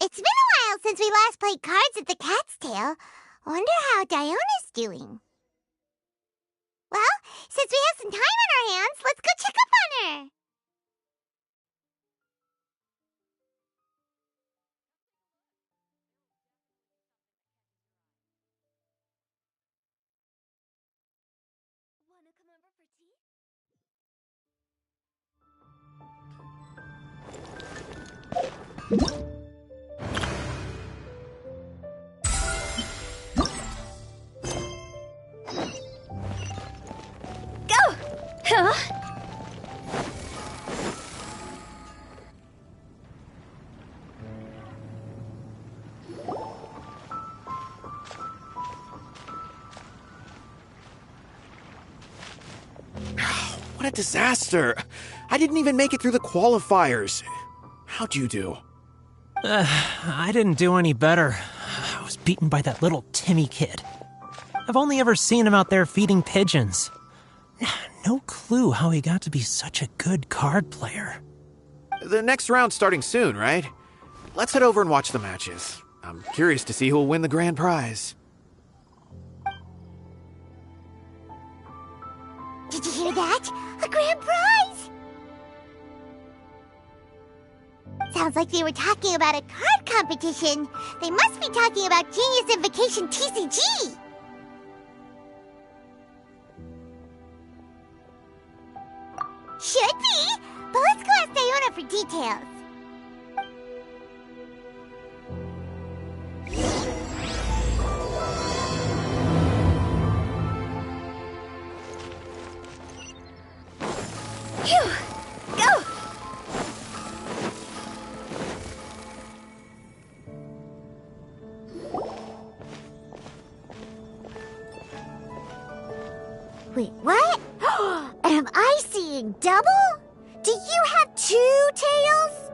It's been a while since we last played cards at the Cat's Tail. Wonder how Diona's doing. Well, since we have some time on our hands, let's go check up on her. Wanna come over for tea? Go! Huh? What a disaster! I didn't even make it through the qualifiers. How'd you do? I didn't do any better. I was beaten by that little Timmy kid. I've only ever seen him out there feeding pigeons. No clue how he got to be such a good card player. The next round's starting soon, right? Let's head over and watch the matches. I'm curious to see who'll win the grand prize. Did you hear that? A grand prize! Sounds like they were talking about a card competition. They must be talking about Genius Invocation TCG. Should be, but let's go ask Diona for details. Phew! Go! Wait, what? Am I seeing double? Do you have 2 tails?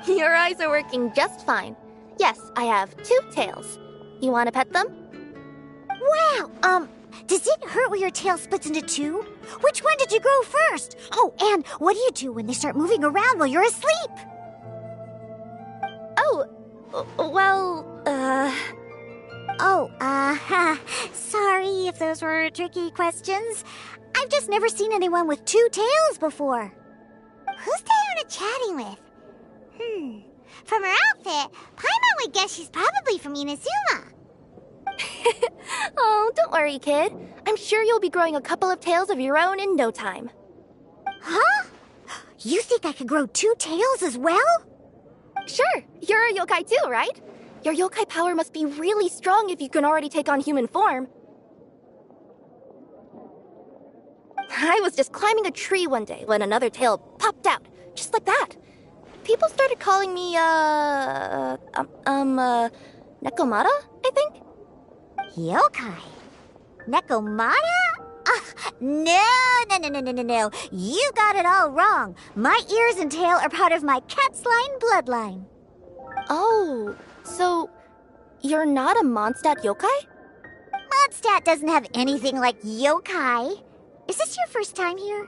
Your eyes are working just fine. Yes, I have 2 tails. You want to pet them? Wow, does it hurt when your tail splits into 2? Which one did you grow first? Oh, and what do you do when they start moving around while you're asleep? Oh, well, sorry if those were tricky questions. I've just never seen anyone with 2 tails before. Who's Diona chatting with? From her outfit, Paimon would guess she's probably from Inazuma. Oh, don't worry, kid. I'm sure you'll be growing a couple of tails of your own in no time. Huh? You think I could grow 2 tails as well? Sure, you're a yokai too, right? Your yokai power must be really strong if you can already take on human form. I was just climbing a tree one day when another tail popped out, just like that. People started calling me, Nekomata, I think? Yokai? Nekomata? No. You got it all wrong. My ears and tail are part of my cat's line bloodline. Oh, so you're not a Mondstadt yokai? Mondstadt doesn't have anything like yokai. Is this your first time here?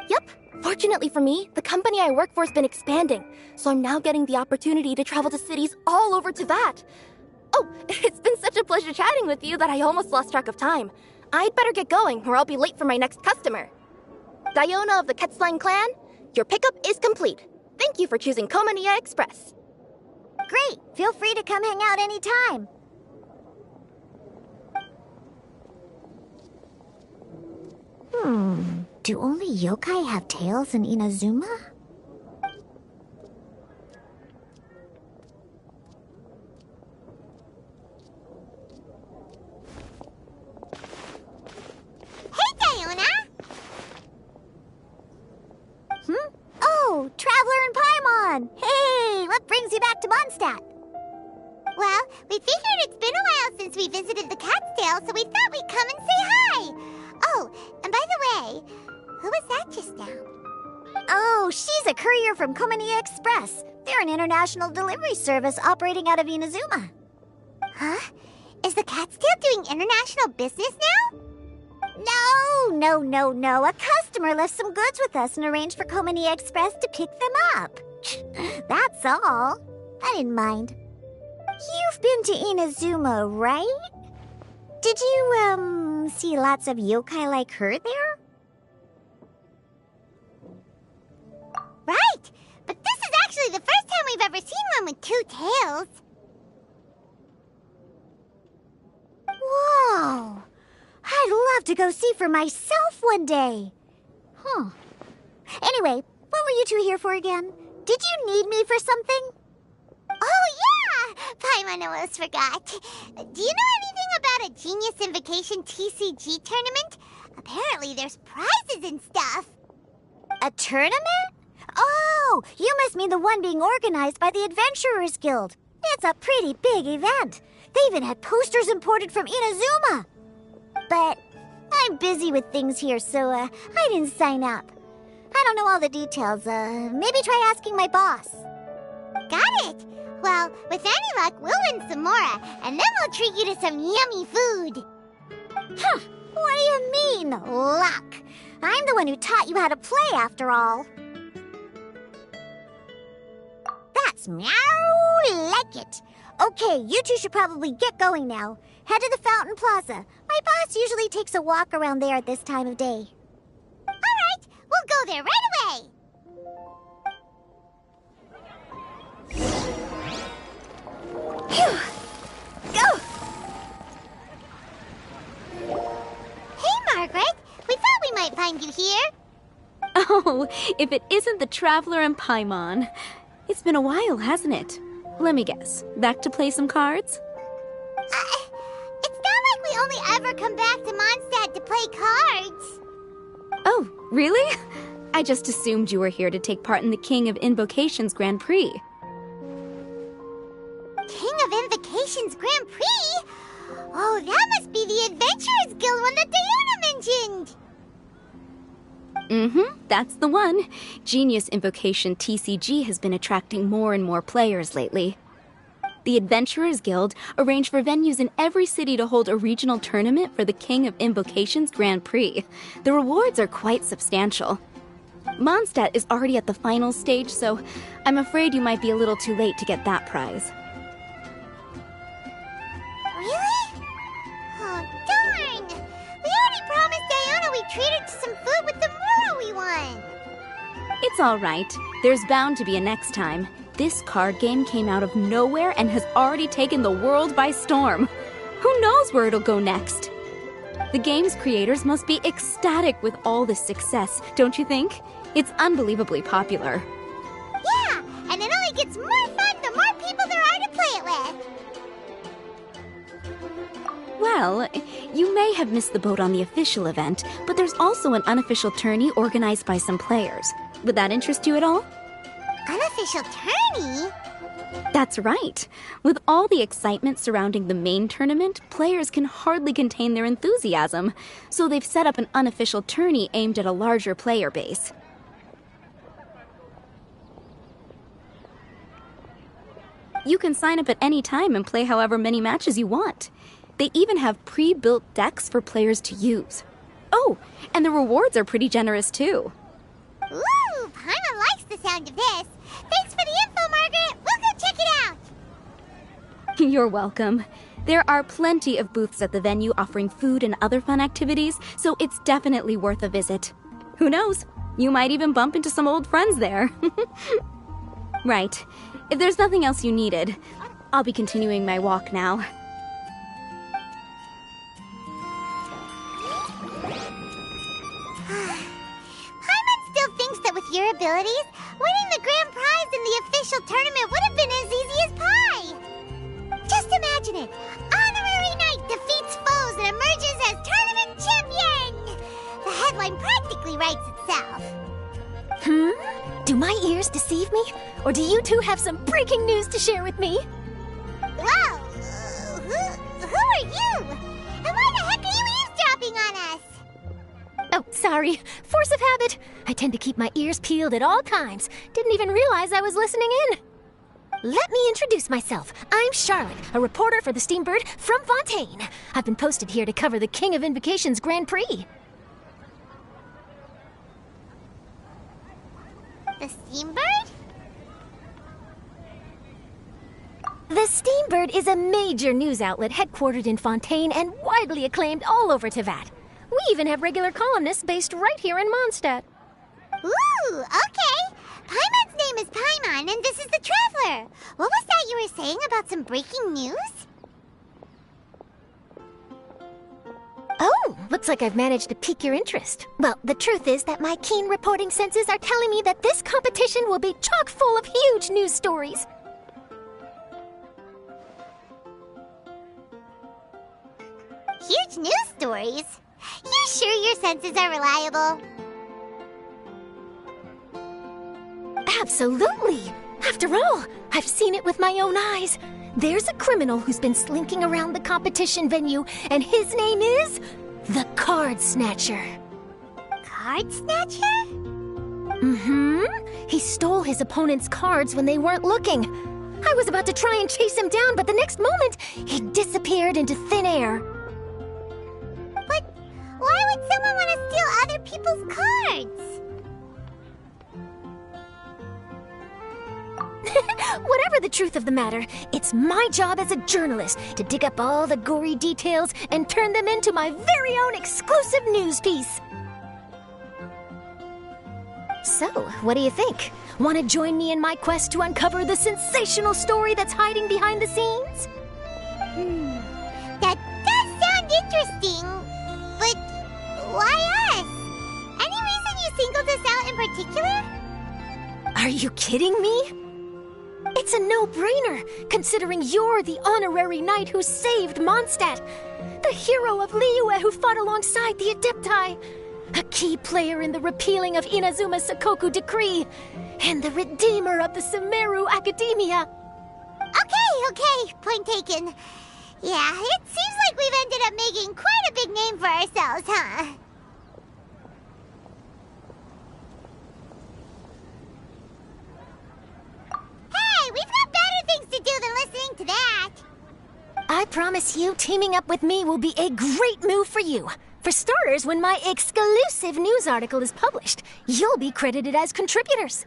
Yep. Fortunately for me, the company I work for has been expanding, so I'm now getting the opportunity to travel to cities all over Teyvat. Oh, it's been such a pleasure chatting with you that I almost lost track of time. I'd better get going, or I'll be late for my next customer. Diona of the Quetzline clan, your pickup is complete. Thank you for choosing Komania Express. Great. Feel free to come hang out anytime. Do only yokai have tails in Inazuma? Hey, Diona! Oh, Traveler and Paimon! Hey, what brings you back to Mondstadt? Well, we figured it's been a while since we visited the Cat's Tail, so we thought we'd come and say hi. Oh, and by the way, who was that just now? Oh, she's a courier from Komania Express. They're an international delivery service operating out of Inazuma. Huh? Is the Cat's Tail doing international business now? No. A customer left some goods with us and arranged for Komini Express to pick them up. That's all. I didn't mind. You've been to Inazuma, right? Did you, see lots of yokai like her there? Right! But this is actually the first time we've ever seen one with two tails. Whoa! I'd love to go see for myself one day. Anyway, what were you two here for again? Did you need me for something? Oh, yeah! Paimon almost forgot. Do you know anything about a Genius Invocation TCG tournament? Apparently there's prizes and stuff. A tournament? Oh, you must mean the one being organized by the Adventurers Guild. It's a pretty big event. They even had posters imported from Inazuma. But I'm busy with things here, so I didn't sign up. I don't know all the details. Maybe try asking my boss. Got it. Well, with any luck, we'll win some more, and then we'll treat you to some yummy food. What do you mean, luck? I'm the one who taught you how to play, after all. That's meow like it. Okay, you two should probably get going now. Head to the Fountain Plaza. My boss usually takes a walk around there at this time of day. All right, we'll go there right away. Go! Hey, Margaret. We thought we might find you here. Oh, if it isn't the Traveler and Paimon. It's been a while, hasn't it? Let me guess. Back to play some cards? It's not like we only ever come back to Mondstadt to play cards. Oh, really? I just assumed you were here to take part in the King of Invocations Grand Prix. King of Invocations Grand Prix? Oh, that must be the Adventurers Guild one that Diana mentioned. That's the one. Genius Invocation TCG has been attracting more and more players lately. The Adventurers Guild arranged for venues in every city to hold a regional tournament for the King of Invocations Grand Prix. The rewards are quite substantial. Mondstadt is already at the final stage, so I'm afraid you might be a little too late to get that prize. Really? Oh, darn! We already promised Diana we'd treat her to some food with the Muro we won. It's all right. There's bound to be a next time. This card game came out of nowhere and has already taken the world by storm. Who knows where it'll go next? The game's creators must be ecstatic with all this success, don't you think? It's unbelievably popular. Yeah, and it only gets more fun the more people there are to play it with. Well, you may have missed the boat on the official event, but there's also an unofficial tourney organized by some players. Would that interest you at all? Unofficial tourney? That's right. With all the excitement surrounding the main tournament, players can hardly contain their enthusiasm. So they've set up an unofficial tourney aimed at a larger player base. You can sign up at any time and play however many matches you want. They even have pre-built decks for players to use. Oh, and the rewards are pretty generous too. Ooh, Paimon likes the sound of this. Thanks for the info, Margaret. We'll go check it out. You're welcome. There are plenty of booths at the venue offering food and other fun activities, so it's definitely worth a visit. Who knows? You might even bump into some old friends there. Right. If there's nothing else you needed, I'll be continuing my walk now. That with your abilities, winning the grand prize in the official tournament would have been as easy as pie. Just imagine it. Honorary Knight defeats foes and emerges as tournament champion. The headline practically writes itself. Do my ears deceive me? Or do you two have some breaking news to share with me? Whoa! Who are you? And why the heck are you eavesdropping on us? Oh, sorry. Force of habit. I tend to keep my ears peeled at all times. Didn't even realize I was listening in. Let me introduce myself. I'm Charlotte, a reporter for the Steambird from Fontaine. I've been posted here to cover the King of Invocation's Grand Prix. The Steambird? The Steambird is a major news outlet headquartered in Fontaine and widely acclaimed all over Teyvat. We even have regular columnists based right here in Mondstadt. Ooh, okay. Paimon's name is Paimon, and this is the Traveler. What was that you were saying about some breaking news? Oh, looks like I've managed to pique your interest. Well, the truth is that my keen reporting senses are telling me that this competition will be chock full of huge news stories. Huge news stories? You sure your senses are reliable? Absolutely! After all, I've seen it with my own eyes. There's a criminal who's been slinking around the competition venue, and his name is the Card Snatcher. Card Snatcher? Mm-hmm. He stole his opponent's cards when they weren't looking. I was about to try and chase him down, but the next moment, he disappeared into thin air. But why would someone want to steal other people's cards? Whatever the truth of the matter, it's my job as a journalist to dig up all the gory details and turn them into my very own exclusive news piece. So, what do you think? Want to join me in my quest to uncover the sensational story that's hiding behind the scenes? That does sound interesting, but why us? Any reason you singled us out in particular? Are you kidding me? It's a no-brainer, considering you're the honorary knight who saved Mondstadt, the hero of Liyue who fought alongside the Adepti, a key player in the repealing of Inazuma's Sakoku decree, and the redeemer of the Sumeru Academia. Okay, point taken. Yeah, it seems like we've ended up making quite a big name for ourselves, huh? Hey, we've got better things to do than listening to that. I promise you, teaming up with me will be a great move for you. For starters, when my exclusive news article is published, you'll be credited as contributors.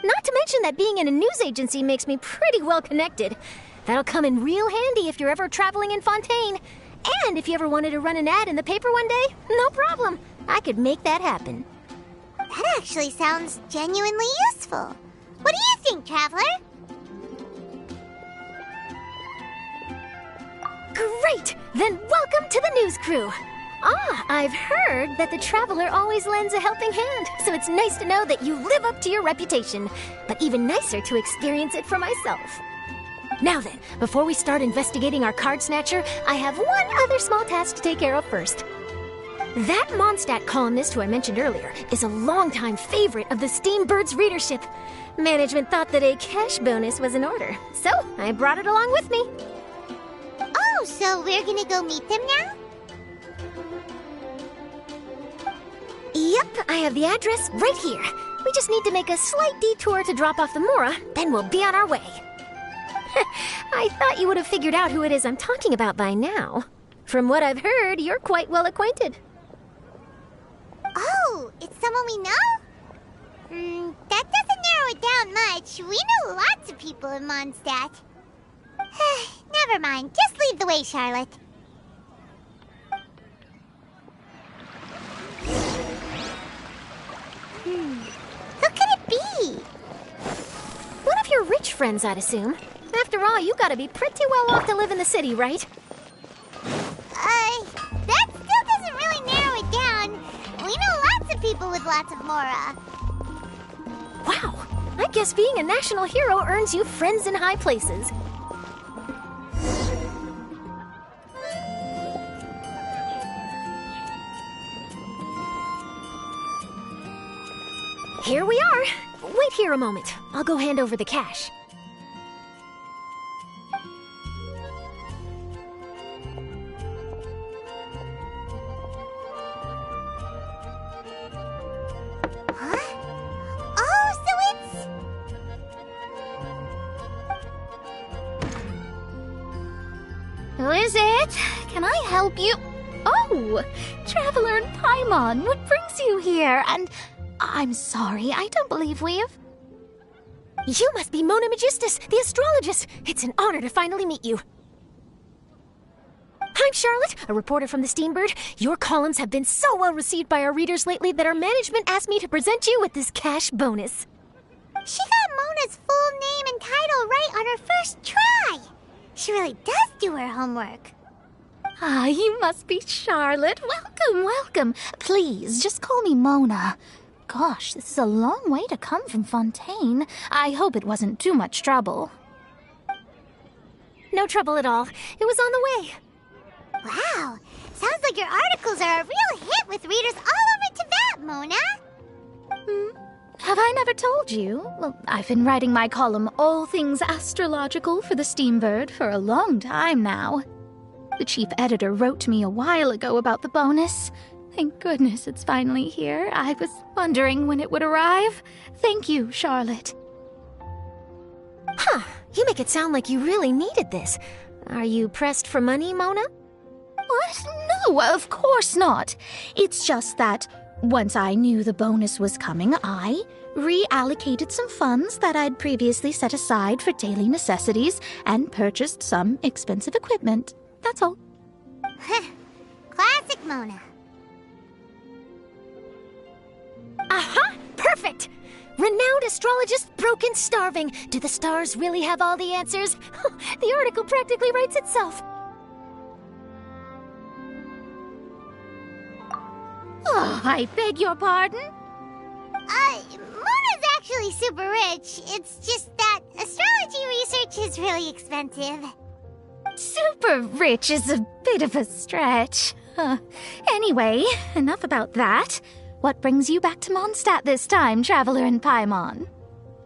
Not to mention that being in a news agency makes me pretty well connected. That'll come in real handy if you're ever traveling in Fontaine. And if you ever wanted to run an ad in the paper one day, no problem. I could make that happen. That actually sounds genuinely useful. What do you think, Traveler? Great! Then welcome to the news crew. I've heard that the Traveler always lends a helping hand, so it's nice to know that you live up to your reputation, but even nicer to experience it for myself. Now then, before we start investigating our card snatcher, I have one other small task to take care of first. That Mondstadt columnist who I mentioned earlier is a longtime favorite of the Steambird's readership. Management thought that a cash bonus was in order, so I brought it along with me. Oh, so we're gonna go meet them now? Yep, I have the address right here. We just need to make a slight detour to drop off the Mora, then we'll be on our way. I thought you would have figured out who it is I'm talking about by now. From what I've heard, you're quite well acquainted. Oh, it's someone we know? That doesn't narrow it down much. We know lots of people in Mondstadt. Never mind, just lead the way, Charlotte. Who could it be? One of your rich friends, I'd assume. After all, you gotta be pretty well off to live in the city, right? That still doesn't really narrow it down. We know lots of people with lots of Mora. Wow, I guess being a national hero earns you friends in high places. Here we are. Wait here a moment. I'll go hand over the cash. Huh? Oh, so it's... is it? Can I help you? Oh, Traveler and Paimon, what brings you here? And I'm sorry, I don't believe we've... You must be Mona Magistus, the astrologist. It's an honor to finally meet you. I'm Charlotte, a reporter from the Steambird. Your columns have been so well received by our readers lately that our management asked me to present you with this cash bonus. She got Mona's full name and title right on her first try. She really does do her homework. Ah, you must be Charlotte. Welcome, welcome. Please, just call me Mona. Gosh, this is a long way to come from Fontaine. I hope it wasn't too much trouble. No trouble at all. It was on the way. Wow, sounds like your articles are a real hit with readers all over Tibet, Mona. Have I never told you? Well, I've been writing my column, All Things Astrological, for the Steambird for a long time now. The chief editor wrote to me a while ago about the bonus. Thank goodness it's finally here. I was wondering when it would arrive. Thank you, Charlotte. Huh, you make it sound like you really needed this. Are you pressed for money, Mona? What? No, of course not. It's just that once I knew the bonus was coming, I reallocated some funds that I'd previously set aside for daily necessities and purchased some expensive equipment. That's all. Classic Mona. Aha! Perfect! Renowned astrologist, broken starving. Do the stars really have all the answers? The article practically writes itself. Oh, I beg your pardon? Mona's actually super rich. It's just that astrology research is really expensive. Super rich is a bit of a stretch. Anyway, enough about that. What brings you back to Mondstadt this time, Traveler and Paimon?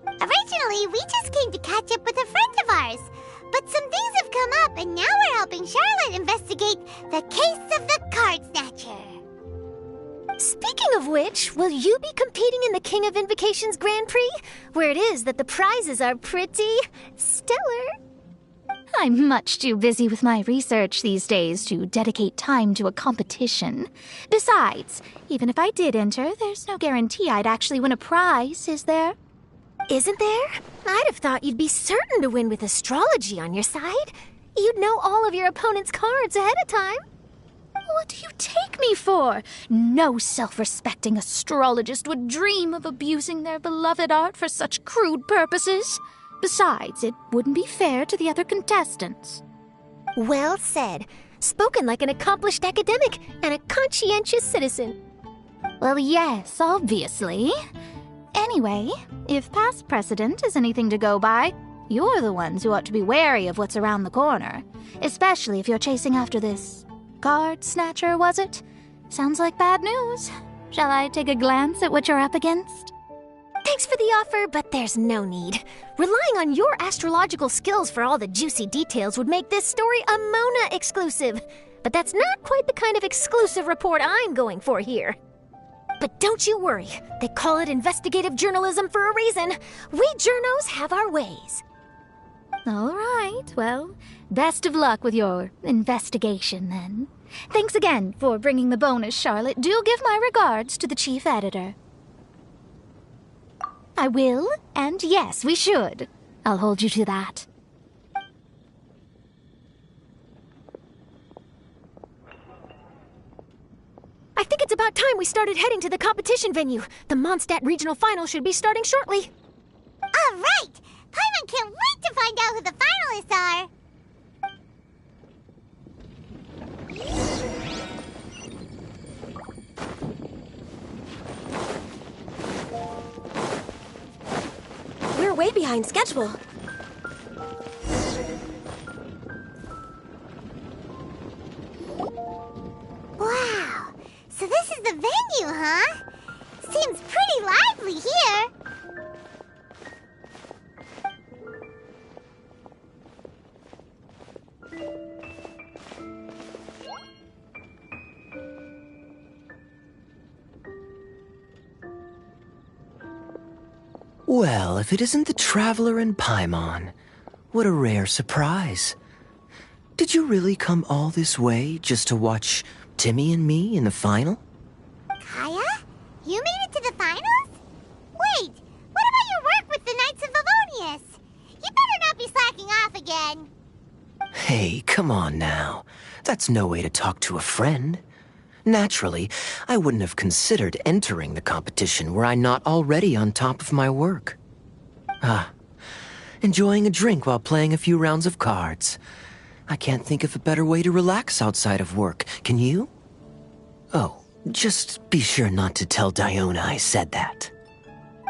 Originally, we just came to catch up with a friend of ours. But some things have come up, and now we're helping Charlotte investigate the case of the Card Snatcher. Speaking of which, will you be competing in the King of Invocations Grand Prix? Where it is that the prizes are pretty stellar. I'm much too busy with my research these days to dedicate time to a competition. Besides, even if I did enter, there's no guarantee I'd actually win a prize, is there? Isn't there? I'd have thought you'd be certain to win with astrology on your side. You'd know all of your opponent's cards ahead of time. What do you take me for? No self-respecting astrologist would dream of abusing their beloved art for such crude purposes. Besides, it wouldn't be fair to the other contestants. Well said. Spoken like an accomplished academic and a conscientious citizen. Well, yes, obviously. Anyway, if past precedent is anything to go by, you're the ones who ought to be wary of what's around the corner. Especially if you're chasing after this card snatcher, was it? Sounds like bad news. Shall I take a glance at what you're up against? Thanks for the offer, but there's no need. Relying on your astrological skills for all the juicy details would make this story a Mona exclusive. But that's not quite the kind of exclusive report I'm going for here. But don't you worry. They call it investigative journalism for a reason. We journos have our ways. All right, well, best of luck with your investigation, then. Thanks again for bringing the bonus, Charlotte. Do give my regards to the chief editor. I will, and yes, we should. I'll hold you to that. I think it's about time we started heading to the competition venue. The Mondstadt Regional Final should be starting shortly. All right! Paimon can't wait to find out who the finalists are! We're way behind schedule. Wow! So this is the venue, huh? Seems pretty lively here. Well, if it isn't the Traveler and Paimon. What a rare surprise. Did you really come all this way just to watch Timmy and me in the final? Kaya? You made it to the finals? Wait, what about your work with the Knights of Livonius? You better not be slacking off again. Hey, come on now. That's no way to talk to a friend. Naturally, I wouldn't have considered entering the competition were I not already on top of my work. Enjoying a drink while playing a few rounds of cards. I can't think of a better way to relax outside of work, can you? Oh, just be sure not to tell Diona I said that.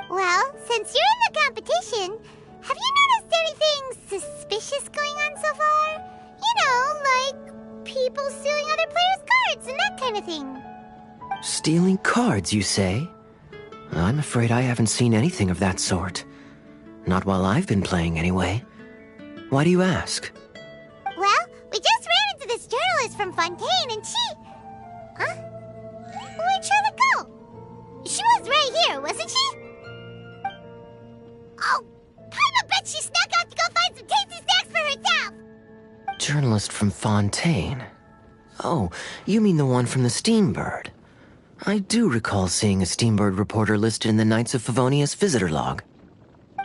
Well, since you're in the competition, have you noticed anything suspicious going on so far? You know, like people stealing other players' cards and that kind of thing. Stealing cards, you say? I'm afraid I haven't seen anything of that sort. Not while I've been playing, anyway. Why do you ask? Well, we just ran into this journalist from Fontaine and she... Huh? Where'd Charlotte go? She was right here, wasn't she? Oh, Paima bet she snuck out to go find some tasty snacks for herself! Journalist from Fontaine. Oh, you mean the one from the Steambird. I do recall seeing a Steambird reporter listed in the Knights of Favonius visitor log.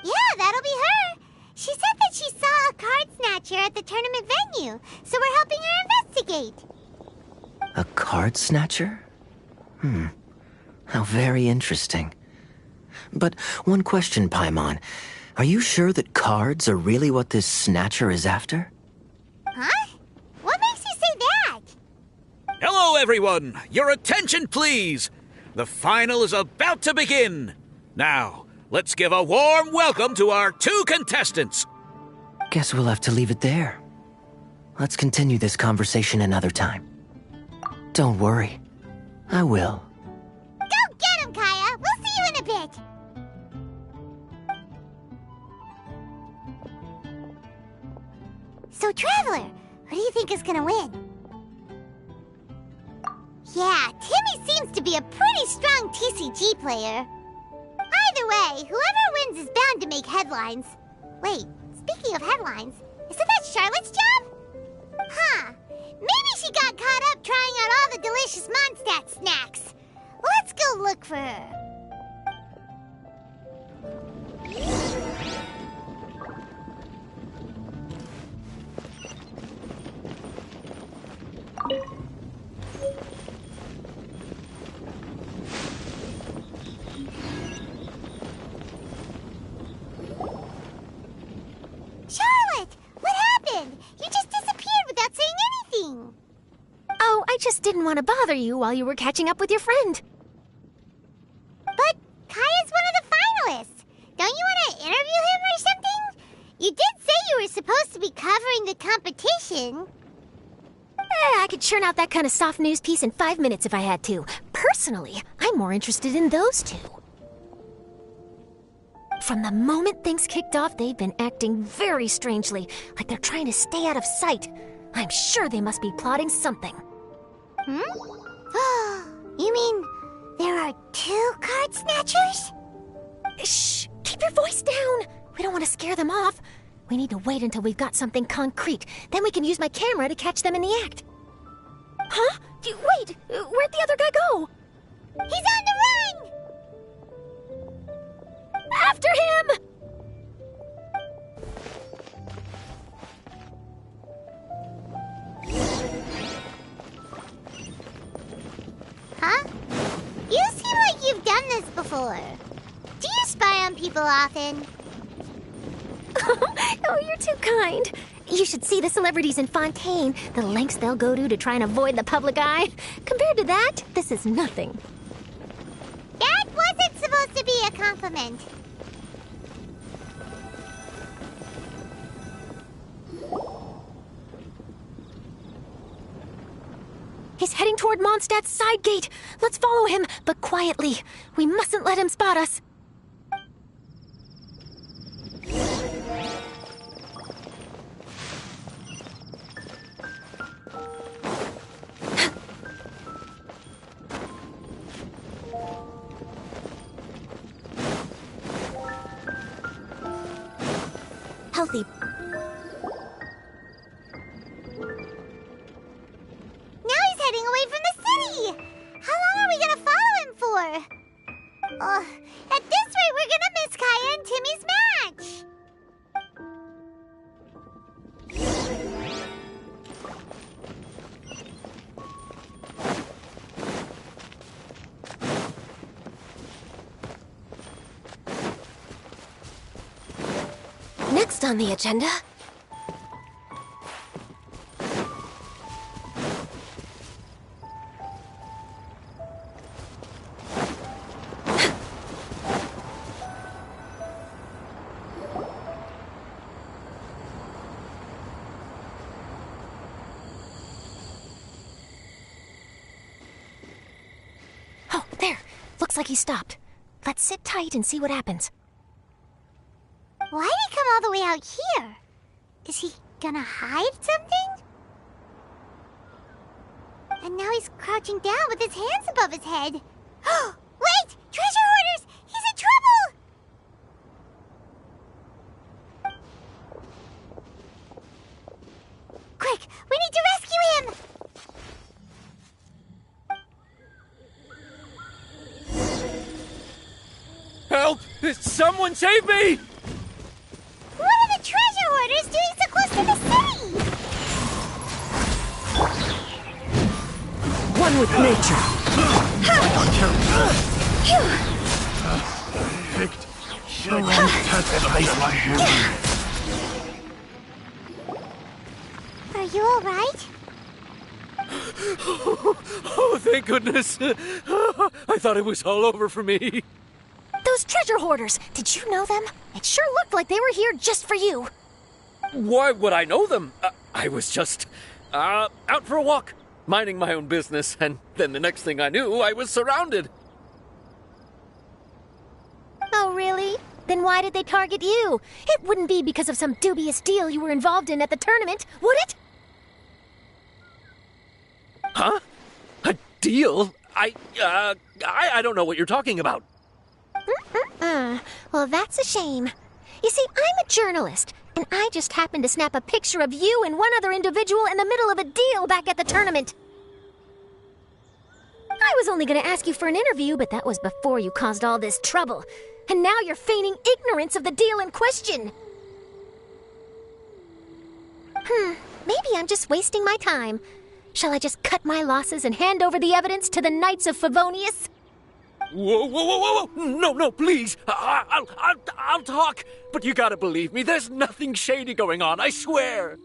Yeah, that'll be her. She said that she saw a card snatcher at the tournament venue, so we're helping her investigate. A card snatcher? How very interesting. But one question, Paimon. Are you sure that cards are really what this snatcher is after? Huh? What makes you say that? Hello, everyone! Your attention, please! The final is about to begin. Now, let's give a warm welcome to our 2 contestants. Guess we'll have to leave it there. Let's continue this conversation another time. Don't worry. I will. Go get him, Kaya! We'll see you in a bit! So, Traveler, who do you think is gonna win? Yeah, Timmy seems to be a pretty strong TCG player. Either way, whoever wins is bound to make headlines. Wait, speaking of headlines, isn't that Charlotte's job? Huh, maybe she got caught up trying out all the delicious Mondstadt snacks. Let's go look for her. Charlotte, what happened? You just disappeared without saying anything. Oh, I just didn't want to bother you while you were catching up with your friend. But Kaya's one of the finalists. Don't you want to interview him or something? You did say you were supposed to be covering the competition. I could churn out that kind of soft news piece in 5 minutes if I had to. Personally, I'm more interested in those 2. From the moment things kicked off, they've been acting very strangely, like they're trying to stay out of sight. I'm sure they must be plotting something. You mean there are 2 card snatchers? Shh! Keep your voice down! We don't want to scare them off. We need to wait until we've got something concrete. Then we can use my camera to catch them in the act. Huh? Wait! Where'd the other guy go? He's on the run! After him! Huh? You seem like you've done this before. Do you spy on people often? Oh, you're too kind. You should see the celebrities in Fontaine, the lengths they'll go to try and avoid the public eye. Compared to that, this is nothing. That wasn't supposed to be a compliment. He's heading toward Mondstadt's side gate. Let's follow him, but quietly. We mustn't let him spot us. Healthy. next on the agenda? Oh, there. Looks like he stopped. Let's sit tight and see what happens. Why'd he come all the way out here? Is he gonna hide something? And now he's crouching down with his hands above his head. Wait! Treasure hoarders! He's in trouble! Quick! We need to rescue him! Help! Someone save me! What are the treasure hoarders doing so close to the city? One with nature. Are you alright? Oh, thank goodness. I thought it was all over for me. Those treasure hoarders, did you know them? It sure looked like they were here just for you. Why would I know them? I was just out for a walk, minding my own business, and then the next thing I knew, I was surrounded. Oh, really? Then why did they target you? It wouldn't be because of some dubious deal you were involved in at the tournament, would it? Huh? A deal? I don't know what you're talking about. Well, that's a shame. You see, I'm a journalist, and I just happened to snap a picture of you and one other individual in the middle of a deal back at the tournament. I was only going to ask you for an interview, but that was before you caused all this trouble. And now you're feigning ignorance of the deal in question. Maybe I'm just wasting my time. Shall I just cut my losses and hand over the evidence to the Knights of Favonius? Whoa! No, please. I'll talk. But you gotta believe me, there's nothing shady going on, I swear.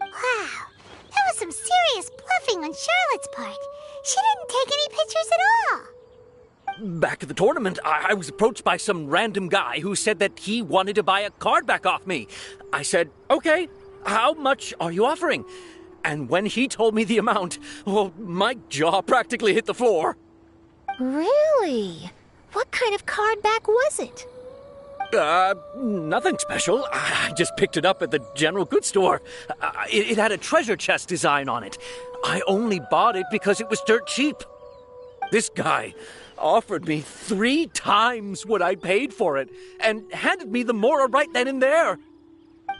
Wow, that was some serious bluffing on Charlotte's part. She didn't take any pictures at all. Back at the tournament, I was approached by some random guy who said that he wanted to buy a card back off me. I said, okay, how much are you offering? And when he told me the amount, well, my jaw practically hit the floor. Really? What kind of card back was it? Nothing special. I just picked it up at the general goods store. It had a treasure chest design on it. I only bought it because it was dirt cheap. This guy offered me 3 times what I paid for it and handed me the Mora right then and there.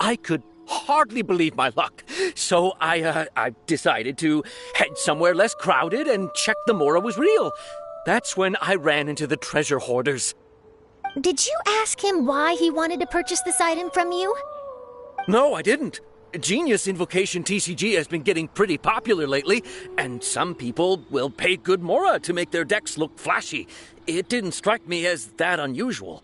I could hardly believe my luck, so I decided to head somewhere less crowded and check the Mora was real. That's when I ran into the treasure hoarders. Did you ask him why he wanted to purchase this item from you? No, I didn't. Genius Invocation TCG has been getting pretty popular lately, and some people will pay good Mora to make their decks look flashy. It didn't strike me as that unusual.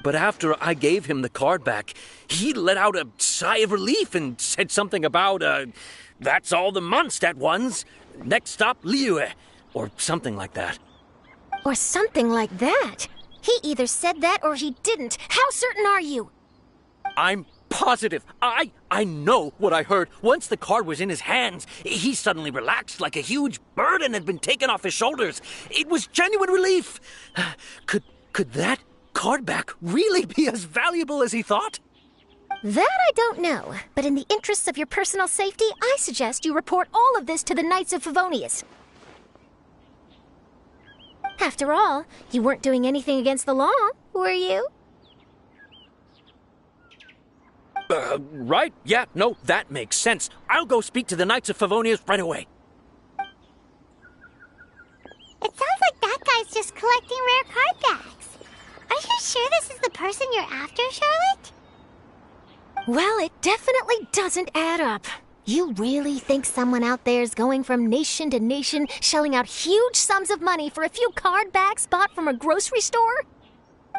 But after I gave him the card back, he let out a sigh of relief and said something about, that's all the Mondstadt ones. Next stop, Liyue, or something like that. Or something like that? He either said that or he didn't. How certain are you? I'm positive. I know what I heard. Once the card was in his hands, he suddenly relaxed like a huge burden had been taken off his shoulders. It was genuine relief. Could that card back really be as valuable as he thought? That I don't know, but in the interests of your personal safety, I suggest you report all of this to the Knights of Favonius. After all, you weren't doing anything against the law, were you? Right. Yeah, no, that makes sense. I'll go speak to the Knights of Favonius right away. It sounds like that guy's just collecting rare card backs. Are you sure this is the person you're after, Charlotte? Well, it definitely doesn't add up. You really think someone out there's going from nation to nation, shelling out huge sums of money for a few card backs bought from a grocery store?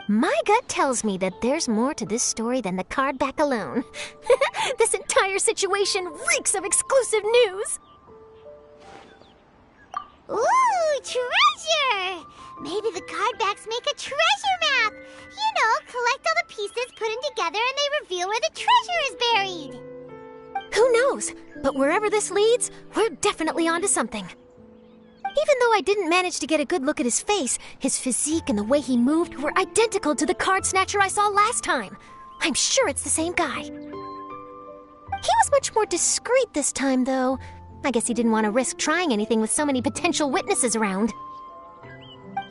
My gut tells me that there's more to this story than the card back alone. This entire situation reeks of exclusive news! Ooh, treasure! Maybe the cardbacks make a treasure map! You know, collect all the pieces, put them together, and they reveal where the treasure is buried! Who knows? But wherever this leads, we're definitely onto something. Even though I didn't manage to get a good look at his face, his physique and the way he moved were identical to the card snatcher I saw last time. I'm sure it's the same guy. He was much more discreet this time, though. I guess he didn't want to risk trying anything with so many potential witnesses around.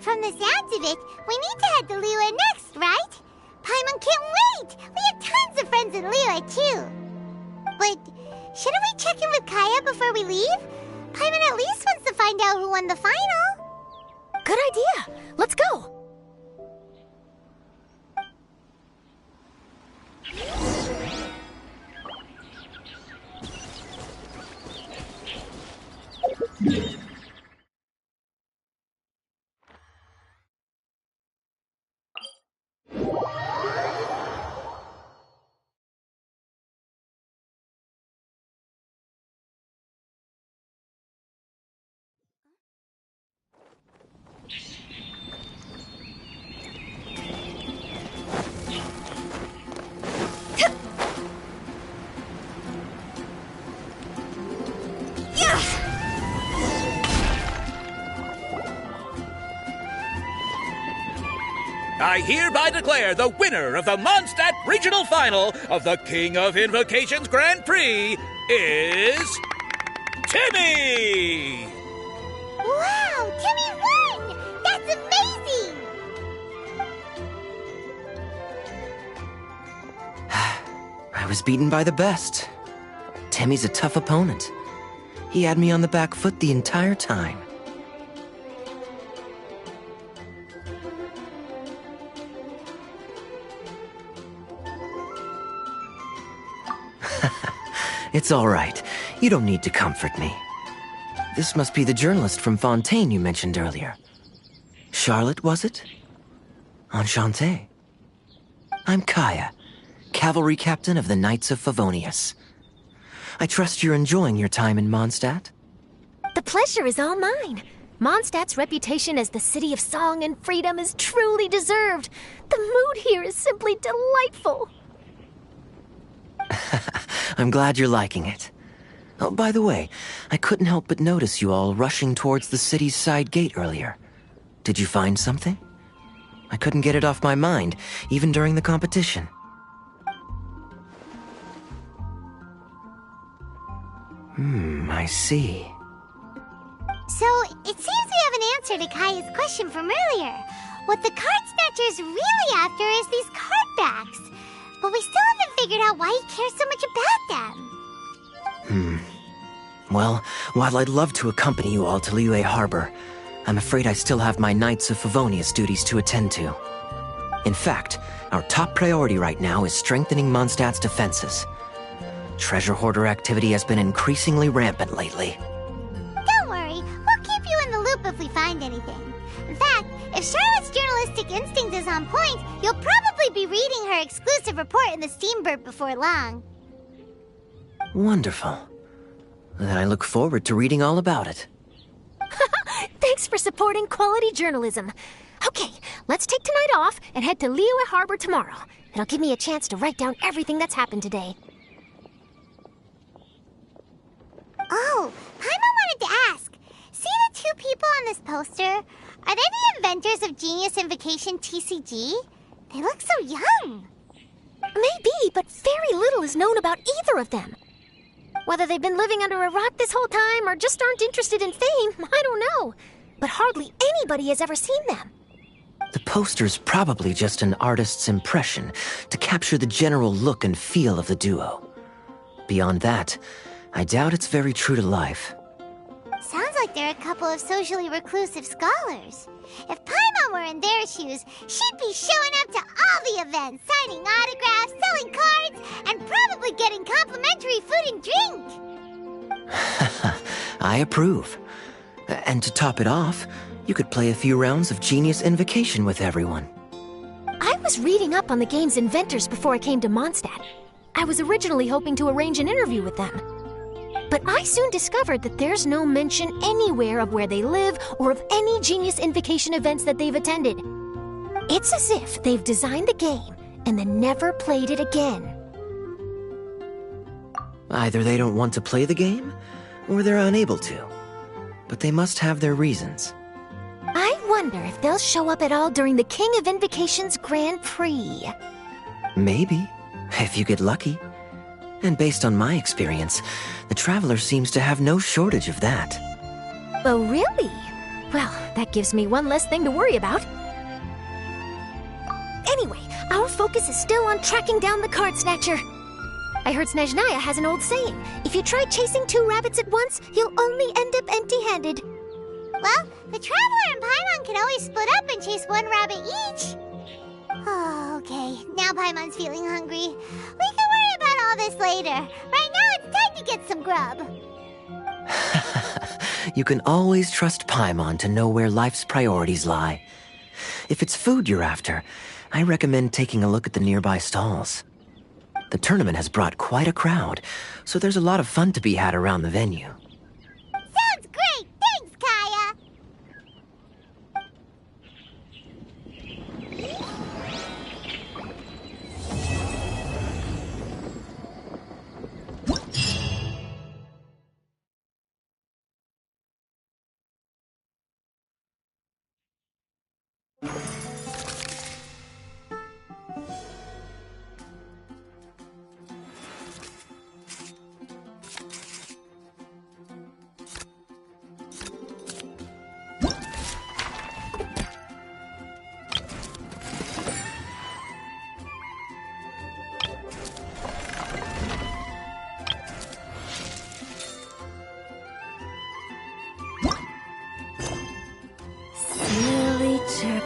From the sounds of it, we need to head to Liyue next, right? Paimon can't wait! We have tons of friends in Liyue, too. But shouldn't we check in with Kaya before we leave? Paimon at least wants to find out who won the final. Good idea. Let's go. I hereby declare the winner of the Mondstadt Regional Final of the King of Invocations Grand Prix is... Timmy! Wow, Timmy won! That's amazing! I was beaten by the best. Timmy's a tough opponent. He had me on the back foot the entire time. It's all right. You don't need to comfort me. This must be the journalist from Fontaine you mentioned earlier. Charlotte, was it? Enchanté. I'm Kaya, cavalry captain of the Knights of Favonius. I trust you're enjoying your time in Mondstadt? The pleasure is all mine. Mondstadt's reputation as the city of song and freedom is truly deserved. The mood here is simply delightful. I'm glad you're liking it. Oh, by the way, I couldn't help but notice you all rushing towards the city's side gate earlier. Did you find something? I couldn't get it off my mind, even during the competition. I see. So, it seems we have an answer to Kaya's question from earlier. What the card snatcher's really after is these cardbacks. But we still haven't figured out why he cares so much about them. Well, while I'd love to accompany you all to Liyue Harbor, I'm afraid I still have my Knights of Favonius duties to attend to. In fact, our top priority right now is strengthening Mondstadt's defenses. Treasure hoarder activity has been increasingly rampant lately. Don't worry, we'll keep you in the loop if we find anything. In fact, if Charlotte's journalistic instinct is on point, you'll probably be reading her exclusive report in the Steambird before long. Wonderful. Then I look forward to reading all about it. Thanks for supporting quality journalism. Okay, let's take tonight off and head to Liyue Harbor tomorrow. It'll give me a chance to write down everything that's happened today. Oh, Paimon wanted to ask. See the two people on this poster? Are they the inventors of Genius Invocation TCG? They look so young. Maybe, but very little is known about either of them. Whether they've been living under a rock this whole time or just aren't interested in fame, I don't know. But hardly anybody has ever seen them. The poster's probably just an artist's impression to capture the general look and feel of the duo. Beyond that, I doubt it's very true to life. Sounds like they're a couple of socially reclusive scholars. If Paimon were in their shoes, she'd be showing up to all the events, signing autographs, selling cards, and probably getting complimentary food and drink. I approve. And to top it off, you could play a few rounds of Genius Invocation with everyone. I was reading up on the game's inventors before I came to Mondstadt. I was originally hoping to arrange an interview with them. But I soon discovered that there's no mention anywhere of where they live or of any Genius Invocation events that they've attended. It's as if they've designed the game and then never played it again. Either they don't want to play the game, or they're unable to. But they must have their reasons. I wonder if they'll show up at all during the King of Invocation's Grand Prix. Maybe, if you get lucky. And based on my experience, the Traveler seems to have no shortage of that. Oh, really? Well, that gives me one less thing to worry about. Anyway, our focus is still on tracking down the card snatcher. I heard Snezhnaya has an old saying, if you try chasing 2 rabbits at once, you'll only end up empty-handed. Well, the Traveler and Paimon can always split up and chase 1 rabbit each. Oh, okay. Now Paimon's feeling hungry. We can worry about all this later. Right now, it's time to get some grub. You can always trust Paimon to know where life's priorities lie. If it's food you're after, I recommend taking a look at the nearby stalls. The tournament has brought quite a crowd, so there's a lot of fun to be had around the venue. Sounds great! Thanks, Kaya! Silly chip.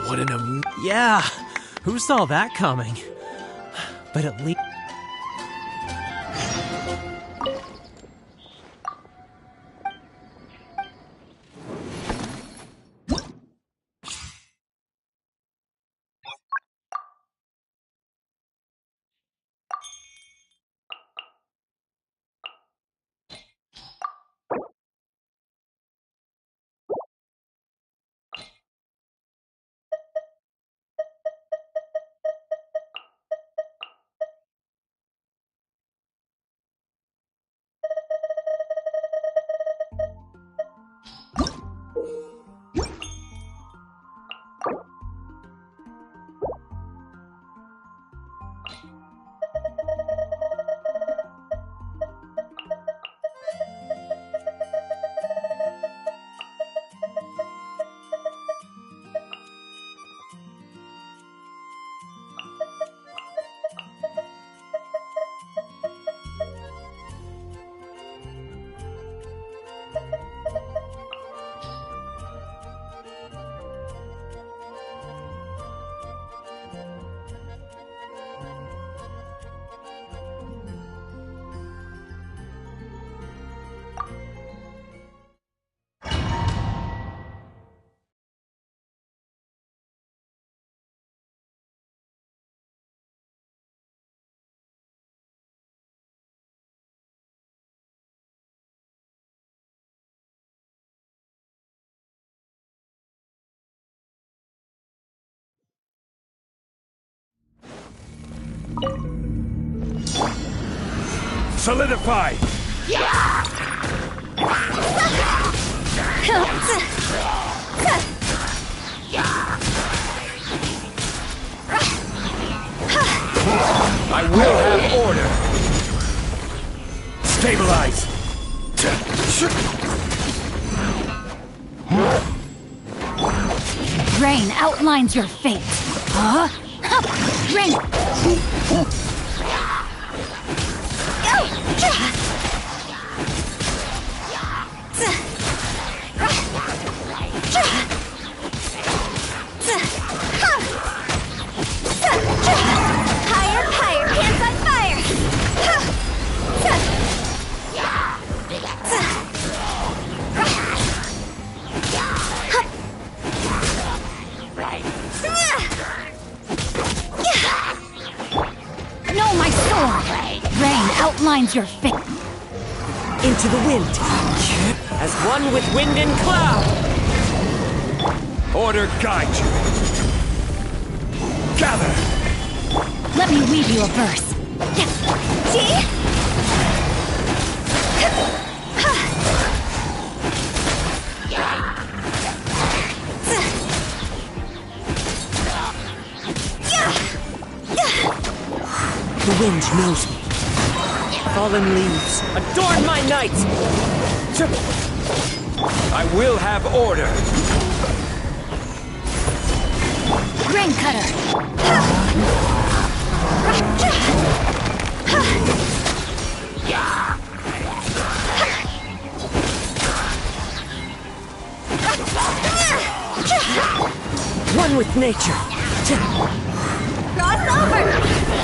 What an Yeah, who saw that coming? But at least... Solidify! I will have order! Stabilize! Rain outlines your fate. Huh? Rain! Mine's your fate. Into the wind. As one with wind and cloud. Order guide you. Gather. Let me weave you a verse. See? The wind knows me. Fallen leaves, adorn my night! I will have order. Grain cutter. One with nature. Cross over!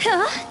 Huh?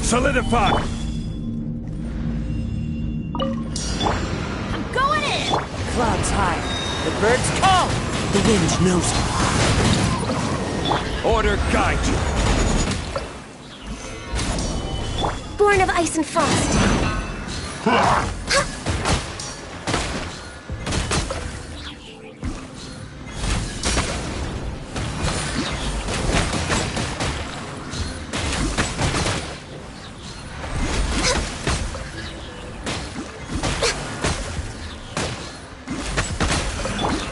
Solidify! I'm going in! Clouds high. The birds call. The wind knows me. Order guide you. Born of ice and frost.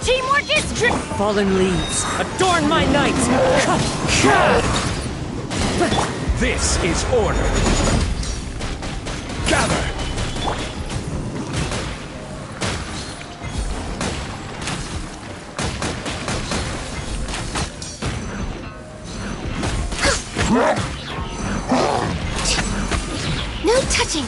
Teamwork is Fallen leaves, adorn my night! This is order. Gather! No touching!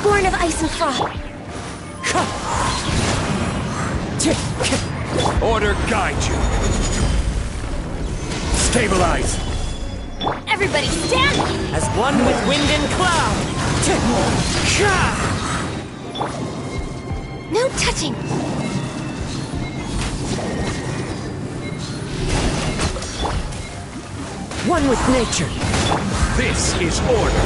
Born of ice and froth. Order guide you. Stabilize. Everybody stand! As one with wind and cloud. No touching. One with nature. This is order.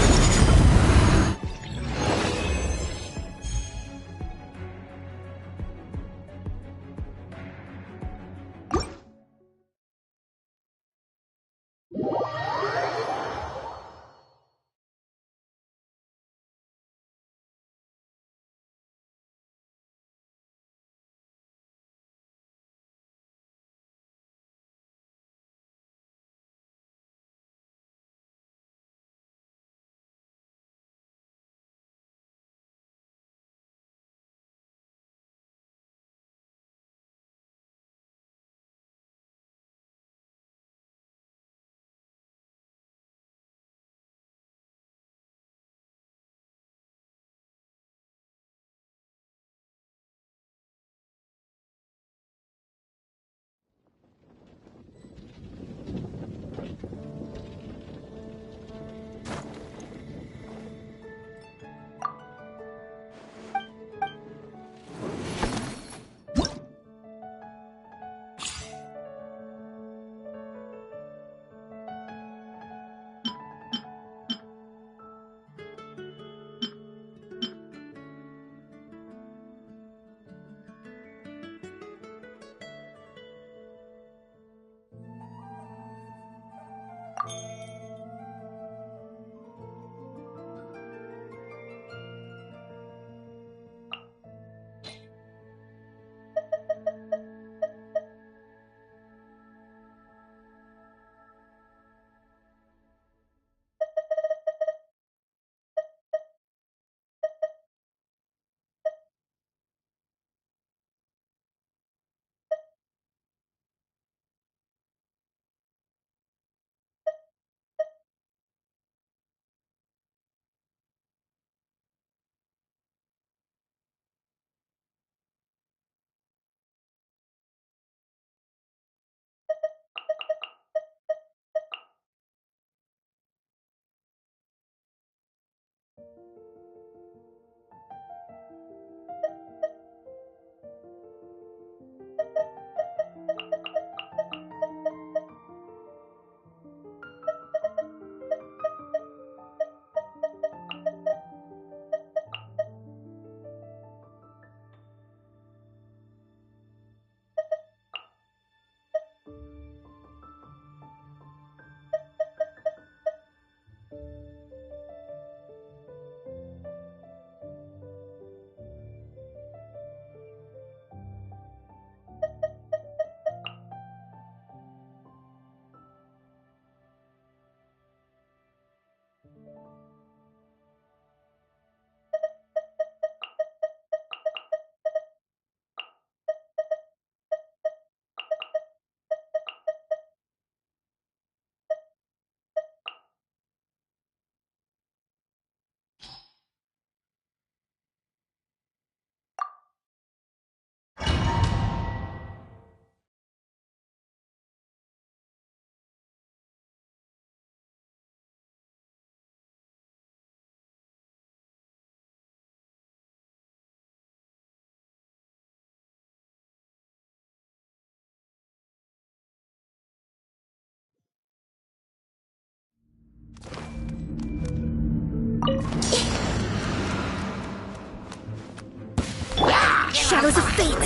Shadows of fate!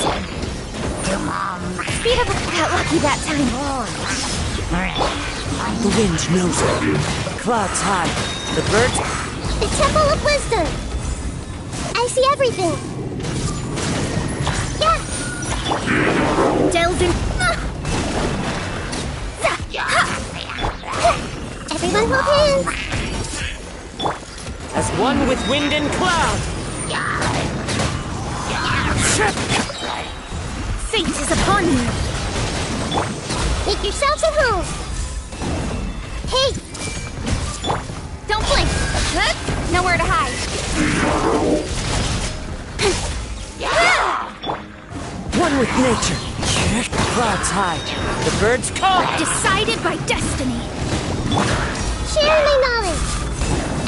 Speed up! Got lucky that time. The wind knows it. Clouds high. The birds... The Temple of Wisdom! I see everything! Yeah! Delvin... Everyone hold hands! As one with wind and cloud. Fate is upon you. Make yourselves at home! Hey! Don't blink! Nowhere to hide. One with nature. Clouds high. The birds call. Decided by destiny. Share my knowledge.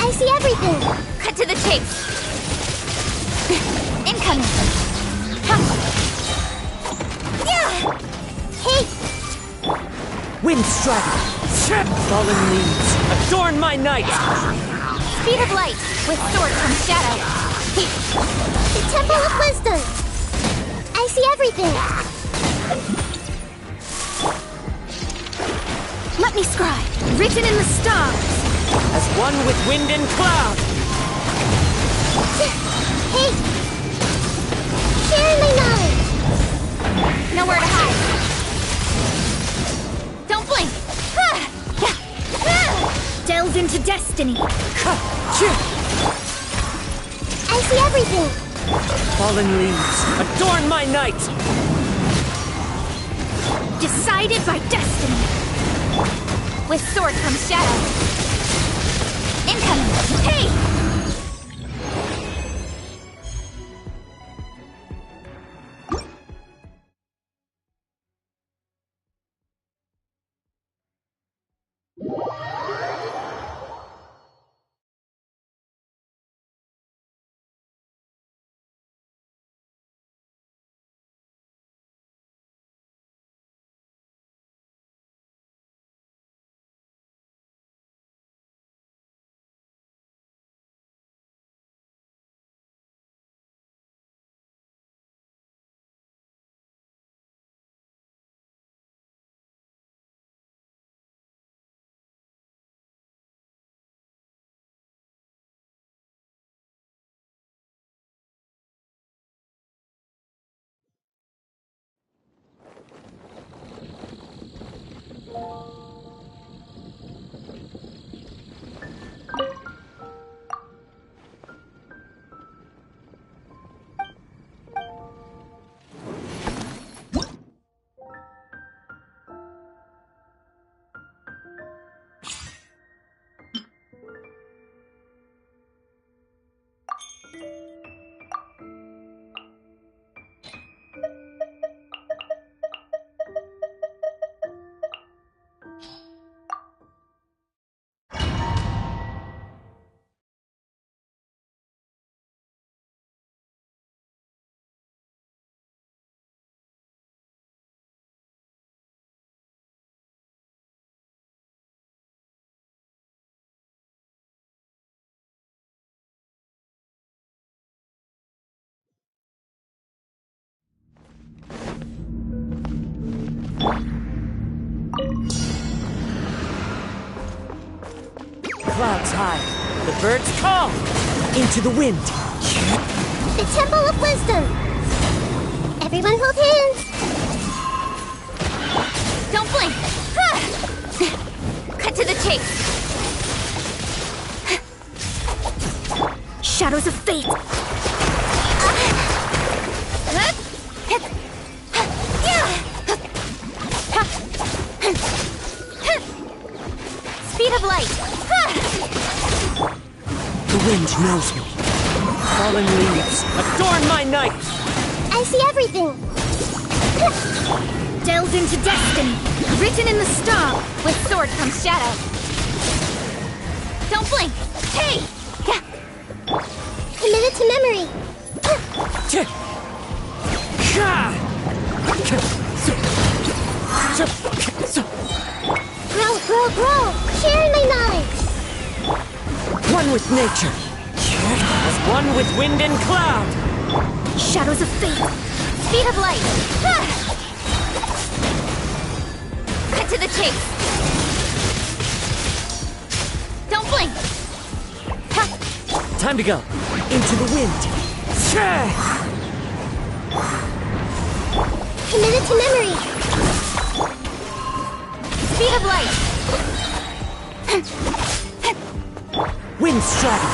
I see everything. Cut to the chase. Incoming. Hey, Wind strike. Fallen leaves. Adorn my night. Speed of light. With sword comes shadow. the Temple of Wisdom. I see everything. Let me scribe. Written in the stars. As one with wind and cloud. Hey, share my knowledge. Nowhere to hide. Don't blink. Delve into destiny. I see everything. Fallen leaves. Adorn my night. Decided by destiny. With sword comes shadow. Incoming. Hey! Clouds high. The birds call. Into the wind. The Temple of Wisdom. Everyone hold hands. Don't blink. Cut to the chase. Shadows of fate. Speed of light. The wind knows me. Fallen leaves. Adorn my night. I see everything. Delve into destiny. Written in the star. With sword comes shadow. Don't blink. Hey! Committed to memory. Grow. Share my knowledge. One with nature. As one with wind and cloud. Shadows of fate. Speed of light. Cut to the chase. Don't blink. Time to go. Into the wind. Committed to memory. Speed of light. Wind strike.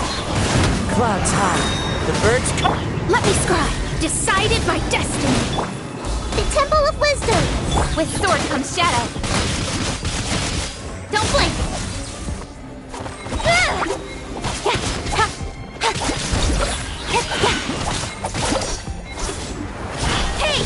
Clouds high. The birds come. Let me scribe. Decided by destiny. The Temple of Wisdom. With sword comes shadow. Don't blink. Hey!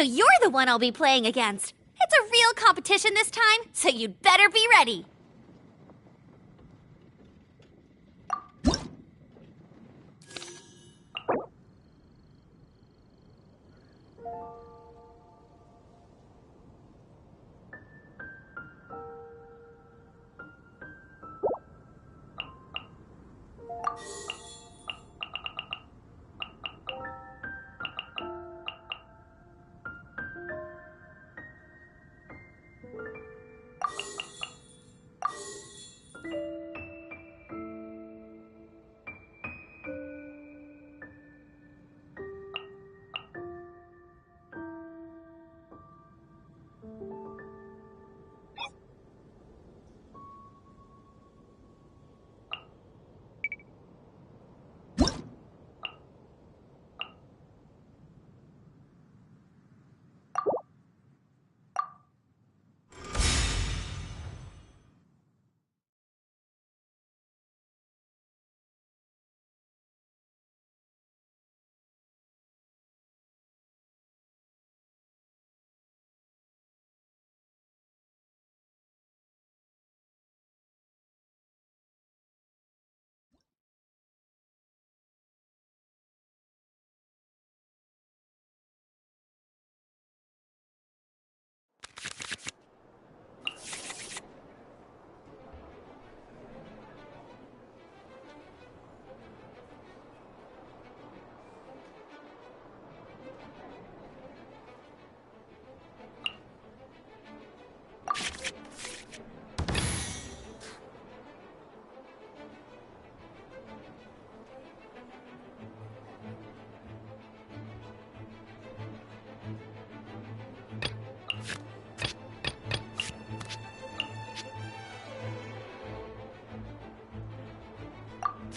So you're the one I'll be playing against. It's a real competition this time, so you'd better be ready.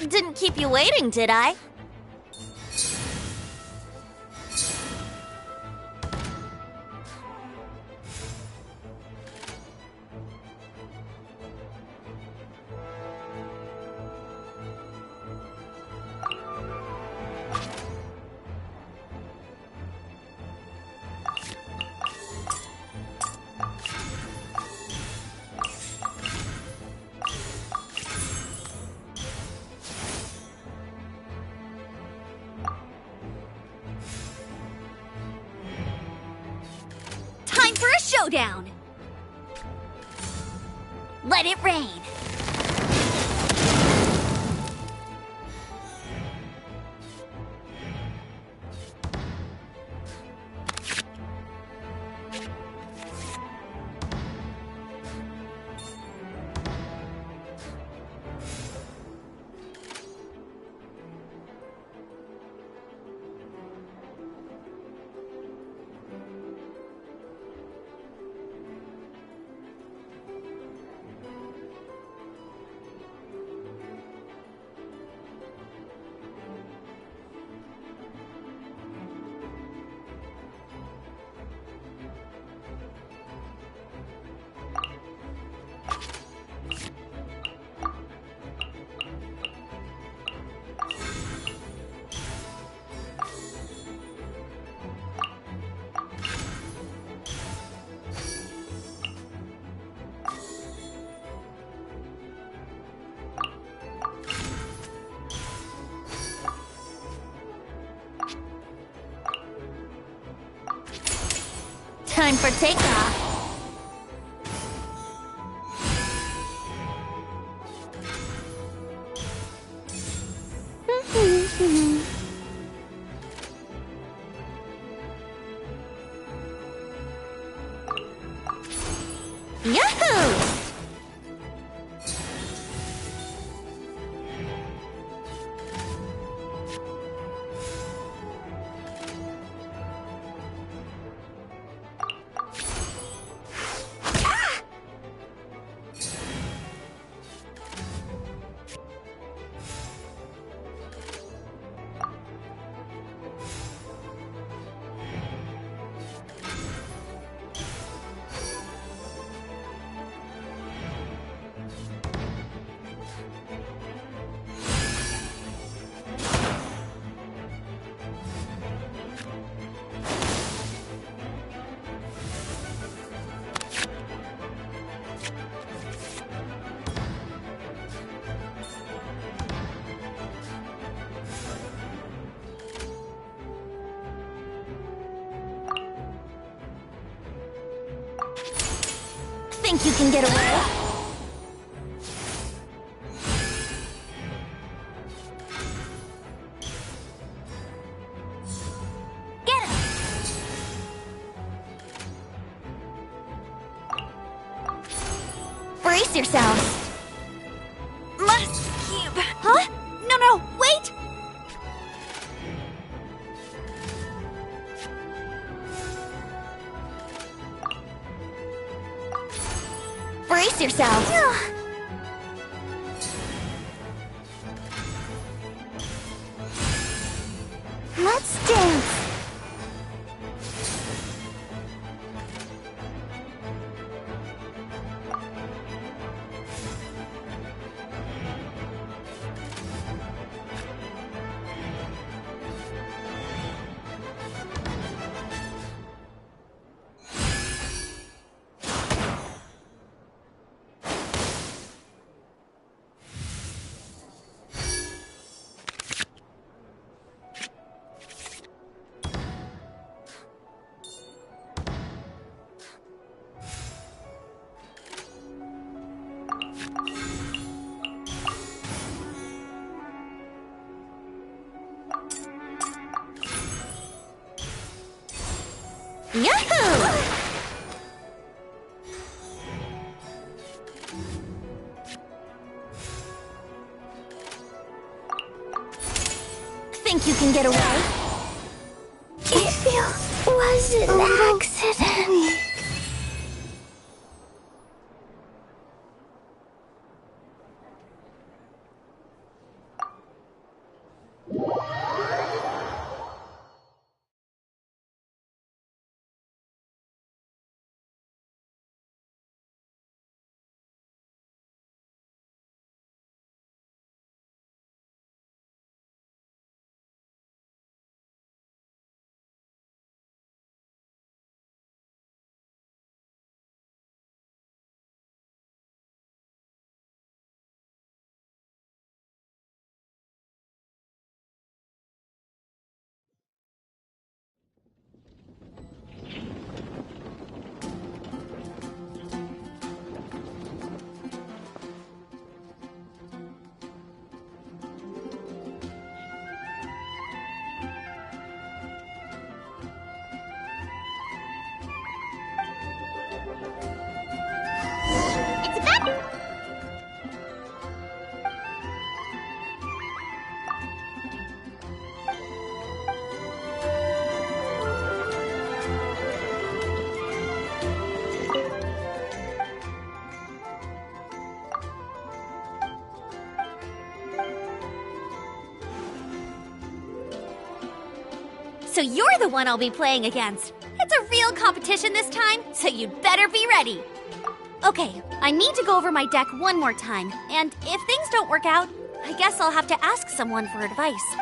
Didn't keep you waiting, did I? Time for a showdown! Let it rain! Time for takeoff! Yahoo! Think you can get away? Get him! Brace yourselves! Must keep... Huh? No, wait! Brace yourselves! Let's dance! Yahoo! Think you can get away? It was an accident. It's about... So you're the one I'll be playing against. It's a real competition this time, so you'd better be ready. Okay, I need to go over my deck one more time, and if things don't work out, I guess I'll have to ask someone for advice.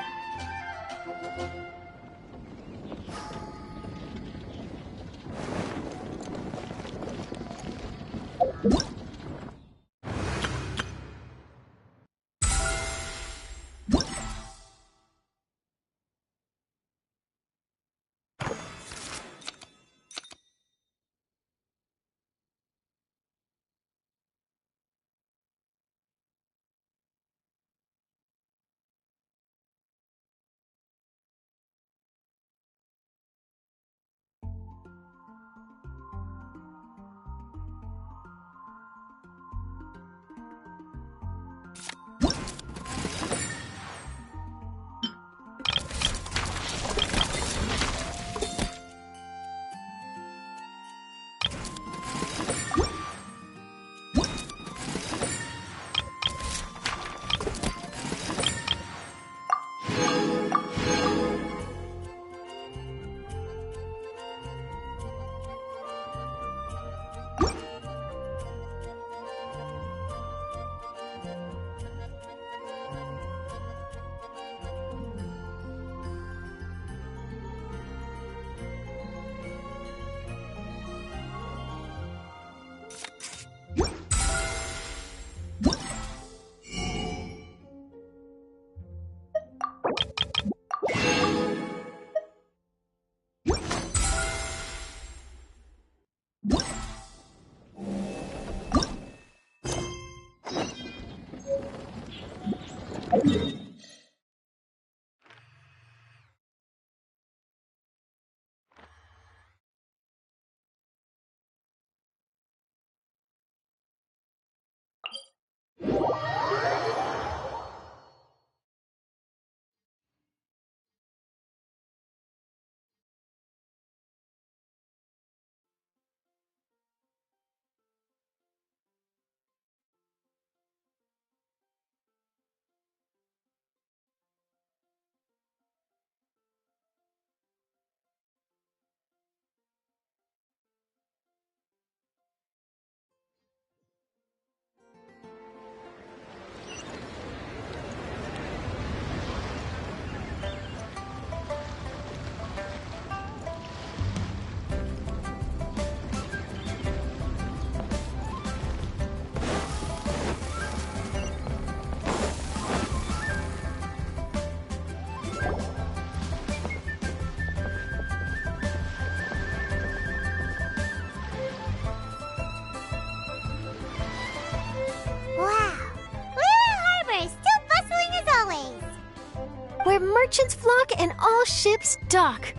Where merchants flock and all ships dock.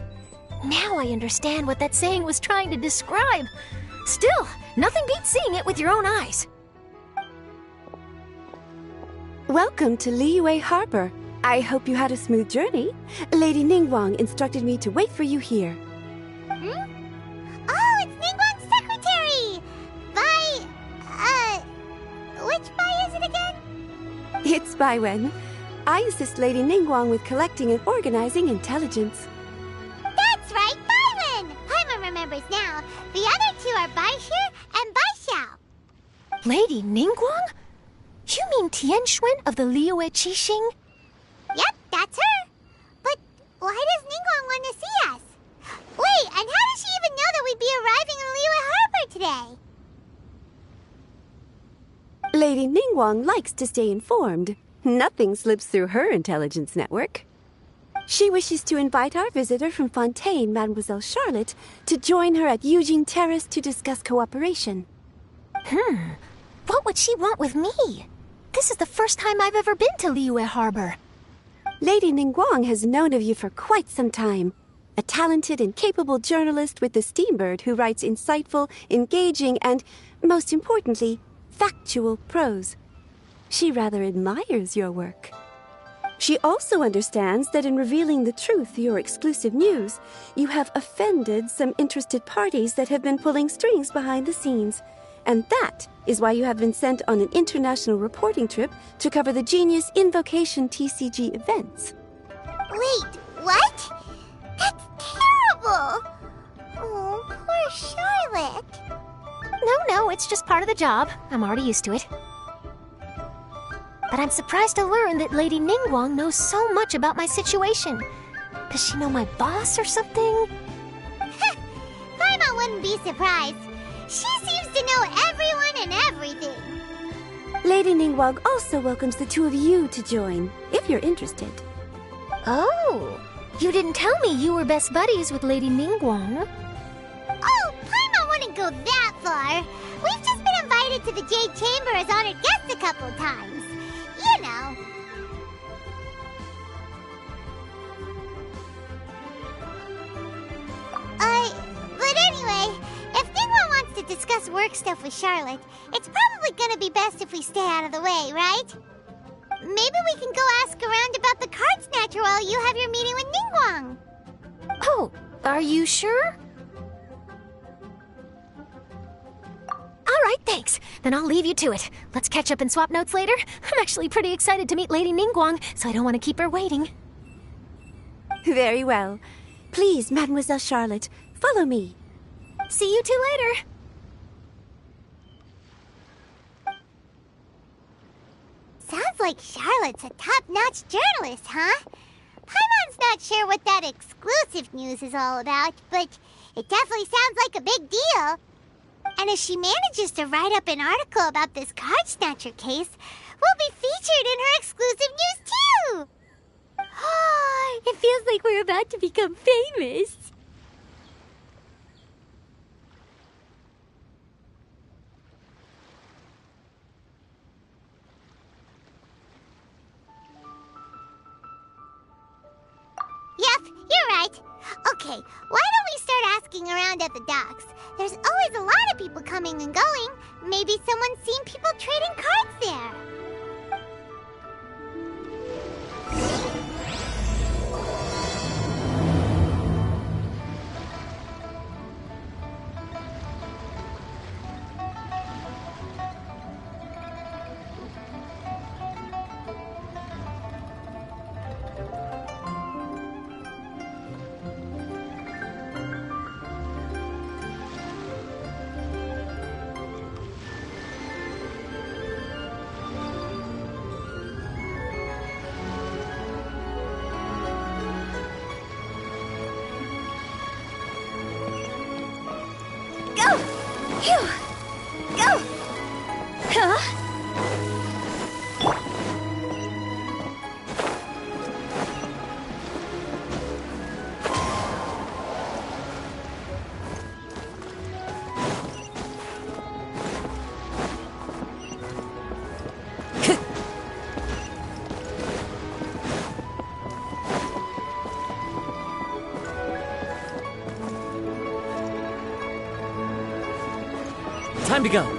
Now I understand what that saying was trying to describe. Still, nothing beats seeing it with your own eyes. Welcome to Liyue Harbor. I hope you had a smooth journey. Lady Ningguang instructed me to wait for you here. Oh, it's Ningguang's secretary! Which Bai is it again? It's Bai Wen. I assist Lady Ningguang with collecting and organizing intelligence. That's right, Bai Wen! Paimon remembers now. The other two are Bai Shi and Bai Xiao. Lady Ningguang? You mean Tian Xuan of the Liyue Qixing? Yep, that's her. But why does Ningguang want to see us? Wait, and how does she even know that we'd be arriving in Liyue Harbor today? Lady Ningguang likes to stay informed. Nothing slips through her intelligence network. She wishes to invite our visitor from Fontaine, Mademoiselle Charlotte, to join her at Eugene Terrace to discuss cooperation. What would she want with me? This is the first time I've ever been to Liyue Harbor. Lady Ningguang has known of you for quite some time. a talented and capable journalist with the Steambird who writes insightful, engaging, and, most importantly, factual prose. She rather admires your work. She also understands that in revealing the truth through your exclusive news, you have offended some interested parties that have been pulling strings behind the scenes. And that is why you have been sent on an international reporting trip to cover the Genius Invocation TCG events. Wait, what? That's terrible! Oh, poor Charlotte. No, it's just part of the job. I'm already used to it. But I'm surprised to learn that Lady Ningguang knows so much about my situation. Does she know my boss or something? Paimon wouldn't be surprised. She seems to know everyone and everything. Lady Ningguang also welcomes the two of you to join, if you're interested. Oh, you didn't tell me you were best buddies with Lady Ningguang. Oh, Paimon wouldn't go that far. We've just been invited to the Jade Chamber as honored guests a couple times. You know. But anyway, if Ningguang wants to discuss work stuff with Charlotte, it's probably gonna be best if we stay out of the way, right? Maybe we can go ask around about the card snatcher while you have your meeting with Ningguang. Oh, are you sure? All right, thanks. Then I'll leave you to it. Let's catch up and swap notes later. I'm actually pretty excited to meet Lady Ningguang, so I don't want to keep her waiting. Very well. Please, Mademoiselle Charlotte, follow me. See you two later. Sounds like Charlotte's a top-notch journalist, huh? Paimon's not sure what that exclusive news is all about, but it definitely sounds like a big deal. And if she manages to write up an article about this card snatcher case, we'll be featured in her exclusive news too! It feels like we're about to become famous. Yep, you're right. Okay, why don't we start asking around at the docks? There's always a lot of people coming and going. Maybe someone's seen people trading cards there. Time to go.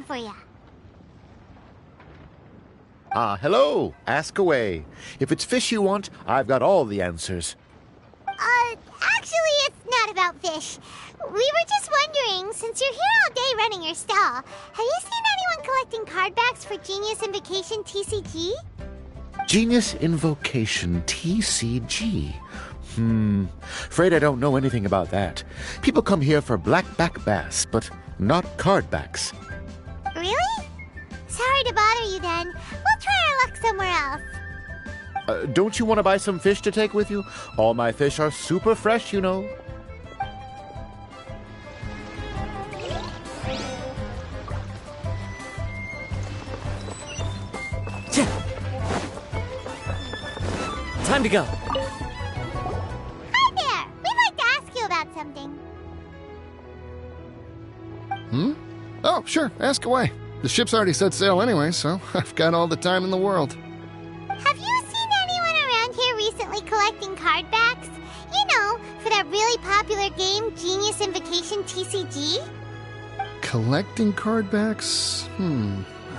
For you. Hello. Ask away. If it's fish you want, I've got all the answers. forgot about Fish. We were just wondering, since you're here all day running your stall, have you seen anyone collecting card backs for Genius Invocation TCG? Genius Invocation TCG. Afraid I don't know anything about that. People come here for blackback bass, but not card backs. Really? Sorry to bother you then. We'll try our luck somewhere else. Don't you want to buy some fish to take with you? All my fish are super fresh, you know. Time to go. Hi there! We'd like to ask you about something. Oh, sure. Ask away. The ship's already set sail anyway, so I've got all the time in the world. Have you seen anyone around here recently collecting card backs? You know, for that really popular game, Genius Invocation TCG? Collecting card backs?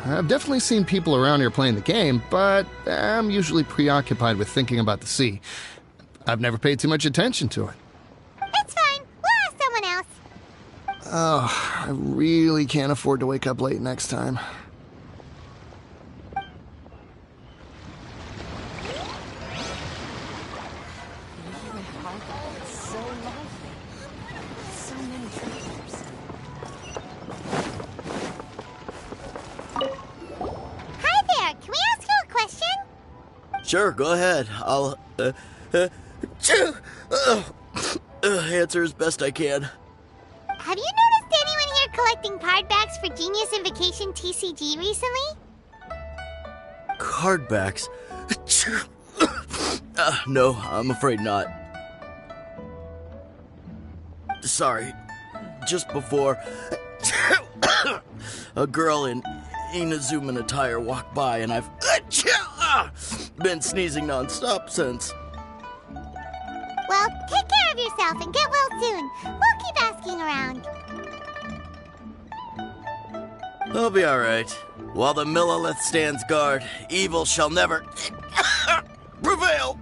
I've definitely seen people around here playing the game, but I'm usually preoccupied with thinking about the sea. I've never paid too much attention to it. It's fine. We'll ask someone else. Oh, I really can't afford to wake up late next time. Hi there. Can we ask you a question? Sure, go ahead. I'll, answer as best I can. Have you noticed anyone here collecting card backs for Genius Invocation TCG recently? Card backs? No, I'm afraid not. Sorry. Just before, a girl in Inazuman attire walked by, and I've been sneezing nonstop since. Well, take care of yourself and get well soon. We'll keep asking around. I'll be alright. While the Millilith stands guard, evil shall never prevail.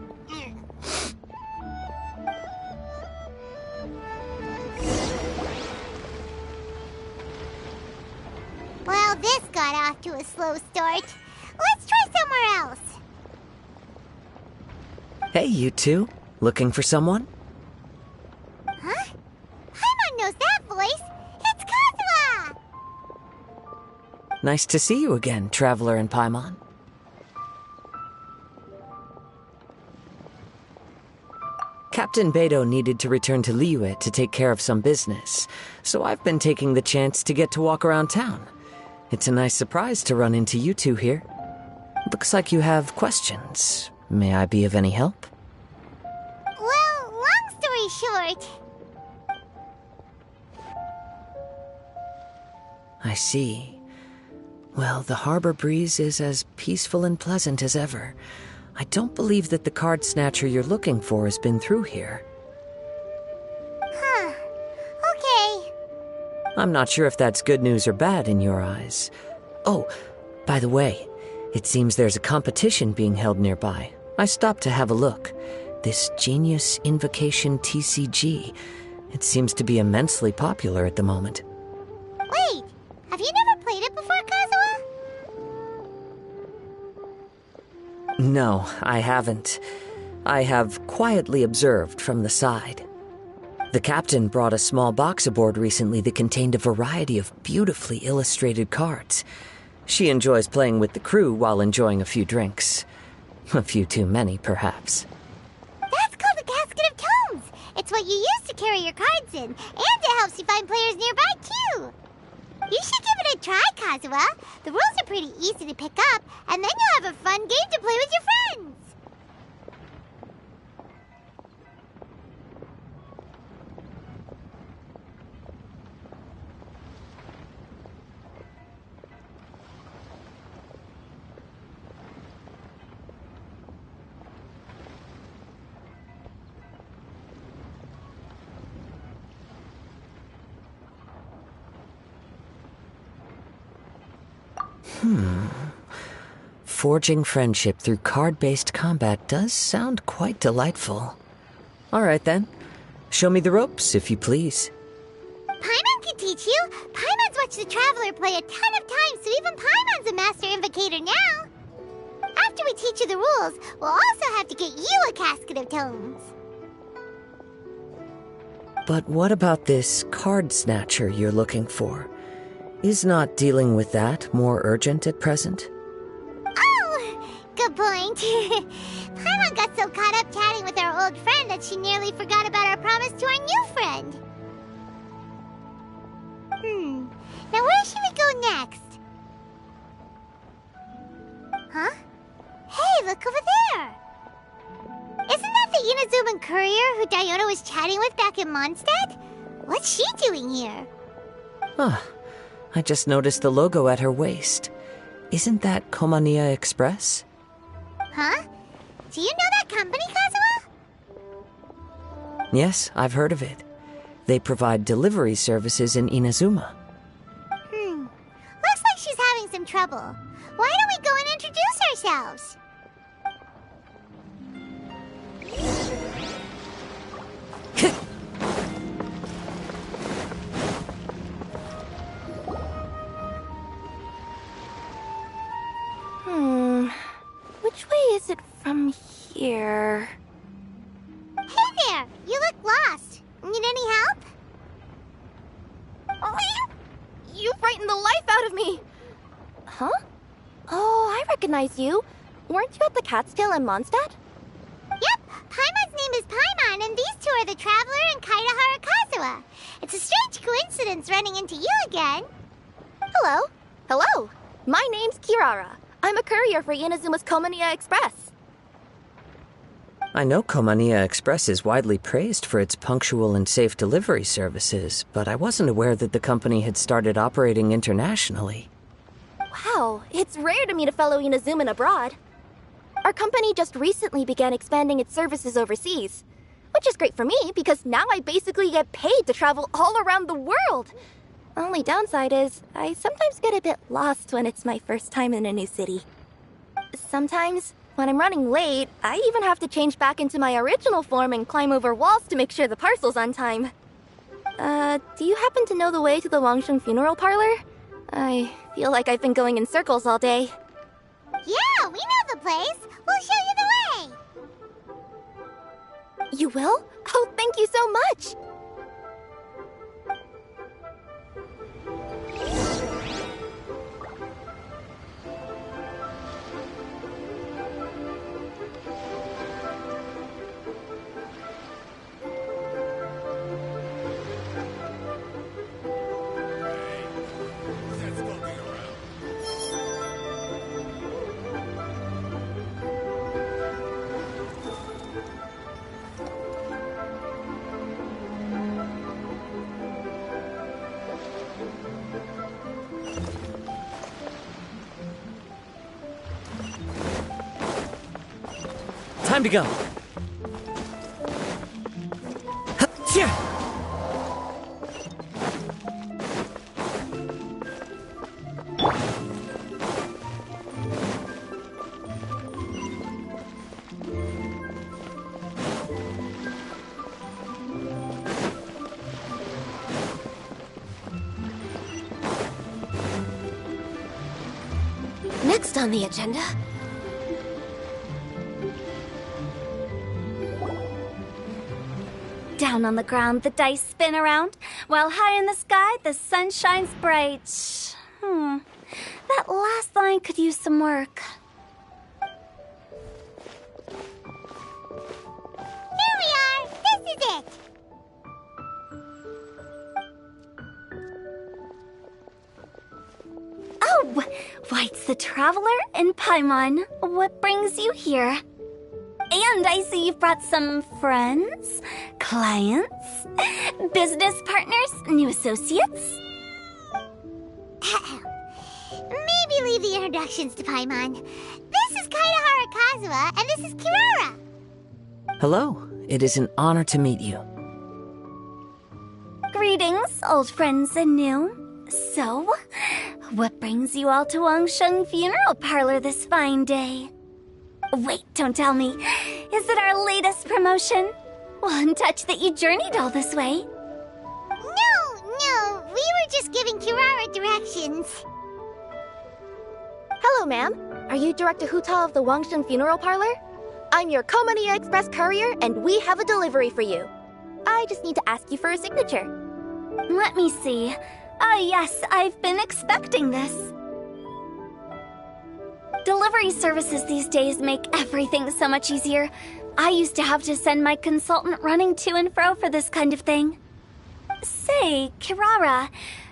Well, this got off to a slow start. Let's try somewhere else. Hey, you two. Looking for someone? Huh? Paimon knows that voice. It's Kazuha! Nice to see you again, Traveler and Paimon. Captain Beidou needed to return to Liyue to take care of some business, so I've been taking the chance to get to walk around town. It's a nice surprise to run into you two here. Looks like you have questions. May I be of any help? Well, long story short... I see. Well, the harbor breeze is as peaceful and pleasant as ever. I don't believe that the card snatcher you're looking for has been through here. Huh. Okay. I'm not sure if that's good news or bad in your eyes. Oh, by the way, it seems there's a competition being held nearby. I stopped to have a look. This Genius Invocation TCG. It seems to be immensely popular at the moment. Wait, have you never played it before, Kazuha? No, I haven't. I have quietly observed from the side. The captain brought a small box aboard recently that contained a variety of beautifully illustrated cards. She enjoys playing with the crew while enjoying a few drinks. A few too many, perhaps. That's called the Casket of Tomes. It's what you use to carry your cards in, and it helps you find players nearby, too. You should give it a try, Kazuha. The rules are pretty easy to pick up, and then you'll have a fun game to play with your friends. Forging friendship through card-based combat does sound quite delightful. All right, then. Show me the ropes, if you please. Paimon can teach you. Paimon's watched the Traveler play a ton of times, so even Paimon's a master invocator now. After we teach you the rules, we'll also have to get you a casket of tomes. But what about this card snatcher you're looking for? Is not dealing with that more urgent at present? Oh, good point. Paimon got so caught up chatting with our old friend that she nearly forgot about our promise to our new friend. Now where should we go next? Huh? Hey, look over there! Isn't that the Inazuman courier who Diona was chatting with back in Mondstadt? What's she doing here? Ah, I just noticed the logo at her waist. Isn't that Komania Express? Huh? Do you know that company, Kazuha? Yes, I've heard of it. They provide delivery services in Inazuma. Looks like she's having some trouble. Why don't we go and introduce ourselves? Which way is it from here? Hey there! You look lost. Need any help? Oh, you frightened the life out of me! Huh? Oh, I recognize you. Weren't you at the Cat's Tail in Mondstadt? Yep, Paimon's name is Paimon, and these two are the Traveler and Kaitahara Kazuha. It's a strange coincidence running into you again. Hello. Hello. My name's Kirara. I'm a courier for Inazuma's Komania Express. I know Komania Express is widely praised for its punctual and safe delivery services, but I wasn't aware that the company had started operating internationally. Wow, it's rare to meet a fellow Inazuman abroad. Our company just recently began expanding its services overseas, which is great for me because now I basically get paid to travel all around the world. Only downside is I sometimes get a bit lost when it's my first time in a new city. Sometimes, when I'm running late, I even have to change back into my original form and climb over walls to make sure the parcel's on time. Do you happen to know the way to the Wangsheng funeral parlor? I feel like I've been going in circles all day. Yeah, we know the place. We'll show you the way. You will? Oh, thank you so much! Time to go. Next on the agenda... Down on the ground, the dice spin around, while high in the sky, the sun shines bright. That last line could use some work. Here we are! This is it! Oh! Why, it's the Traveler and Paimon. What brings you here? And I see you've brought some friends, clients, business partners, new associates. Maybe leave the introductions to Paimon. This is Kaitahara Kazuha, and this is Kirara. Hello, it is an honor to meet you. Greetings, old friends and new. So, what brings you all to Wangsheng Funeral Parlor this fine day? Wait, don't tell me. Is it our latest promotion? Well, I'm touched that you journeyed all this way. No, we were just giving Kirara directions. Hello, ma'am. Are you Director Huta of the Wangshen Funeral Parlor? I'm your Komania Express courier, and we have a delivery for you. I just need to ask you for a signature. Let me see. Yes, I've been expecting this. Delivery services these days make everything so much easier. I used to have to send my consultant running to and fro for this kind of thing. Say, Kirara,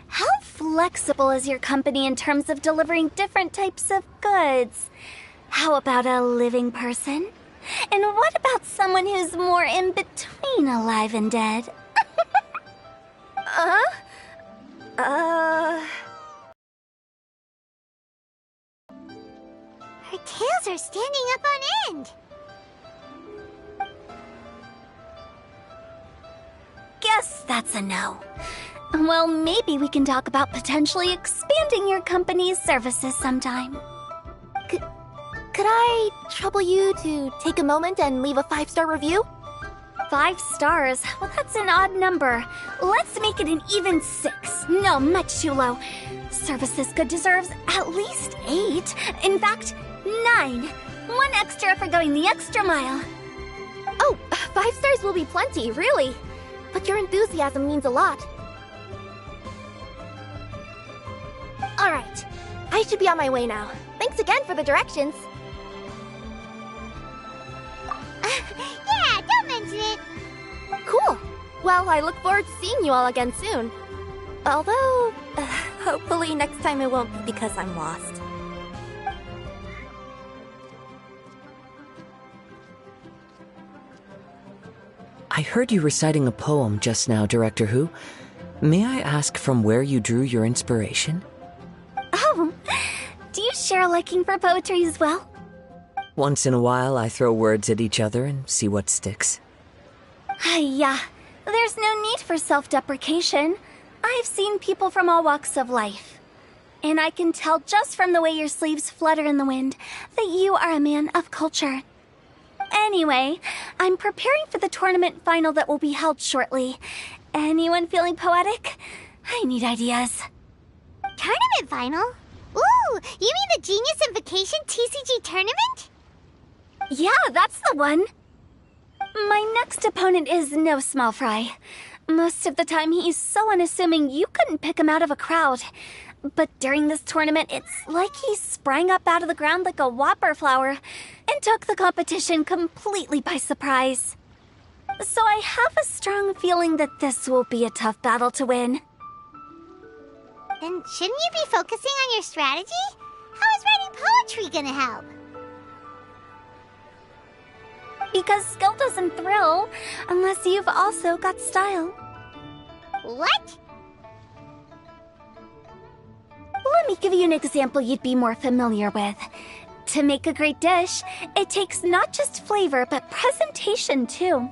how flexible is your company in terms of delivering different types of goods? How about a living person? And what about someone who's more in between alive and dead? Her tails are standing up on end. Guess that's a no. Well, maybe we can talk about potentially expanding your company's services sometime. Could I trouble you to take a moment and leave a 5-star review? 5 stars? Well, that's an odd number. Let's make it an even 6. No, much too low. Services Good deserves at least 8. In fact, 9. 1 extra for going the extra mile. Oh, 5 stars will be plenty, really. But your enthusiasm means a lot. Alright, I should be on my way now. Thanks again for the directions. Yeah, don't mention it. Cool. Well, I look forward to seeing you all again soon. Although, hopefully next time it won't be because I'm lost. I heard you reciting a poem just now, Director Who. May I ask from where you drew your inspiration? Oh, do you share a liking for poetry as well? Once in a while, I throw words at each other and see what sticks. Yeah, there's no need for self-deprecation. I've seen people from all walks of life. And I can tell just from the way your sleeves flutter in the wind that you are a man of culture. Anyway, I'm preparing for the tournament final that will be held shortly. Anyone feeling poetic? I need ideas. Tournament final? Ooh, you mean the Genius Invocation TCG tournament? Yeah, that's the one. My next opponent is no small fry. Most of the time he's so unassuming you couldn't pick him out of a crowd. But during this tournament, it's like he sprang up out of the ground like a whopper flower and took the competition completely by surprise. So I have a strong feeling that this will be a tough battle to win. Then shouldn't you be focusing on your strategy? How is writing poetry gonna help? Because skill doesn't thrill unless you've also got style. What? Let me give you an example you'd be more familiar with. To make a great dish, it takes not just flavor, but presentation too.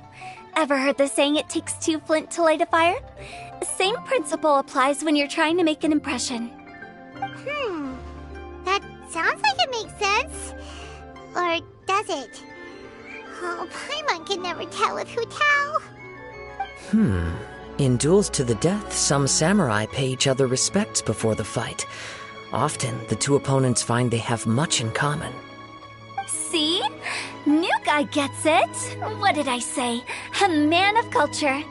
Ever heard the saying, it takes 2 flint to light a fire? Same principle applies when you're trying to make an impression. That sounds like it makes sense. Or does it? Oh, Paimon can never tell with Hutao. In duels to the death, some samurai pay each other respects before the fight. Often, the two opponents find they have much in common. See? New guy gets it. What did I say? A man of culture.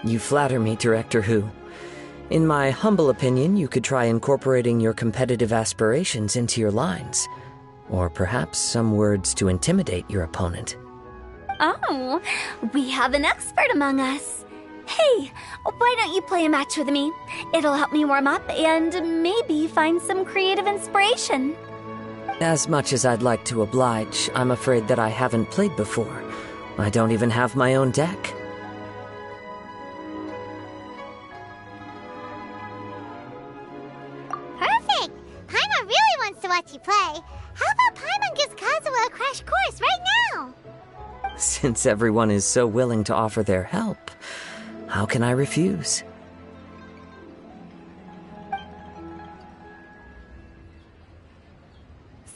You flatter me, Director Who. In my humble opinion, you could try incorporating your competitive aspirations into your lines. Or perhaps some words to intimidate your opponent. Oh, we have an expert among us. Hey, why don't you play a match with me? It'll help me warm up and maybe find some creative inspiration. As much as I'd like to oblige, I'm afraid that I haven't played before. I don't even have my own deck. Perfect! Paimon really wants to watch you play. How about Paimon gives Kazuha a crash course right now? Since everyone is so willing to offer their help, how can I refuse?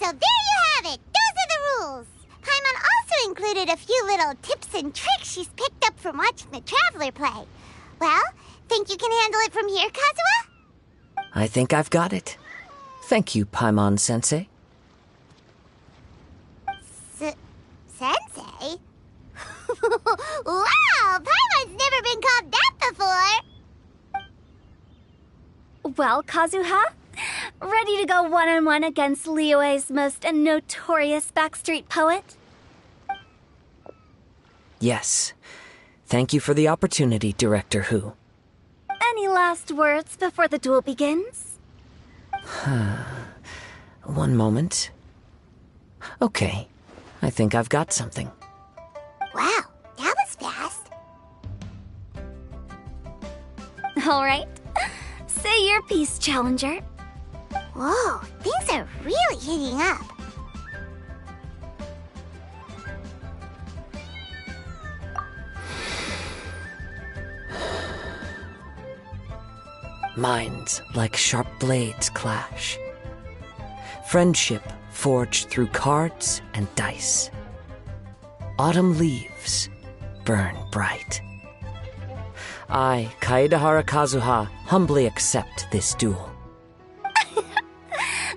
So there you have it! Those are the rules! Paimon also included a few little tips and tricks she's picked up from watching the Traveler play. Well, think you can handle it from here, Kazuha? I think I've got it. Thank you, Paimon-sensei. Sensei? Wow! Paimon's never been called that before! Well, Kazuha? Ready to go one-on-one against Liyue's most notorious backstreet poet? Yes. Thank you for the opportunity, Director Hu. Any last words before the duel begins? One moment. Okay. I think I've got something. Wow, that was fast. All right. Say your piece, Challenger. Whoa, things are really heating up. Minds like sharp blades clash. Friendship forged through cards and dice. Autumn leaves burn bright. I, Kaedehara Kazuha, humbly accept this duel.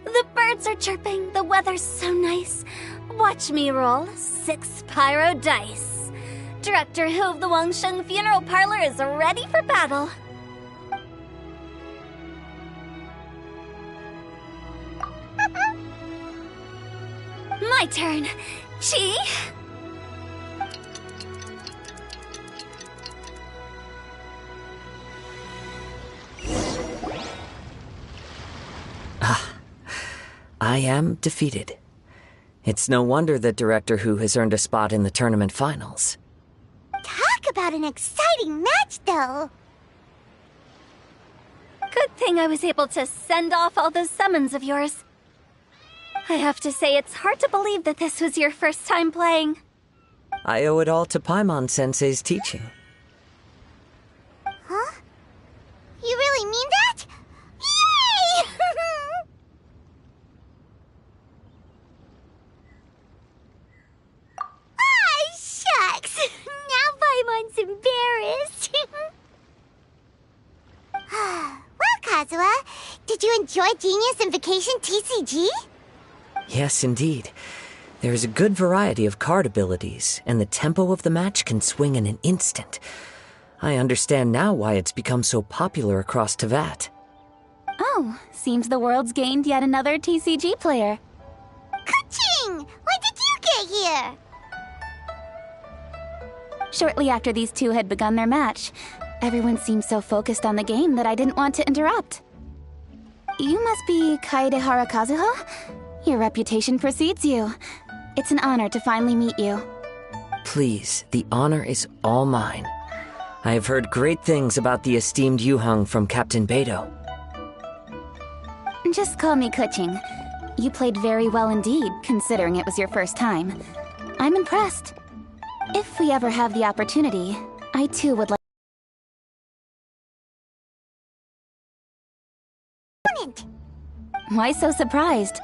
The birds are chirping, the weather's so nice. Watch me roll 6 pyro dice. Director Hu of the Wangsheng Funeral Parlor is ready for battle. My turn. Chi? I am defeated. It's no wonder that Director Hu has earned a spot in the tournament finals. Talk about an exciting match, though. Good thing I was able to send off all those summons of yours. I have to say, it's hard to believe that this was your first time playing. I owe it all to Paimon-sensei's teaching. Huh? You really mean that? Yay! Ah, shucks! Now Paimon's embarrassed. Well, Kazuha, did you enjoy Genius Invocation TCG? Yes, indeed. There is a good variety of card abilities, and the tempo of the match can swing in an instant. I understand now why it's become so popular across Teyvat. Oh, seems the world's gained yet another TCG player. Ka-ching! When did you get here? Shortly after these two had begun their match, everyone seemed so focused on the game that I didn't want to interrupt. You must be Kaedehara Kazuha? Your reputation precedes you. It's an honor to finally meet you. Please, the honor is all mine. I have heard great things about the esteemed Yuheng from Captain Beidou. Just call me Kuching. You played very well indeed, considering it was your first time. I'm impressed. If we ever have the opportunity, I too would like... Why so surprised?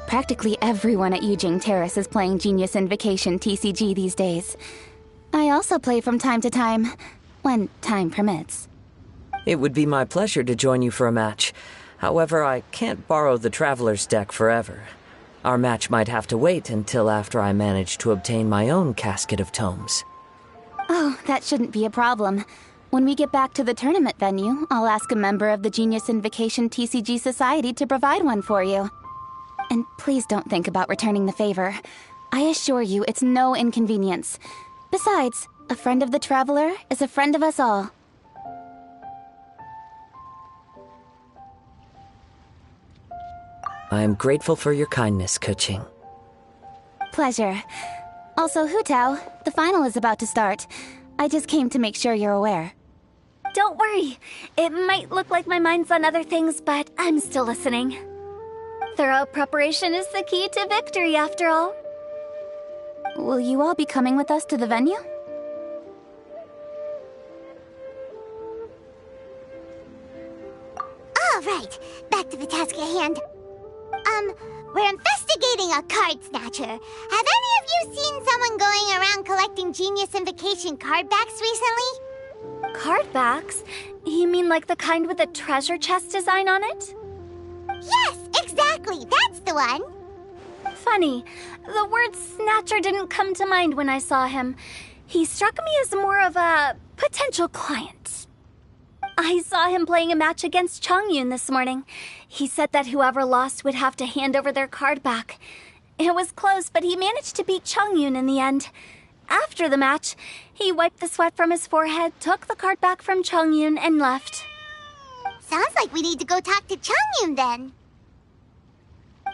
Practically everyone at Yujing Terrace is playing Genius Invocation TCG these days. I also play from time to time, when time permits. It would be my pleasure to join you for a match. However, I can't borrow the Traveler's deck forever. Our match might have to wait until after I manage to obtain my own casket of tomes. Oh, that shouldn't be a problem. When we get back to the tournament venue, I'll ask a member of the Genius Invocation TCG Society to provide one for you. And please don't think about returning the favor. I assure you it's no inconvenience. Besides, a friend of the Traveler is a friend of us all. I am grateful for your kindness, Kuching. Pleasure. Also, Hu Tao, the final is about to start. I just came to make sure you're aware. Don't worry. It might look like my mind's on other things, but I'm still listening. Thorough preparation is the key to victory, after all. Will you all be coming with us to the venue? All right, back to the task at hand. We're investigating a card snatcher. Have any of you seen someone going around collecting Genius Invocation card backs recently? Card backs? You mean like the kind with the treasure chest design on it? Yes, exactly. That's the one. Funny, the word snatcher didn't come to mind when I saw him. He struck me as more of a potential client. I saw him playing a match against Chongyun this morning. He said that whoever lost would have to hand over their card back. It was close, but he managed to beat Chongyun in the end. After the match, he wiped the sweat from his forehead, took the card back from Chongyun, and left. Sounds like we need to go talk to Chongyun then.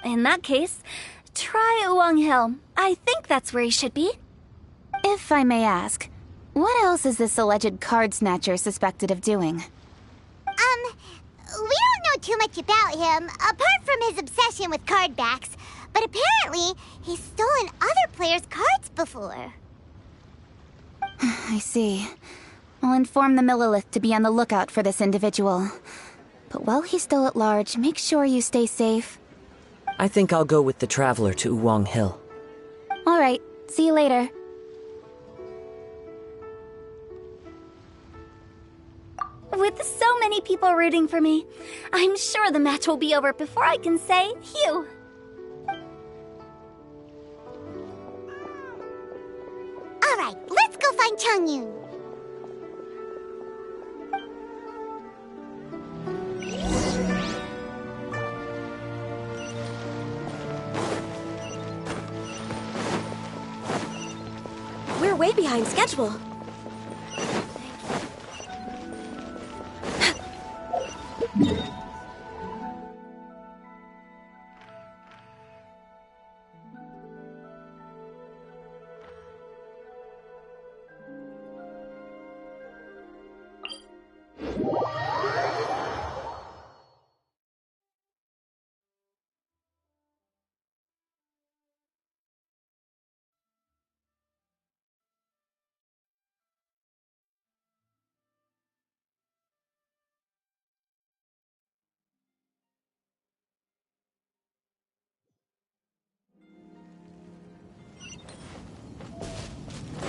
In that case, try Uwang Hill. I think that's where he should be. If I may ask, what else is this alleged card snatcher suspected of doing? We don't know too much about him, apart from his obsession with card backs. But apparently, he's stolen other players' cards before. I see. I'll inform the Millilith to be on the lookout for this individual. But while he's still at large, make sure you stay safe. I think I'll go with the Traveler to Uwang Hill. All right, see you later. With so many people rooting for me, I'm sure the match will be over before I can say phew. All right, let's go find Chongyun. We're way behind schedule.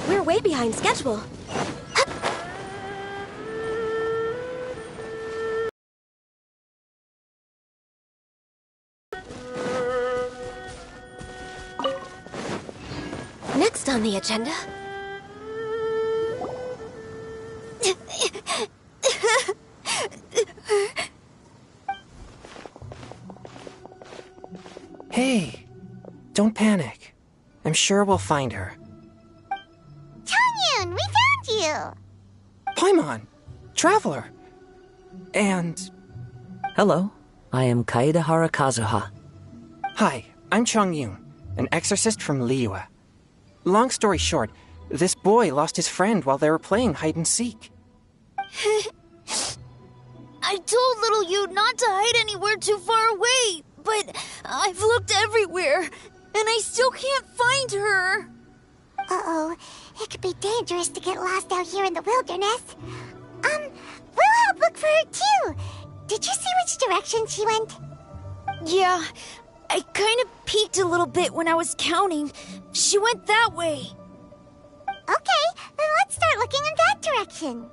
We're way behind schedule. Next on the agenda. Hey, don't panic. I'm sure we'll find her. Chongyun, we found you! Paimon, Traveler, and... Hello, I am Kaedahara Kazuha. Hi, I'm Chongyun, an exorcist from Liyue. Long story short, this boy lost his friend while they were playing hide-and-seek. I told little you not to hide anywhere too far away, but I've looked everywhere, and I still can't find her. Uh-oh, it could be dangerous to get lost out here in the wilderness. We'll help look for her too. Did you see which direction she went? Yeah, I kind of peeked a little bit when I was counting. She went that way. Okay, then let's start looking in that direction.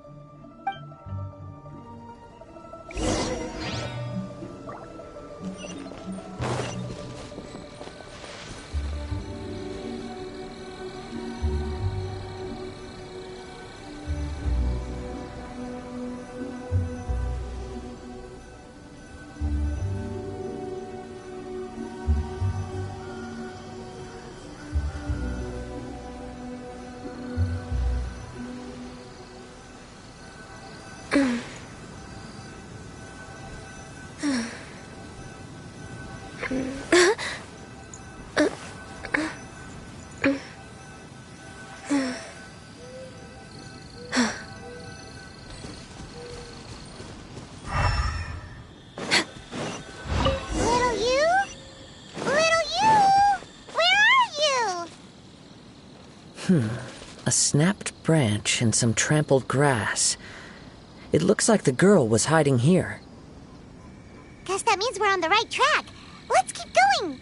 A snapped branch and some trampled grass. It looks like the girl was hiding here. Guess that means we're on the right track. Let's keep going.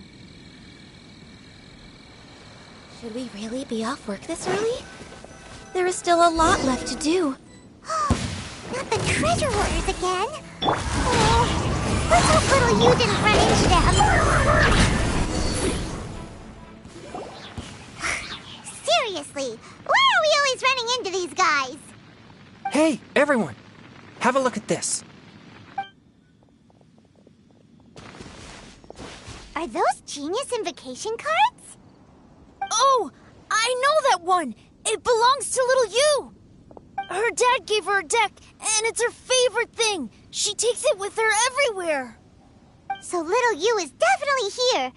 Should we really be off work this early? There is still a lot left to do. Not the treasure hoarders again. Oh, let's hope little you didn't run into them. Seriously, why are we always running into these guys? Hey, everyone! Have a look at this. Are those Genius Invocation cards? Oh, I know that one! It belongs to little you! Her dad gave her a deck, and it's her favorite thing. She takes it with her everywhere. So little you is definitely here.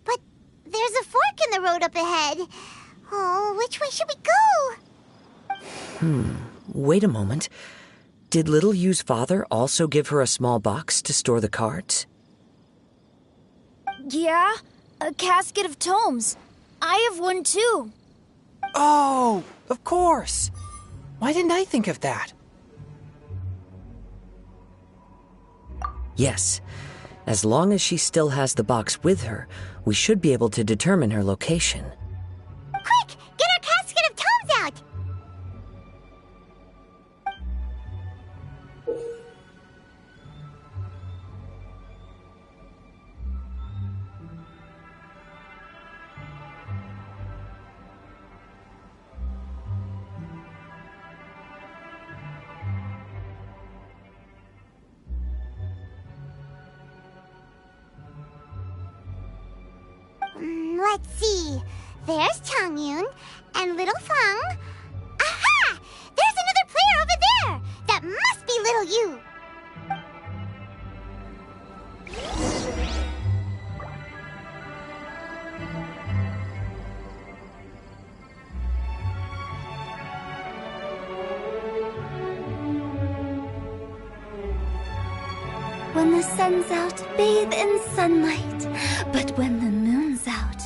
But there's a fork in the road up ahead. Oh, which way should we go? Wait a moment. Did Little Yu's father also give her a small box to store the cards? Yeah, a casket of tomes. I have one too. Oh, of course. Why didn't I think of that? Yes. As long as she still has the box with her, we should be able to determine her location. Quick, get our casket of tomes out! Let's see. There's Changyun and Little Feng. Aha! There's another player over there! That must be Little You. When the sun's out, bathe in sunlight. But when the moon's out,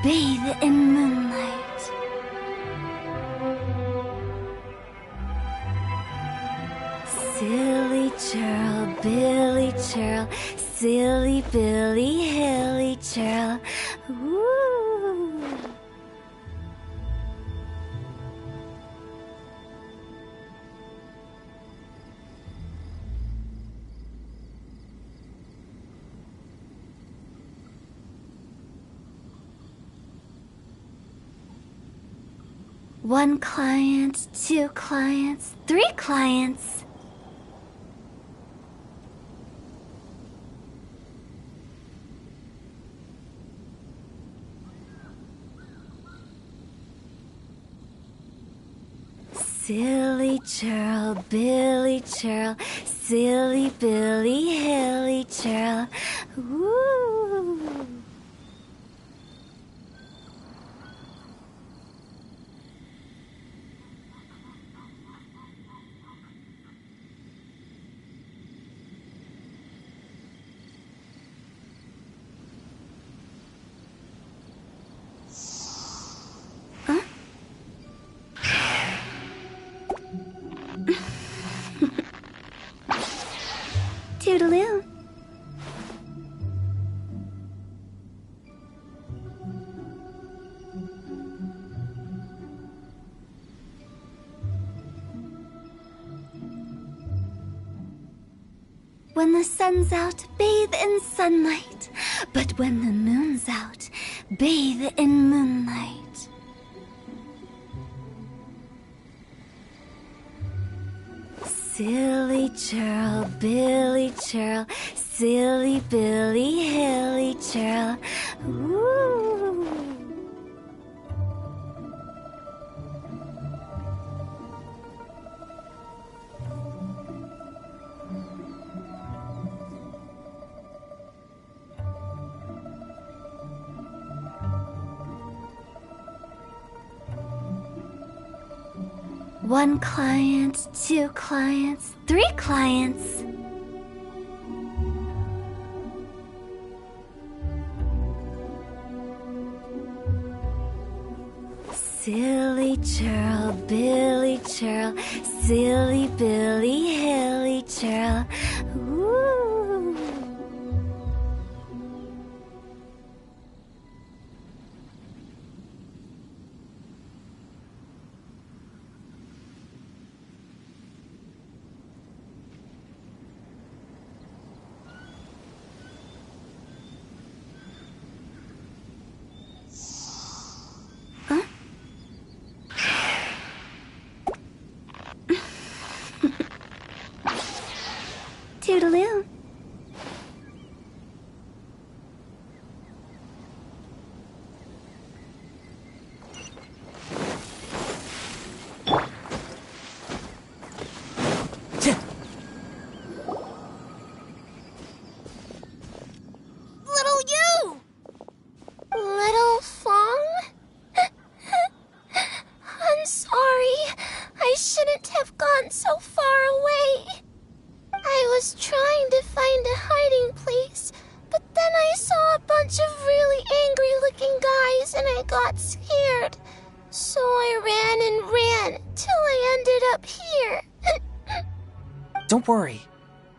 bathe in moonlight. Silly churl, Billy churl, silly Billy, hilly churl. Woo! One client, two clients, three clients. Silly churl, Billy churl, silly Billy, hilly churl. Woo! Toodaloo. When the sun's out, bathe in sunlight. But when the moon's out, bathe in moonlight. Silly churl, Billy churl, silly Billy, hilly churl. Woo! One client, two clients, three clients. Silly churl, Billy churl, silly Billy, hilly churl. Woo! got scared. So I ran and ran till I ended up here. Don't worry.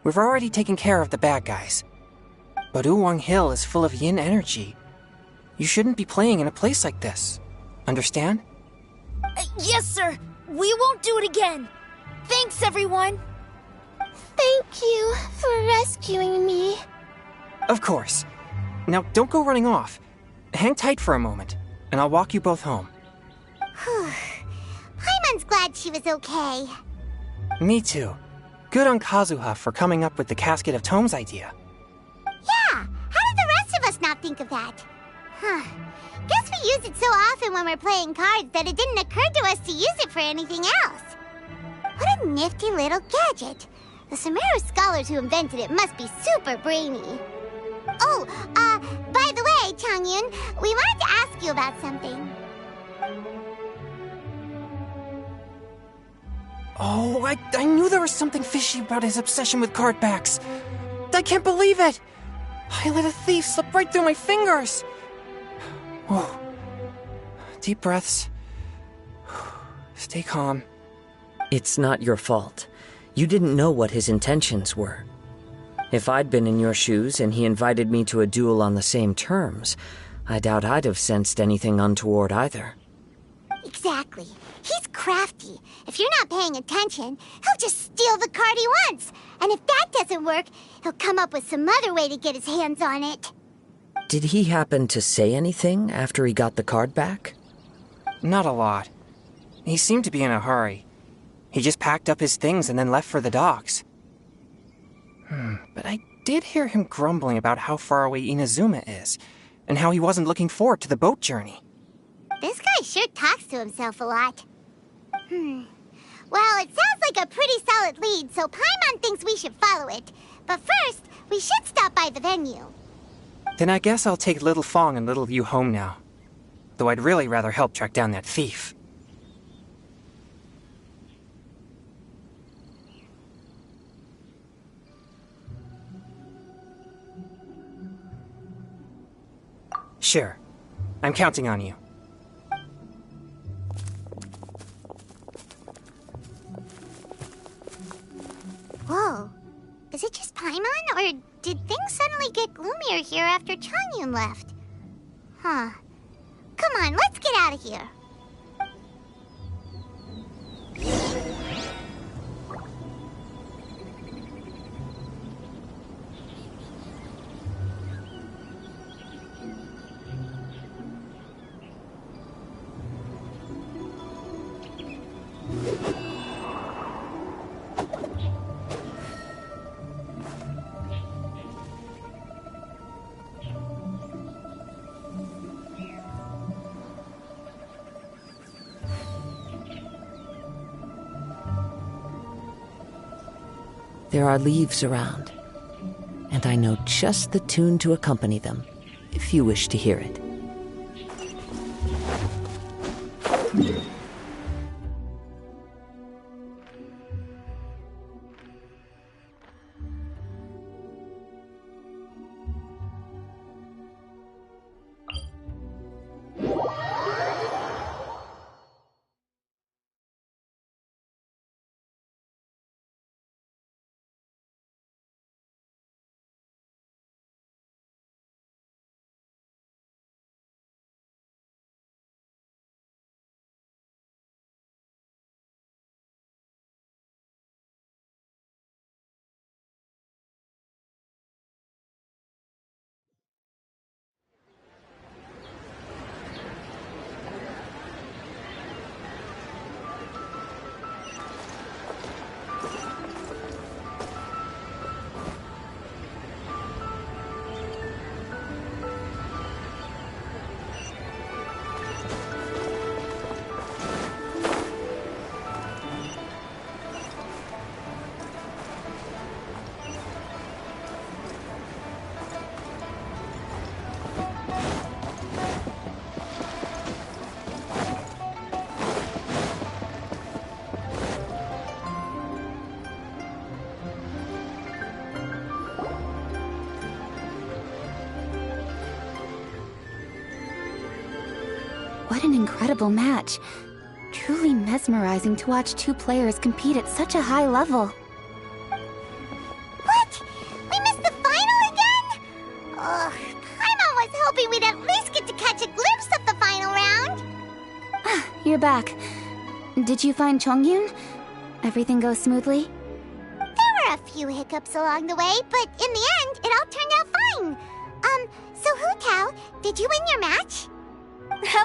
We've already taken care of the bad guys. But Uwang Hill is full of yin energy. You shouldn't be playing in a place like this. Understand? Yes, sir. We won't do it again. Thanks, everyone. Thank you for rescuing me. Of course. Now, don't go running off. Hang tight for a moment, and I'll walk you both home. Paimon's glad she was okay. Me too. Good on Kazuha for coming up with the Casket of Tomes idea. Yeah, how did the rest of us not think of that? Guess we use it so often when we're playing cards that it didn't occur to us to use it for anything else. What a nifty little gadget. The Sumeru scholars who invented it must be super brainy. Oh, by the way, Changyun, we wanted to ask you about something. Oh, I knew there was something fishy about his obsession with card backs. I can't believe it! I let a thief slip right through my fingers! Oh. Deep breaths. Stay calm. It's not your fault. You didn't know what his intentions were. If I'd been in your shoes and he invited me to a duel on the same terms, I doubt I'd have sensed anything untoward either. Exactly. He's crafty. If you're not paying attention, he'll just steal the card he wants. And if that doesn't work, he'll come up with some other way to get his hands on it. Did he happen to say anything after he got the card back? Not a lot. He seemed to be in a hurry. He just packed up his things and then left for the docks. But I did hear him grumbling about how far away Inazuma is, and how he wasn't looking forward to the boat journey. This guy sure talks to himself a lot. Well, it sounds like a pretty solid lead, so Paimon thinks we should follow it. But first, we should stop by the venue. Then I guess I'll take Little Fong and Little Yu home now. Though I'd really rather help track down that thief. Sure. I'm counting on you. Whoa. Is it just Paimon, or did things suddenly get gloomier here after Changyun left? Huh. Come on, let's get out of here. There are leaves around, and I know just the tune to accompany them, if you wish to hear it. What an incredible match. Truly mesmerizing to watch two players compete at such a high level. What? We missed the final again? Ugh, Paimon was hoping we'd at least get to catch a glimpse of the final round. You're back. Did you find Chongyun? Everything go smoothly? There were a few hiccups along the way, but in the end, it all turned out fine. So Hu Tao, did you win your match?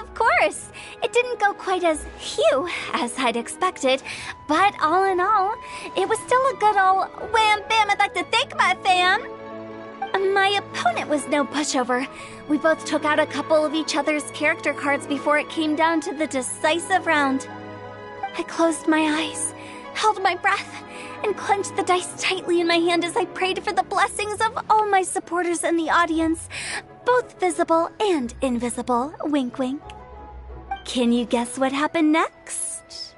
Of course! It didn't go quite as phew as I'd expected, but all in all, it was still a good ol' wham bam, I'd like to thank my fam! My opponent was no pushover. We both took out a couple of each other's character cards before it came down to the decisive round. I closed my eyes, held my breath, and clenched the dice tightly in my hand as I prayed for the blessings of all my supporters in the audience, both visible and invisible. Wink, wink. Can you guess what happened next?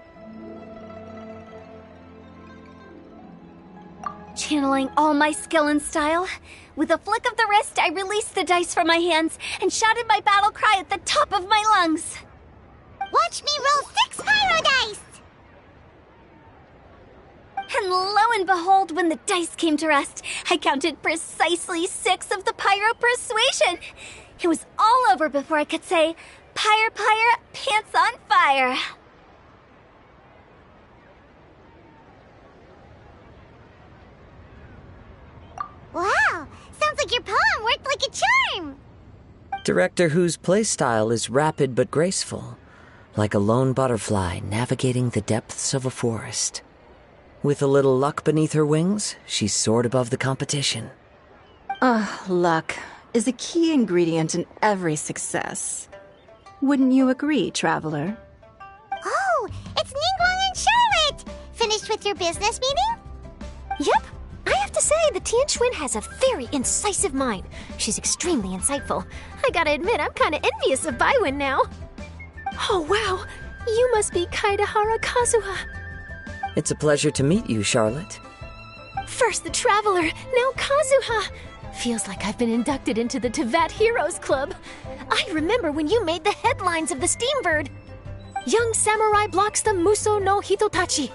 Channeling all my skill and style, with a flick of the wrist, I released the dice from my hands and shouted my battle cry at the top of my lungs. Watch me roll 6 pyro dice! And lo and behold, when the dice came to rest, I counted precisely 6 of the pyro persuasion. It was all over before I could say, "Pyre, pyre, pants on fire." Wow, sounds like your poem worked like a charm. Director Who's playstyle is rapid but graceful, like a lone butterfly navigating the depths of a forest. With a little luck beneath her wings, she soared above the competition. Luck is a key ingredient in every success. Wouldn't you agree, Traveler? Oh, it's Ningguang and Charlotte! Finished with your business meeting? Yep. I have to say, the Tianquan has a very incisive mind. She's extremely insightful. I gotta admit, I'm kinda envious of Baiwen now. Oh, wow. You must be Kaidahara Kazuha. It's a pleasure to meet you, Charlotte. First the Traveler, now Kazuha. Feels like I've been inducted into the Tevat Heroes Club. I remember when you made the headlines of the Steambird. Young samurai blocks the Muso no Hitotachi.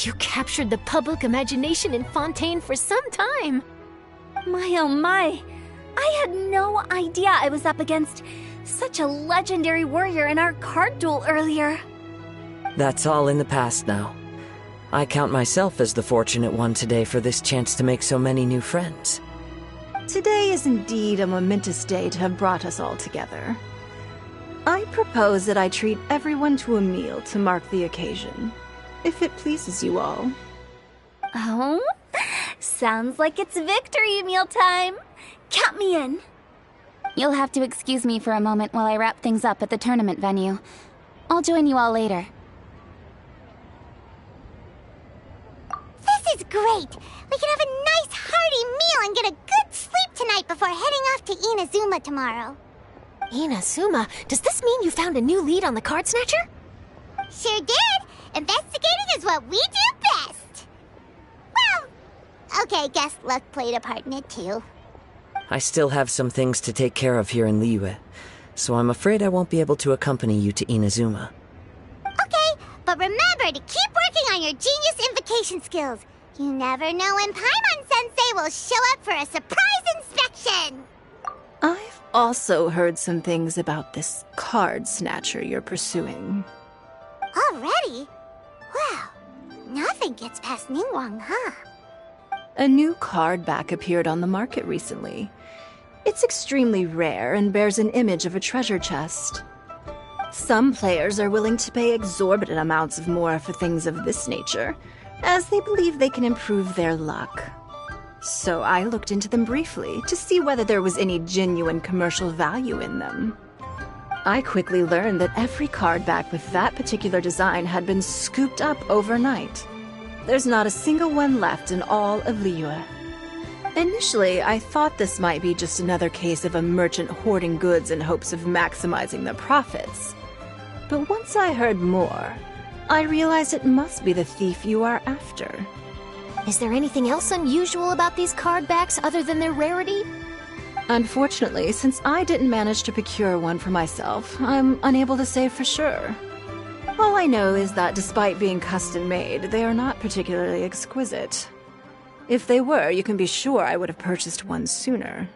You captured the public imagination in Fontaine for some time. My oh my. I had no idea I was up against such a legendary warrior in our card duel earlier. That's all in the past now. I count myself as the fortunate one today for this chance to make so many new friends. Today is indeed a momentous day to have brought us all together. I propose that I treat everyone to a meal to mark the occasion, if it pleases you all. Oh? Sounds like it's victory meal time. Count me in. You'll have to excuse me for a moment while I wrap things up at the tournament venue. I'll join you all later. This is great! We can have a nice hearty meal and get a good sleep tonight before heading off to Inazuma tomorrow. Inazuma? Does this mean you found a new lead on the Card Snatcher? Sure did! Investigating is what we do best! Well, okay, guess luck played a part in it too. I still have some things to take care of here in Liyue, so I'm afraid I won't be able to accompany you to Inazuma. Okay, but remember to keep working on your genius invocation skills. You never know when Paimon-sensei will show up for a surprise inspection! I've also heard some things about this card snatcher you're pursuing. Already? Well, nothing gets past Ningguang, huh? A new card back appeared on the market recently. It's extremely rare and bears an image of a treasure chest. Some players are willing to pay exorbitant amounts of more for things of this nature, as they believe they can improve their luck. So I looked into them briefly to see whether there was any genuine commercial value in them. I quickly learned that every card back with that particular design had been scooped up overnight. There's not a single one left in all of Liyue. Initially, I thought this might be just another case of a merchant hoarding goods in hopes of maximizing their profits. But once I heard more, I realized it must be the thief you are after. Is there anything else unusual about these card backs other than their rarity? Unfortunately, since I didn't manage to procure one for myself, I'm unable to say for sure. All I know is that despite being custom-made, they are not particularly exquisite. If they were, you can be sure I would have purchased one sooner.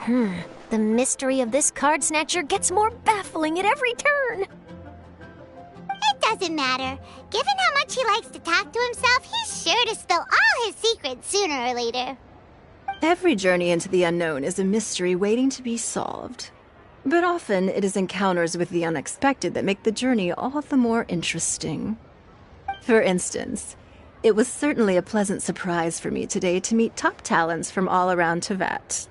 The mystery of this card snatcher gets more baffling at every turn. It doesn't matter. Given how much he likes to talk to himself, he's sure to spill all his secrets sooner or later. Every journey into the unknown is a mystery waiting to be solved. But often it is encounters with the unexpected that make the journey all the more interesting. For instance, it was certainly a pleasant surprise for me today to meet top talents from all around Tevat.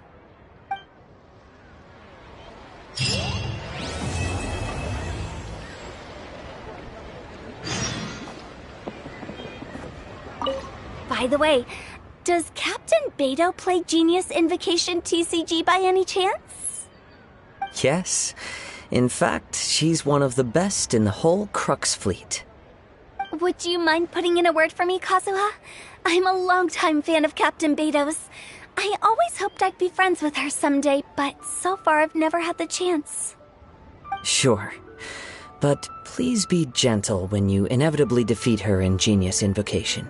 By the way, does Captain Beto play Genius Invocation TCG by any chance? Yes. In fact, she's one of the best in the whole Crux fleet. Would you mind putting in a word for me, Kazuha? I'm a longtime fan of Captain Beto's. I always hoped I'd be friends with her someday, but so far I've never had the chance. Sure. But please be gentle when you inevitably defeat her in Genius Invocation.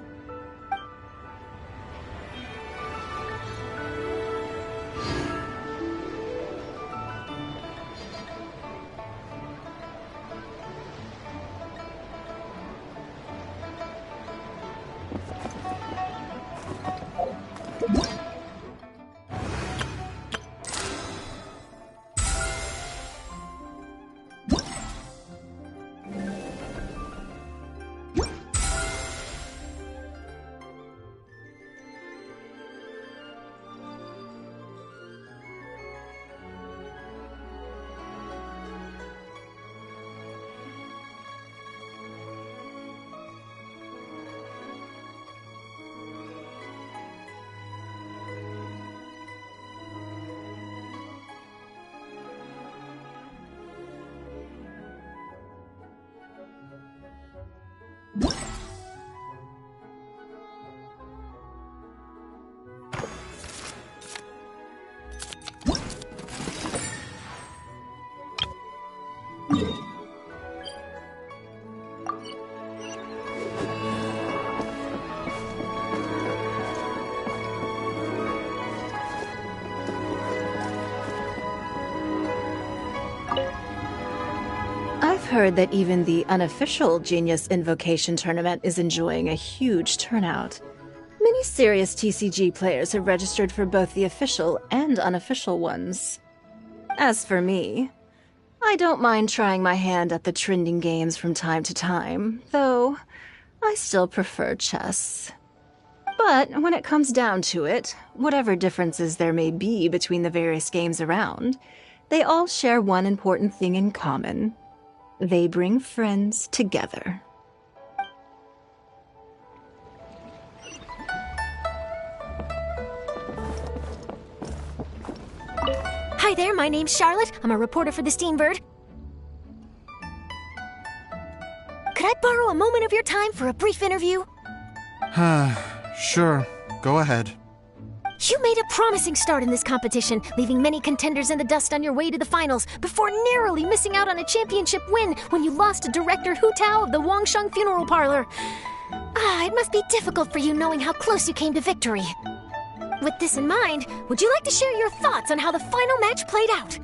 I've heard that even the unofficial Genius Invocation tournament is enjoying a huge turnout. Many serious TCG players have registered for both the official and unofficial ones. As for me, I don't mind trying my hand at the trending games from time to time, though I still prefer chess. But when it comes down to it, whatever differences there may be between the various games around, they all share one important thing in common. They bring friends together. Hi there, my name's Charlotte. I'm a reporter for the Steenbird. Could I borrow a moment of your time for a brief interview? Sure. Go ahead. You made a promising start in this competition, leaving many contenders in the dust on your way to the finals, before narrowly missing out on a championship win when you lost to Director Hu Tao of the Wangsheng Funeral Parlor. It must be difficult for you knowing how close you came to victory. With this in mind, would you like to share your thoughts on how the final match played out?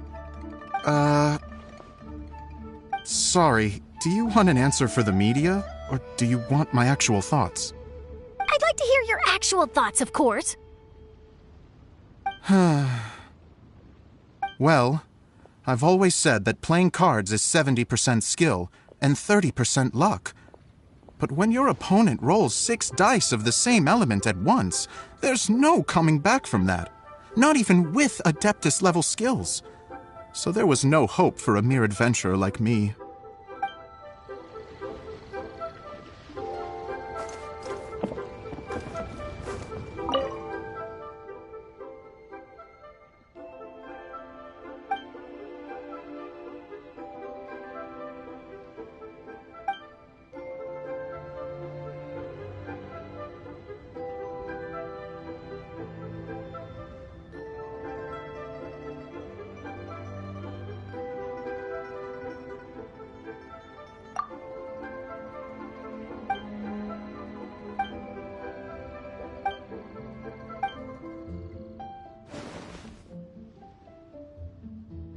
Sorry. Do you want an answer for the media, or do you want my actual thoughts? I'd like to hear your actual thoughts, of course. Well, I've always said that playing cards is 70% skill and 30% luck. But when your opponent rolls 6 dice of the same element at once, there's no coming back from that. Not even with Adeptus-level skills. So there was no hope for a mere adventurer like me.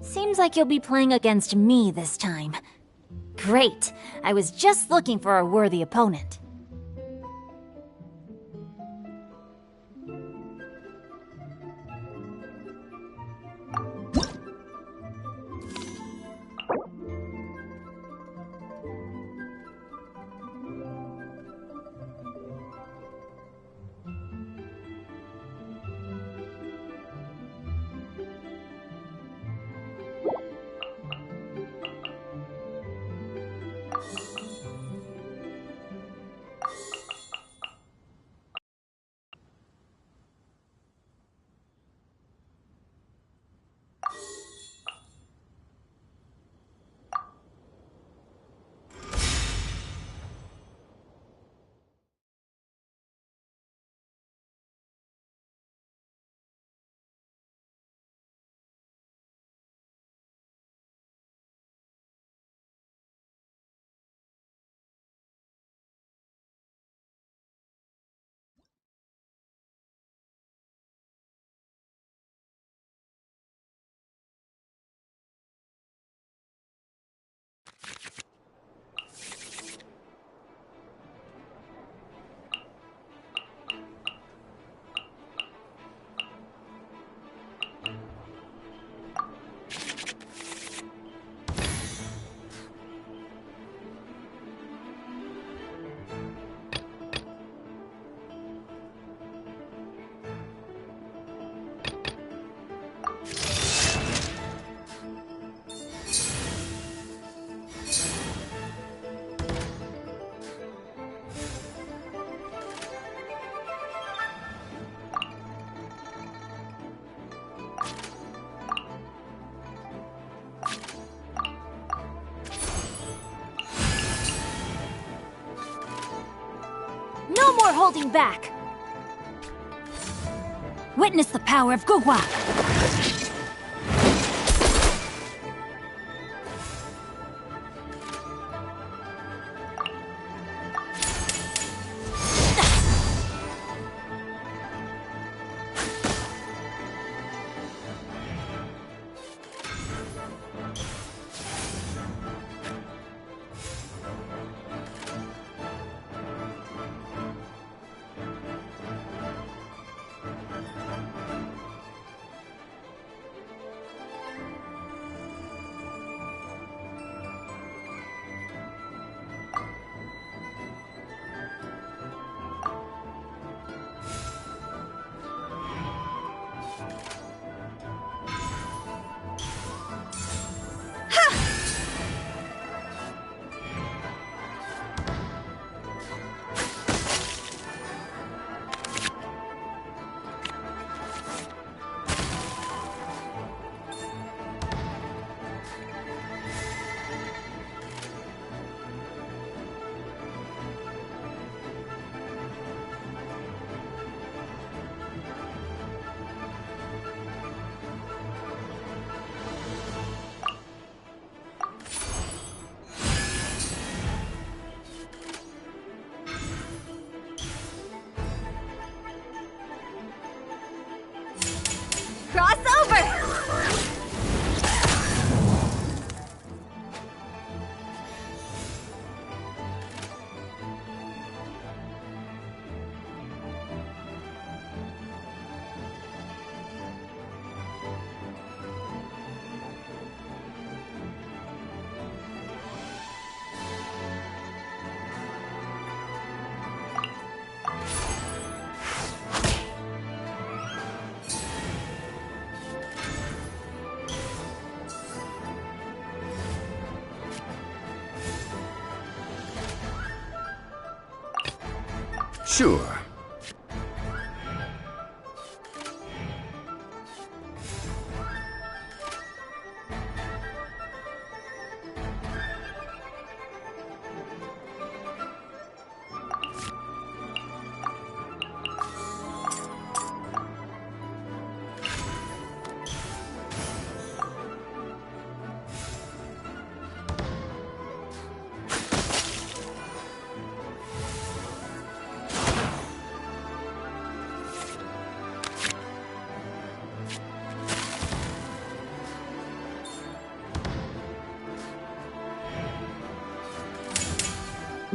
Seems like you'll be playing against me this time. Great! I was just looking for a worthy opponent. No more holding back! Witness the power of Gugwa! Sure.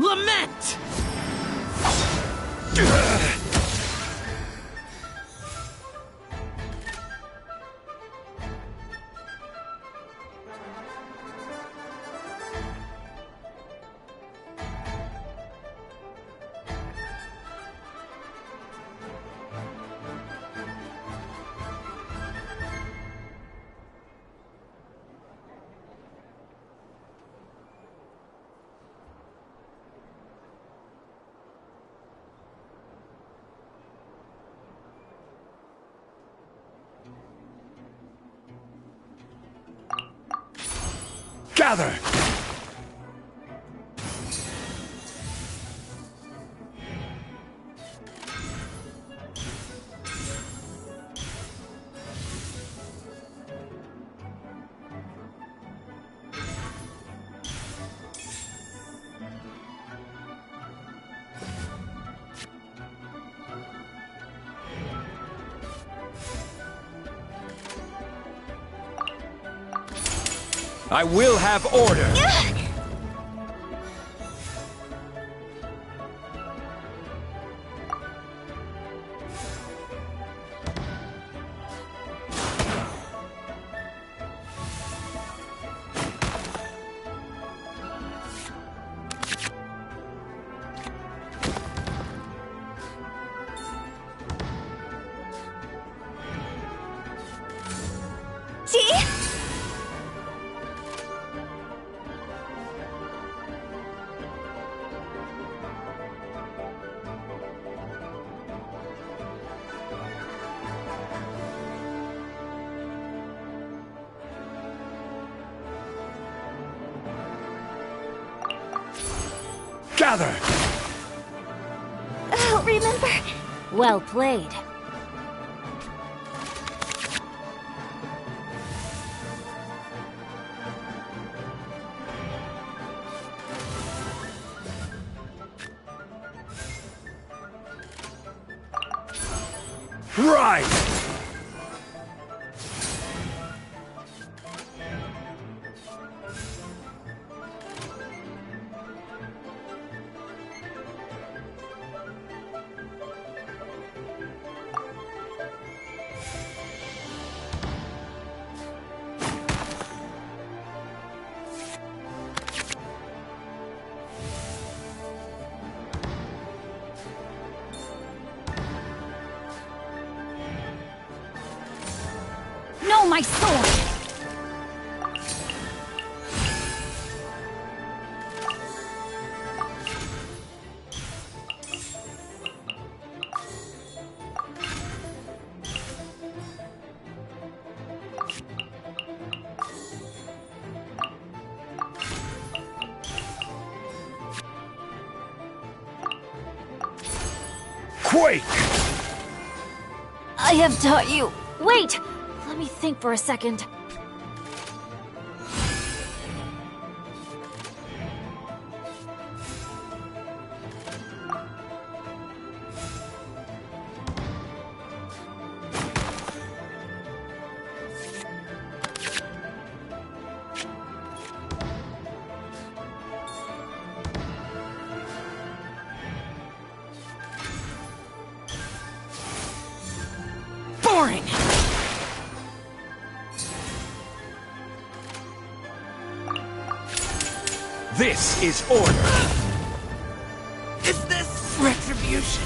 Lament! Gather! I will have order! See? Gather! I'll remember. Well played. Right! No, my sword! Quake! I have taught you. Wait! Let me think for a second. Boring! This is order! Is this retribution?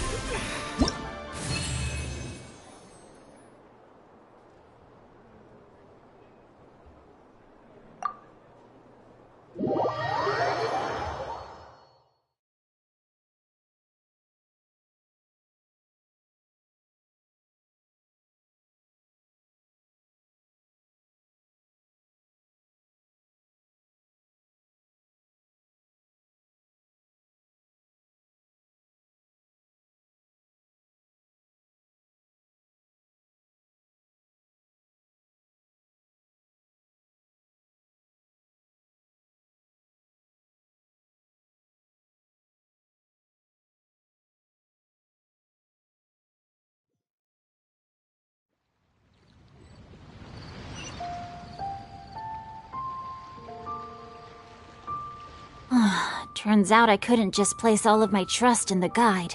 Turns out I couldn't just place all of my trust in the guide.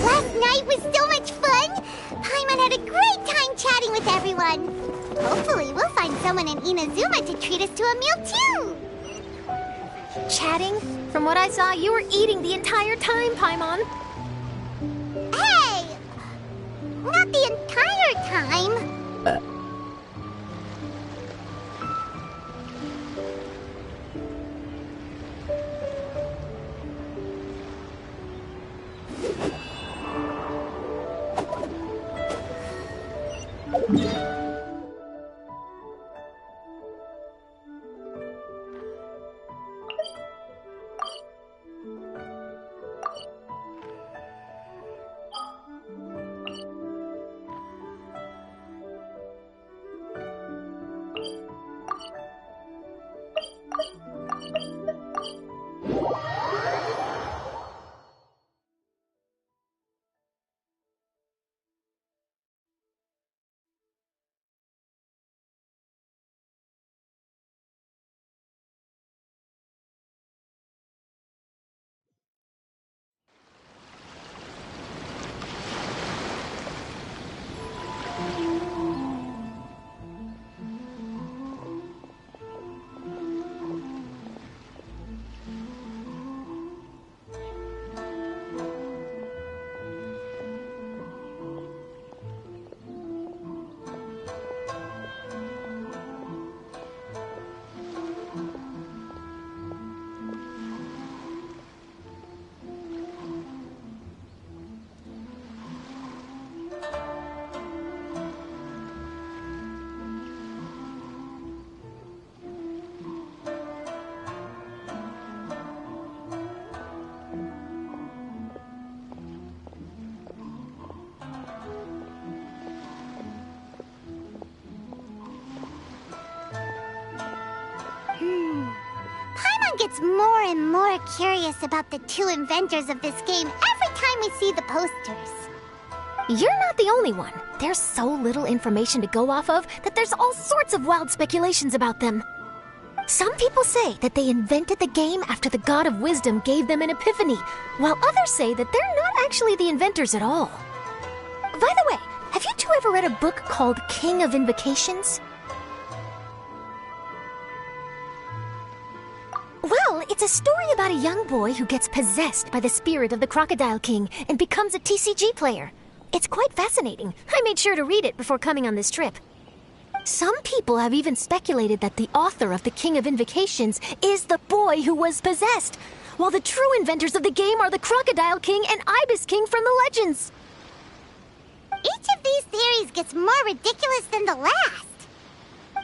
Last night was so much fun! Paimon had a great time chatting with everyone. Hopefully we'll find someone in Inazuma to treat us to a meal too! Chatting? From what I saw, you were eating the entire time, Paimon. Hey! Not the entire time. Paimon gets more and more curious about the two inventors of this game every time we see the posters. You're not the only one. There's so little information to go off of that there's all sorts of wild speculations about them. Some people say that they invented the game after the God of Wisdom gave them an epiphany, while others say that they're not actually the inventors at all. By the way, have you two ever read a book called King of Invocations? Well, it's a story about a young boy who gets possessed by the spirit of the Crocodile King and becomes a TCG player. It's quite fascinating. I made sure to read it before coming on this trip. Some people have even speculated that the author of the King of Invocations is the boy who was possessed, while the true inventors of the game are the Crocodile King and Ibis King from the legends. Each of these theories gets more ridiculous than the last.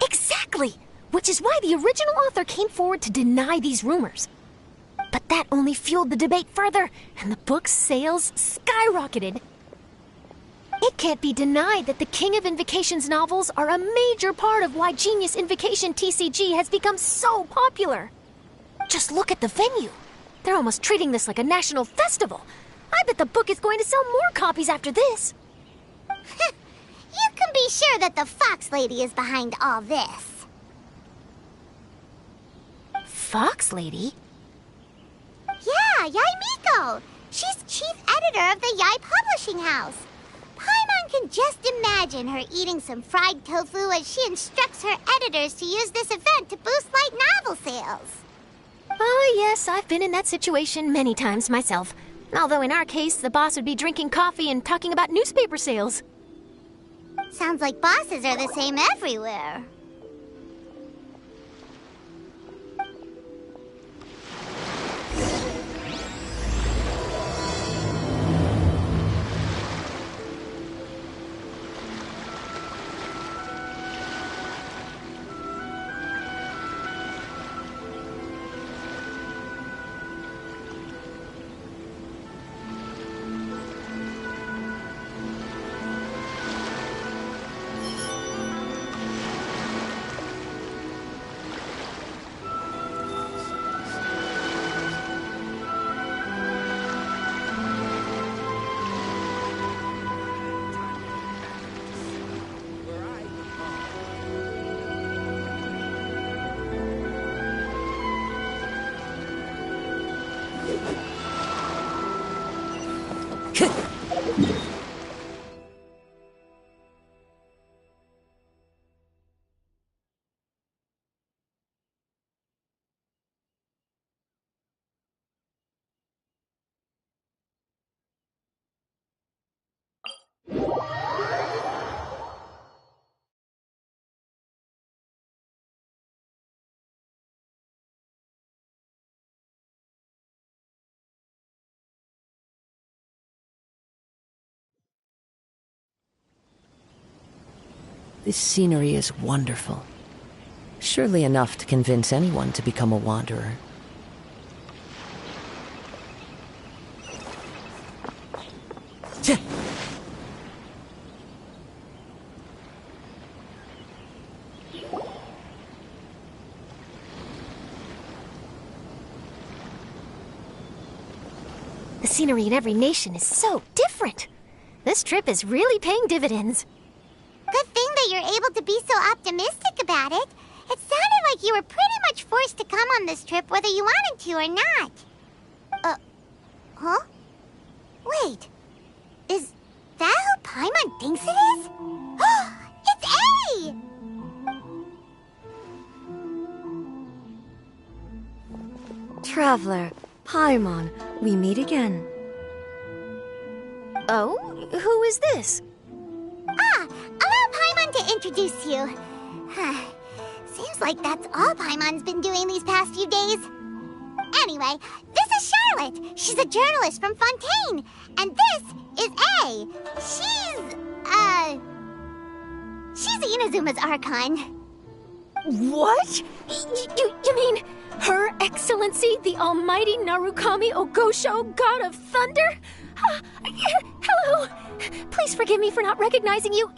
Exactly! Which is why the original author came forward to deny these rumors. But that only fueled the debate further, and the book's sales skyrocketed. It can't be denied that the King of Invocations novels are a major part of why Genius Invocation TCG has become so popular. Just look at the venue. They're almost treating this like a national festival. I bet the book is going to sell more copies after this. You can be sure that the Fox Lady is behind all this. Fox Lady? Yeah, Yai Miko. She's chief editor of the Yai Publishing House. Paimon can just imagine her eating some fried tofu as she instructs her editors to use this event to boost light novel sales. Oh, yes, I've been in that situation many times myself. Although in our case, the boss would be drinking coffee and talking about newspaper sales. Sounds like bosses are the same everywhere. This scenery is wonderful. Surely enough to convince anyone to become a wanderer. The scenery in every nation is so different. This trip is really paying dividends. Good thing that you're able to be so optimistic about it. It sounded like you were pretty much forced to come on this trip whether you wanted to or not. Huh? Wait. Is that who Paimon thinks it is? It's A! Traveler, Paimon, we meet again. Oh? Who is this? Allow Paimon to introduce you. Seems like that's all Paimon's been doing these past few days. Anyway, this is Charlotte. She's a journalist from Fontaine. And this is A. She's Inazuma's Archon. What? You mean Her Excellency, the Almighty Narukami Ogosho, God of Thunder? Hello. Please forgive me for not recognizing you.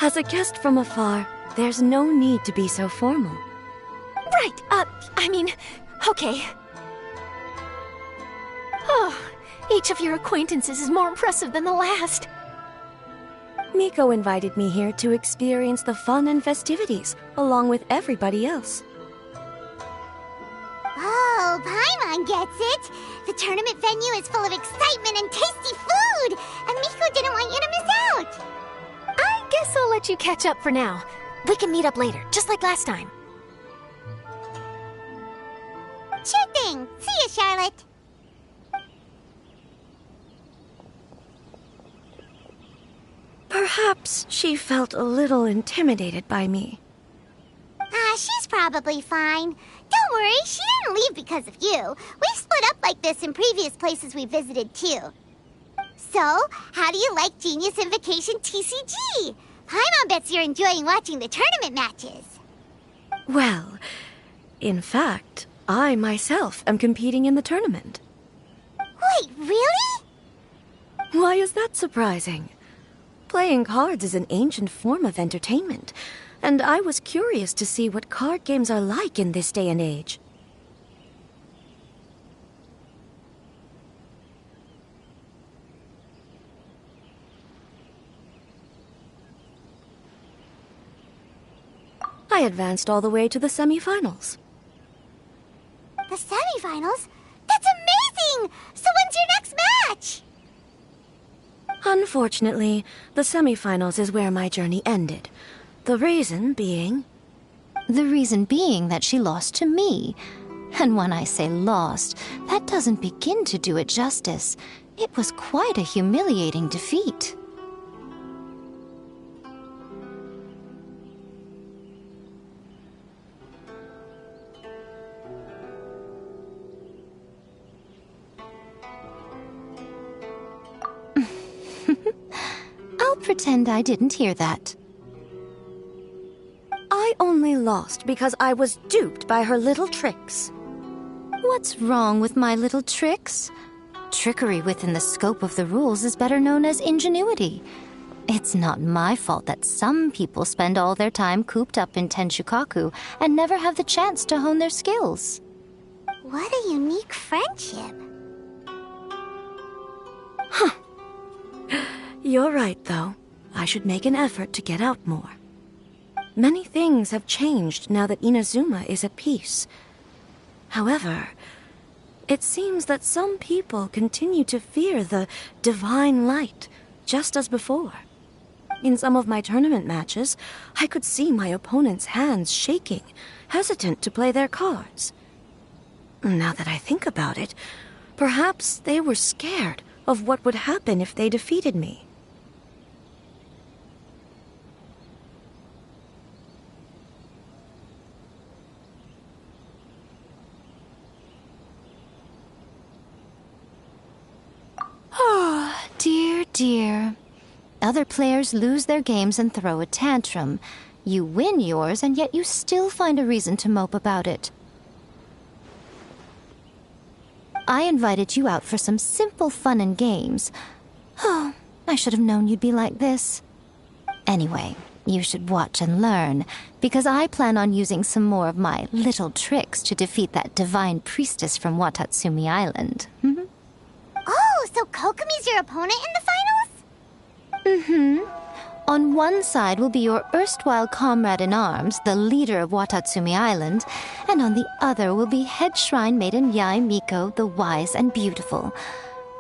As a guest from afar, there's no need to be so formal. Right, okay. Oh, each of your acquaintances is more impressive than the last. Miko invited me here to experience the fun and festivities, along with everybody else. Oh, Paimon gets it. The tournament venue is full of excitement and tasty food, and Miko didn't want you to miss out. I guess I'll let you catch up for now. We can meet up later, just like last time. Sure thing. See you, Charlotte. Perhaps she felt a little intimidated by me. She's probably fine. Don't worry, she didn't leave because of you. We've split up like this in previous places we visited, too. So, how do you like Genius Invocation TCG? Paimon bets you're enjoying watching the tournament matches. Well, in fact, I myself am competing in the tournament. Wait, really? Why is that surprising? Playing cards is an ancient form of entertainment, and I was curious to see what card games are like in this day and age. I advanced all the way to the semifinals. The semifinals? That's amazing! So when's your next match? Unfortunately, the semifinals is where my journey ended. The reason being... The reason being that she lost to me. And when I say lost, that doesn't begin to do it justice. It was quite a humiliating defeat. I'll pretend I didn't hear that. I only lost because I was duped by her little tricks. What's wrong with my little tricks? Trickery within the scope of the rules is better known as ingenuity. It's not my fault that some people spend all their time cooped up in Tenshukaku and never have the chance to hone their skills. What a unique friendship. You're right, though. I should make an effort to get out more. Many things have changed now that Inazuma is at peace. However, it seems that some people continue to fear the divine light, just as before. In some of my tournament matches, I could see my opponent's hands shaking, hesitant to play their cards. Now that I think about it, perhaps they were scared of what would happen if they defeated me. Oh, dear, dear. Other players lose their games and throw a tantrum. You win yours, and yet you still find a reason to mope about it. I invited you out for some simple fun and games. Oh, I should have known you'd be like this. Anyway, you should watch and learn, because I plan on using some more of my little tricks to defeat that divine priestess from Watatsumi Island. Oh, so Kokomi's your opponent in the finals? Mm-hmm. On one side will be your erstwhile comrade-in-arms, the leader of Watatsumi Island, and on the other will be head shrine maiden Yae Miko, the wise and beautiful.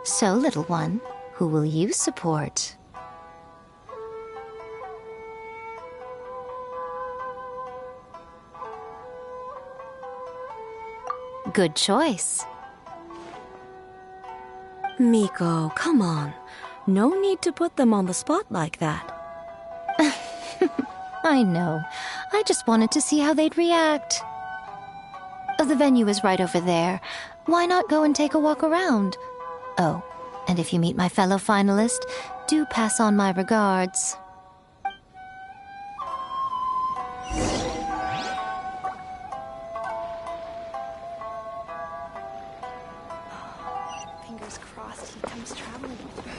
So, little one, who will you support? Good choice. Miko, come on. No need to put them on the spot like that. I know. I just wanted to see how they'd react. The venue is right over there. Why not go and take a walk around? Oh, and if you meet my fellow finalist, do pass on my regards. Fingers crossed he comes traveling with me.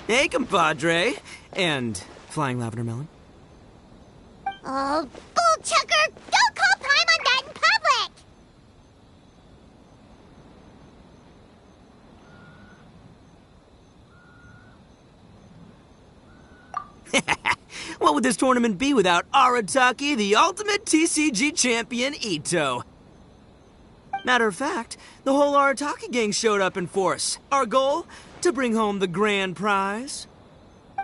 Hey, compadre. And Flying Lavender Melon. Oh, bull chucker! Don't call Paimon that in public! What would this tournament be without Arataki, the ultimate TCG champion, Ito? Matter of fact, the whole Arataki gang showed up in force. Our goal? To bring home the grand prize.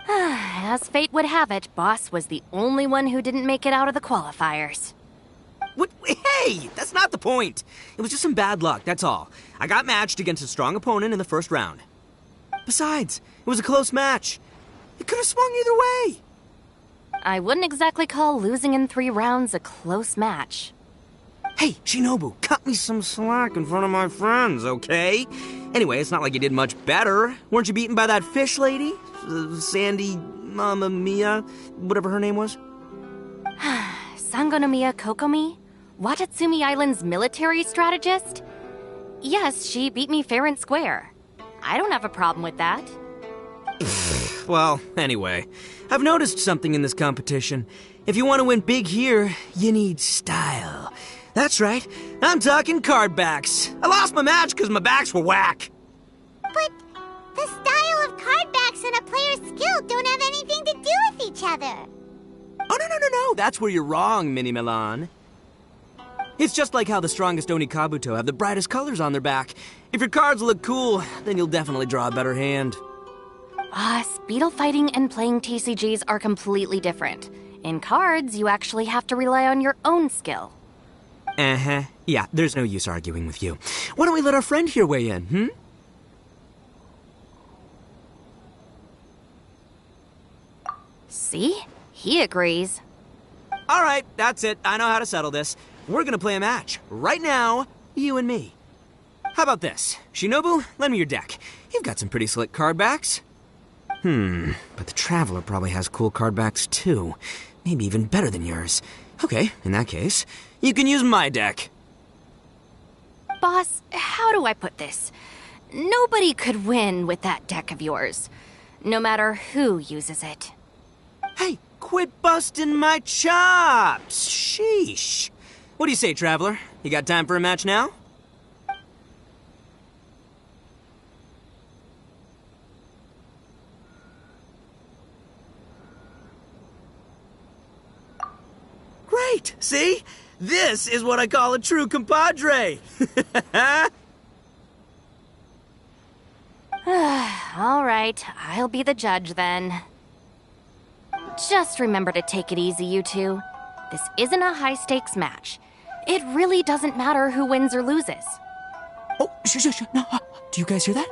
As fate would have it, Boss was the only one who didn't make it out of the qualifiers. What? Hey, that's not the point. It was just some bad luck, that's all. I got matched against a strong opponent in the first round. Besides, it was a close match. It could have swung either way. I wouldn't exactly call losing in 3 rounds a close match. Hey, Shinobu, cut me some slack in front of my friends, okay? Anyway, it's not like you did much better. Weren't you beaten by that fish lady? Sandy Mamma Mia, whatever her name was? Sangonomiya Kokomi? Watatsumi Island's military strategist? Yes, she beat me fair and square. I don't have a problem with that. Well, anyway, I've noticed something in this competition. If you want to win big here, you need style. That's right, I'm talking card backs. I lost my match because my backs were whack. But the style of card backs and a player's skill don't have anything to do with each other. Oh, no, that's where you're wrong, Mini Milan. It's just like how the strongest Oni Kabuto have the brightest colors on their back. If your cards look cool, then you'll definitely draw a better hand. Speedle fighting and playing TCGs are completely different. In cards, you actually have to rely on your own skill. Uh-huh. Yeah, there's no use arguing with you. Why don't we let our friend here weigh in, See? He agrees. All right, that's it. I know how to settle this. We're gonna play a match. Right now, you and me. How about this? Shinobu, lend me your deck. You've got some pretty slick card backs. But the Traveler probably has cool card backs too. Maybe even better than yours. Okay, in that case, you can use my deck. Boss, how do I put this? Nobody could win with that deck of yours, no matter who uses it. Hey, quit busting my chops! Sheesh. What do you say, Traveler? You got time for a match now? Great! See? This is what I call a true compadre! All right, I'll be the judge then. Just remember to take it easy, you two. This isn't a high-stakes match. It really doesn't matter who wins or loses. Oh, shh, no. Do you guys hear that?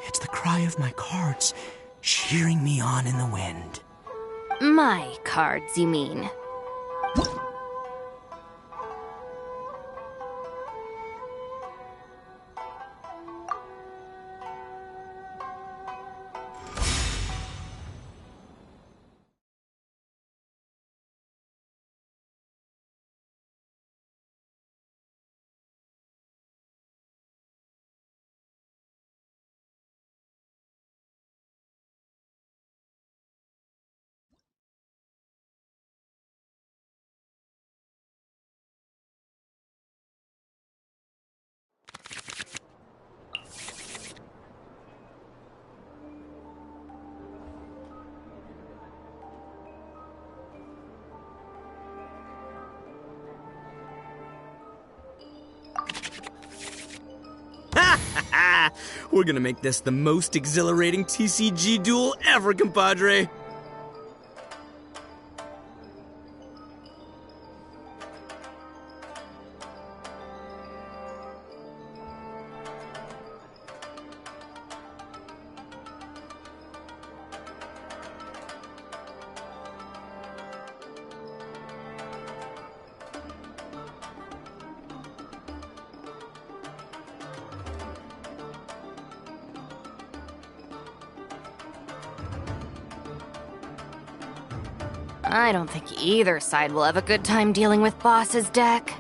It's the cry of my cards, cheering me on in the wind. My cards, you mean? We're gonna make this the most exhilarating TCG duel ever, compadre. I don't think either side will have a good time dealing with Boss's deck.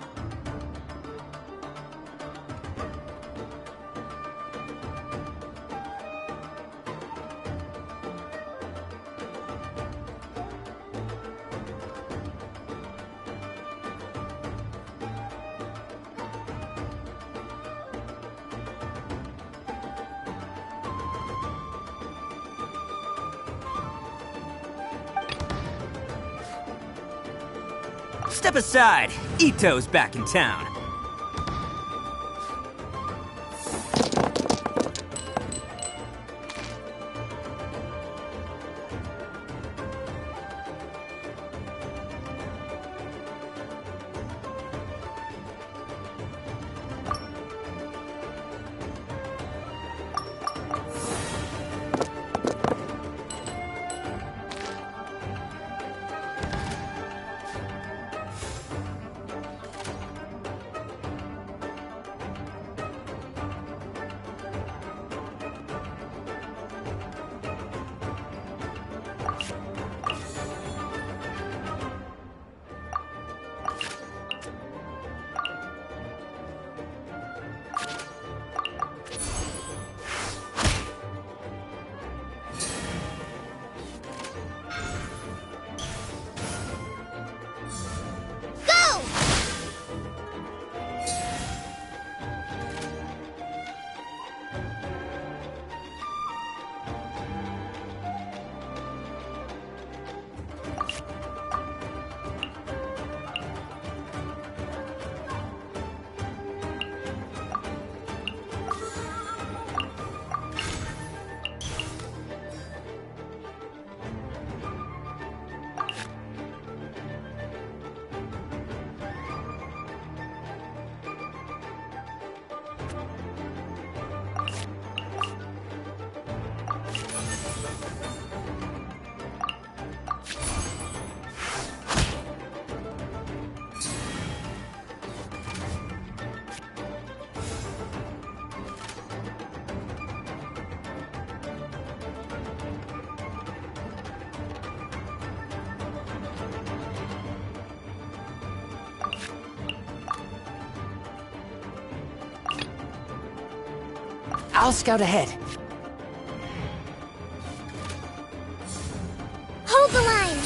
Step aside. Ito's back in town. I'll scout ahead. Hold the line!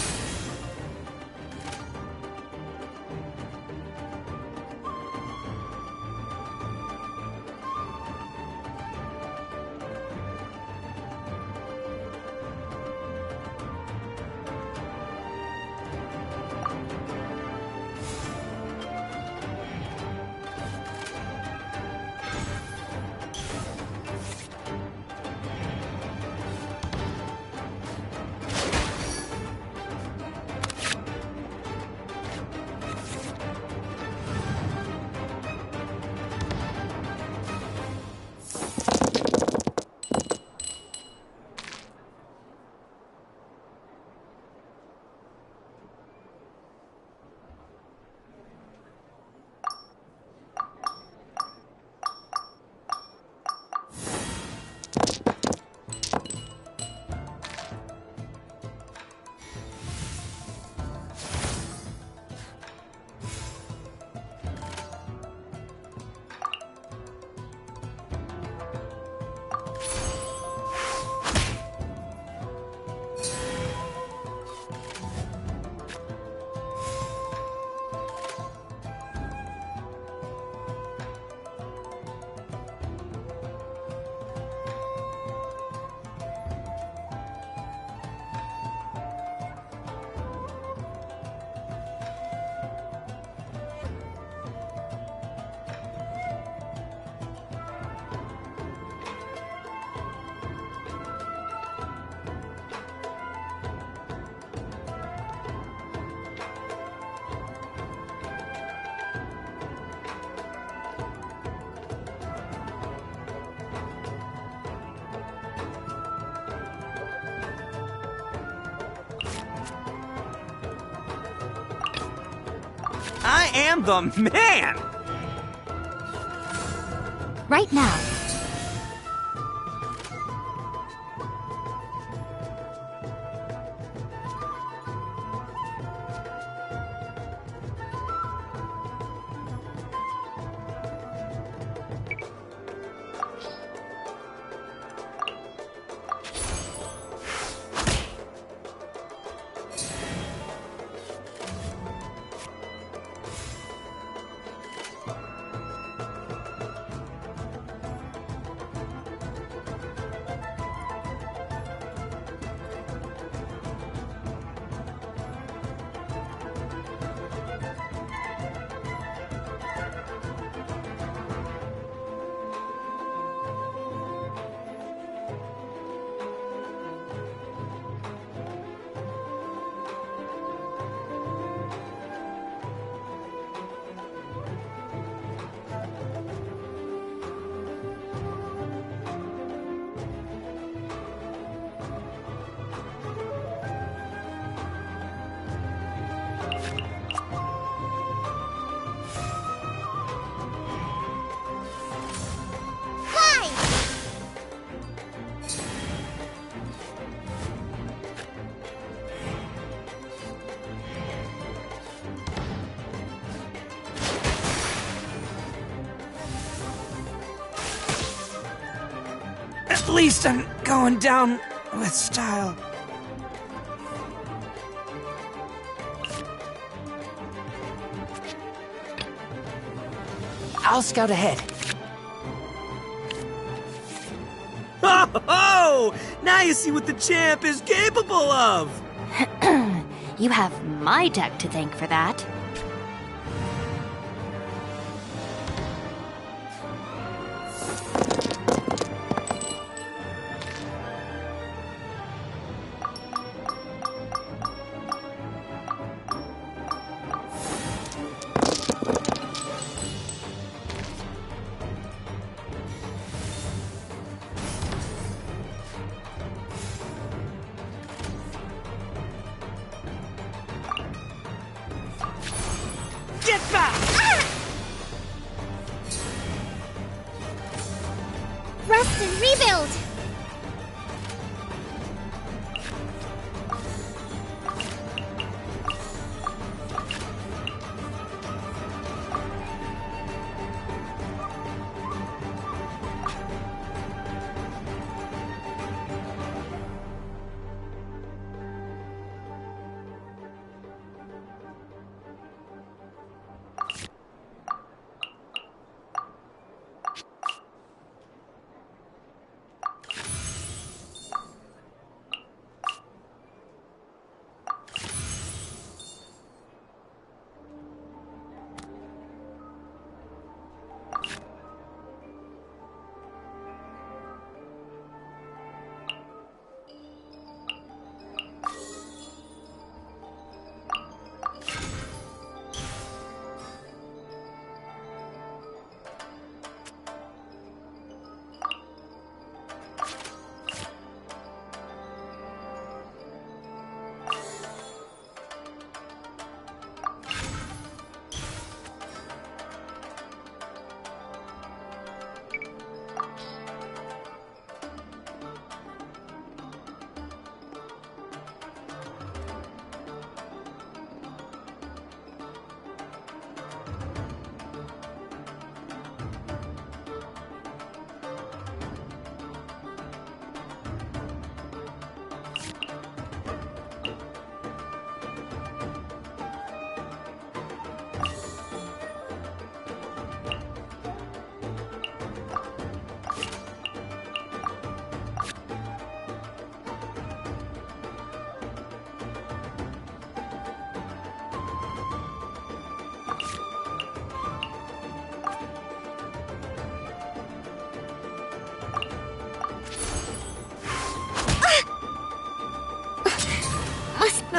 I am the man! Right now. At least I'm going down with style. I'll scout ahead. Oh! Now you see what the champ is capable of! You have my deck to thank for that. Get back! Rest and rebuild!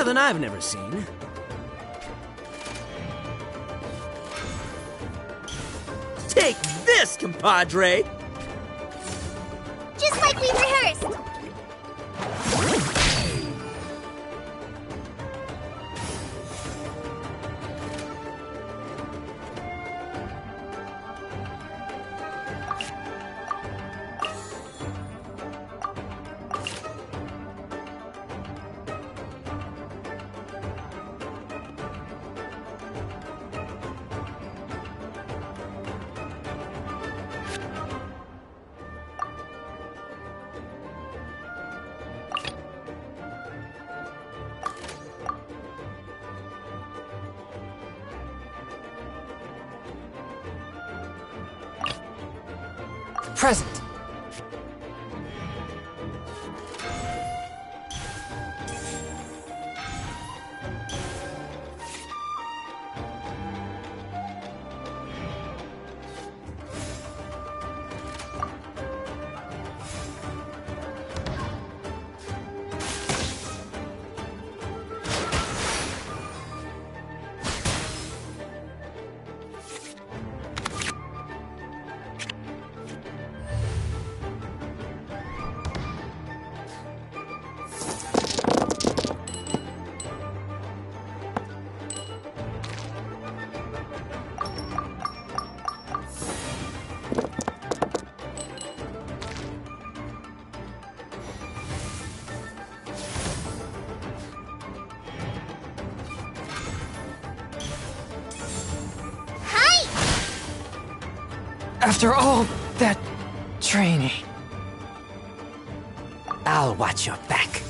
than I've never seen. Take this, compadre! Just like we rehearsed! Present. After all that training, I'll watch your back.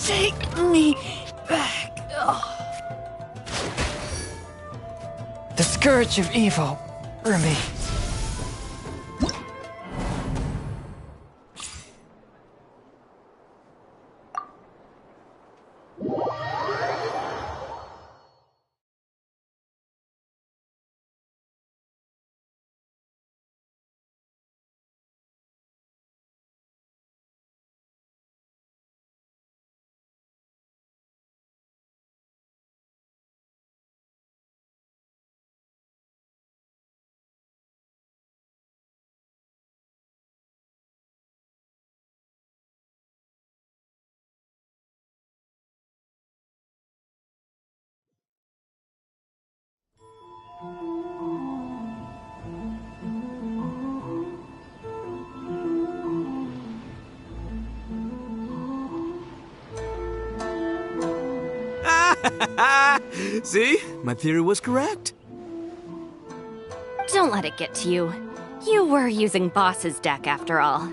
Take me back. The scourge of evil remains. See? My theory was correct. Don't let it get to you. You were using Boss's deck after all.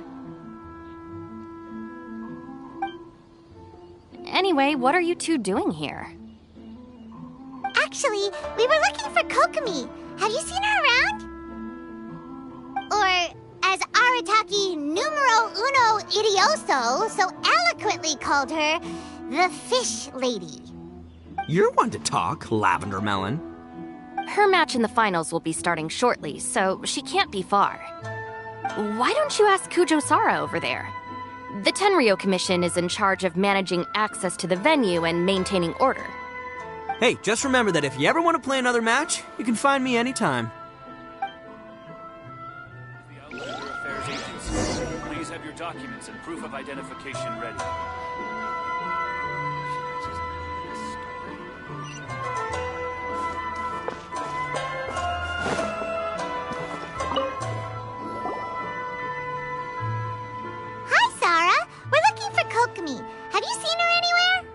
Anyway, what are you two doing here? Actually, we were looking for Kokomi. Have you seen her around? Arataki numero uno idioso so eloquently called her the Fish Lady. You're one to talk, Lavender Melon. Her match in the finals will be starting shortly, so she can't be far. Why don't you ask Kujo Sara over there? The Tenryo Commission is in charge of managing access to the venue and maintaining order. Hey, just remember that if you ever want to play another match, you can find me anytime. The Outlander Affairs Agency. Please have your documents and proof of identification ready. Kokomi. Have you seen her anywhere?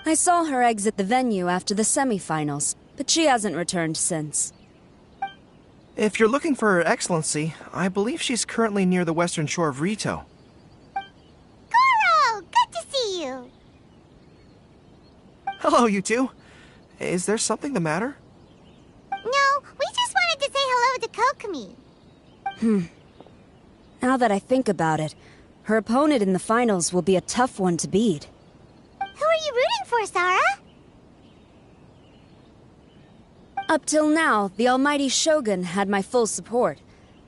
I saw her exit the venue after the semifinals, but she hasn't returned since. If you're looking for Her Excellency, I believe she's currently near the western shore of Rito. Goro! Good to see you! Hello, you two. Is there something the matter? No, we just wanted to say hello to Kokomi. Now that I think about it, her opponent in the finals will be a tough one to beat. Who are you rooting for, Sara? Up till now, the almighty Shogun had my full support.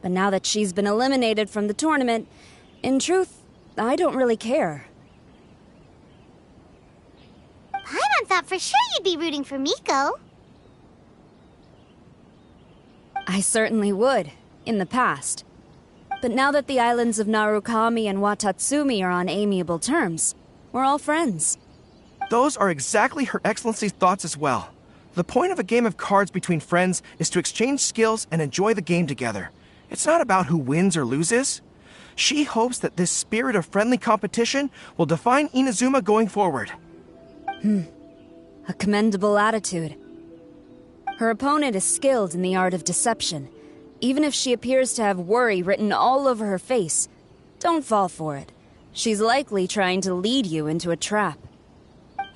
But now that she's been eliminated from the tournament, in truth, I don't really care. Paimon thought for sure you'd be rooting for Miko. I certainly would, in the past. But now that the islands of Narukami and Watatsumi are on amiable terms, we're all friends. Those are exactly Her Excellency's thoughts as well. The point of a game of cards between friends is to exchange skills and enjoy the game together. It's not about who wins or loses. She hopes that this spirit of friendly competition will define Inazuma going forward. A commendable attitude. Her opponent is skilled in the art of deception. Even if she appears to have worry written all over her face, don't fall for it. She's likely trying to lead you into a trap.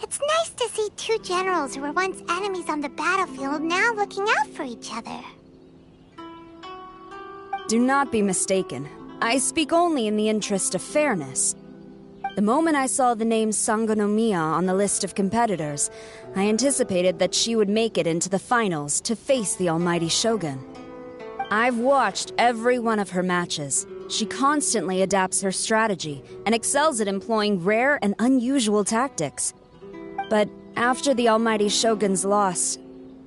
It's nice to see two generals who were once enemies on the battlefield now looking out for each other. Do not be mistaken. I speak only in the interest of fairness. The moment I saw the name Sangonomiya on the list of competitors, I anticipated that she would make it into the finals to face the almighty Shogun. I've watched every one of her matches. She constantly adapts her strategy and excels at employing rare and unusual tactics. But after the almighty Shogun's loss,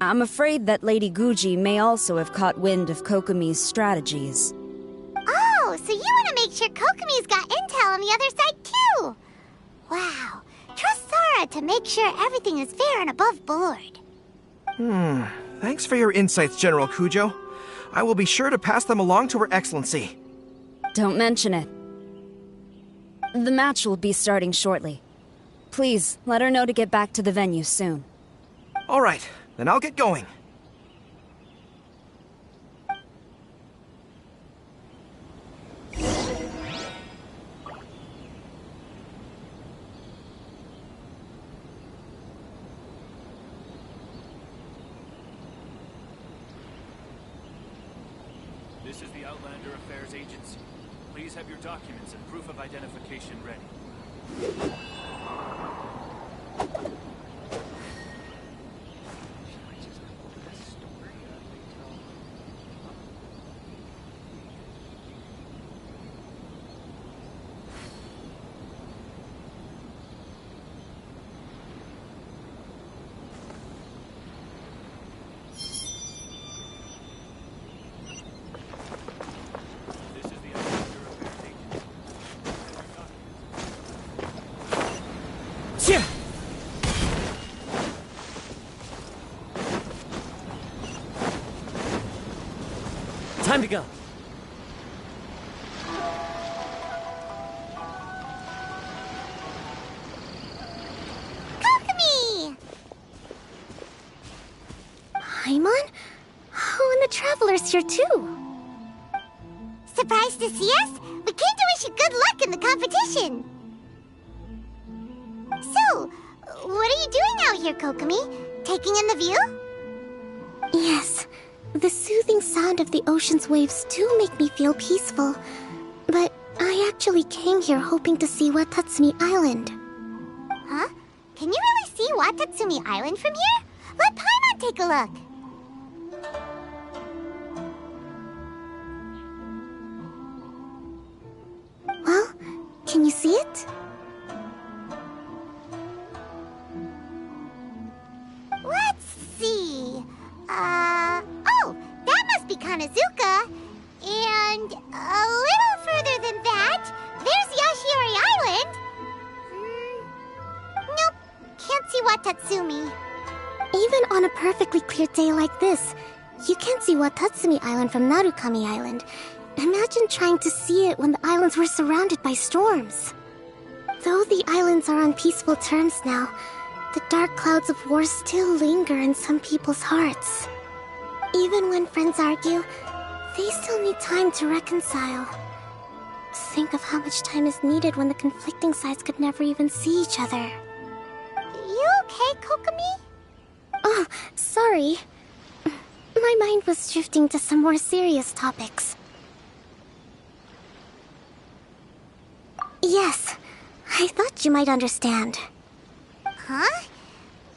I'm afraid that Lady Guji may also have caught wind of Kokomi's strategies. Oh, so you want to make sure Kokomi's got intel on the other side too? Wow. Trust Sara to make sure everything is fair and above board. Thanks for your insights, General Kujo. I will be sure to pass them along to Her Excellency. Don't mention it. The match will be starting shortly. Please, let her know to get back to the venue soon. All right, then I'll get going. This is the Outlander Affairs Agency. Please have your documents and proof of identification ready. Time to go. Kokomi! Paimon? Oh, and the Traveler's here too. Surprised to see us? We came to wish you good luck in the competition. So, what are you doing out here, Kokomi? Taking in the view? Yes. The soothing sound of the ocean's waves do make me feel peaceful. actually came here hoping to see Watatsumi Island. Huh? Can you really see Watatsumi Island from here? Let Paimon take a look. Well, can you see it? Let's see. Oh, that must be Kanazuka. And a little further than that, there's Yashiori Island. Nope, can't see Watatsumi. Even on a perfectly clear day like this, you can't see Watatsumi Island from Narukami Island. Imagine trying to see it when the islands were surrounded by storms. Though the islands are on peaceful terms now, the dark clouds of war still linger in some people's hearts. Even when friends argue, they still need time to reconcile. Think of how much time is needed when the conflicting sides could never even see each other. You okay, Kokomi? Oh, sorry. My mind was drifting to some more serious topics. Yes, I thought you might understand. Huh?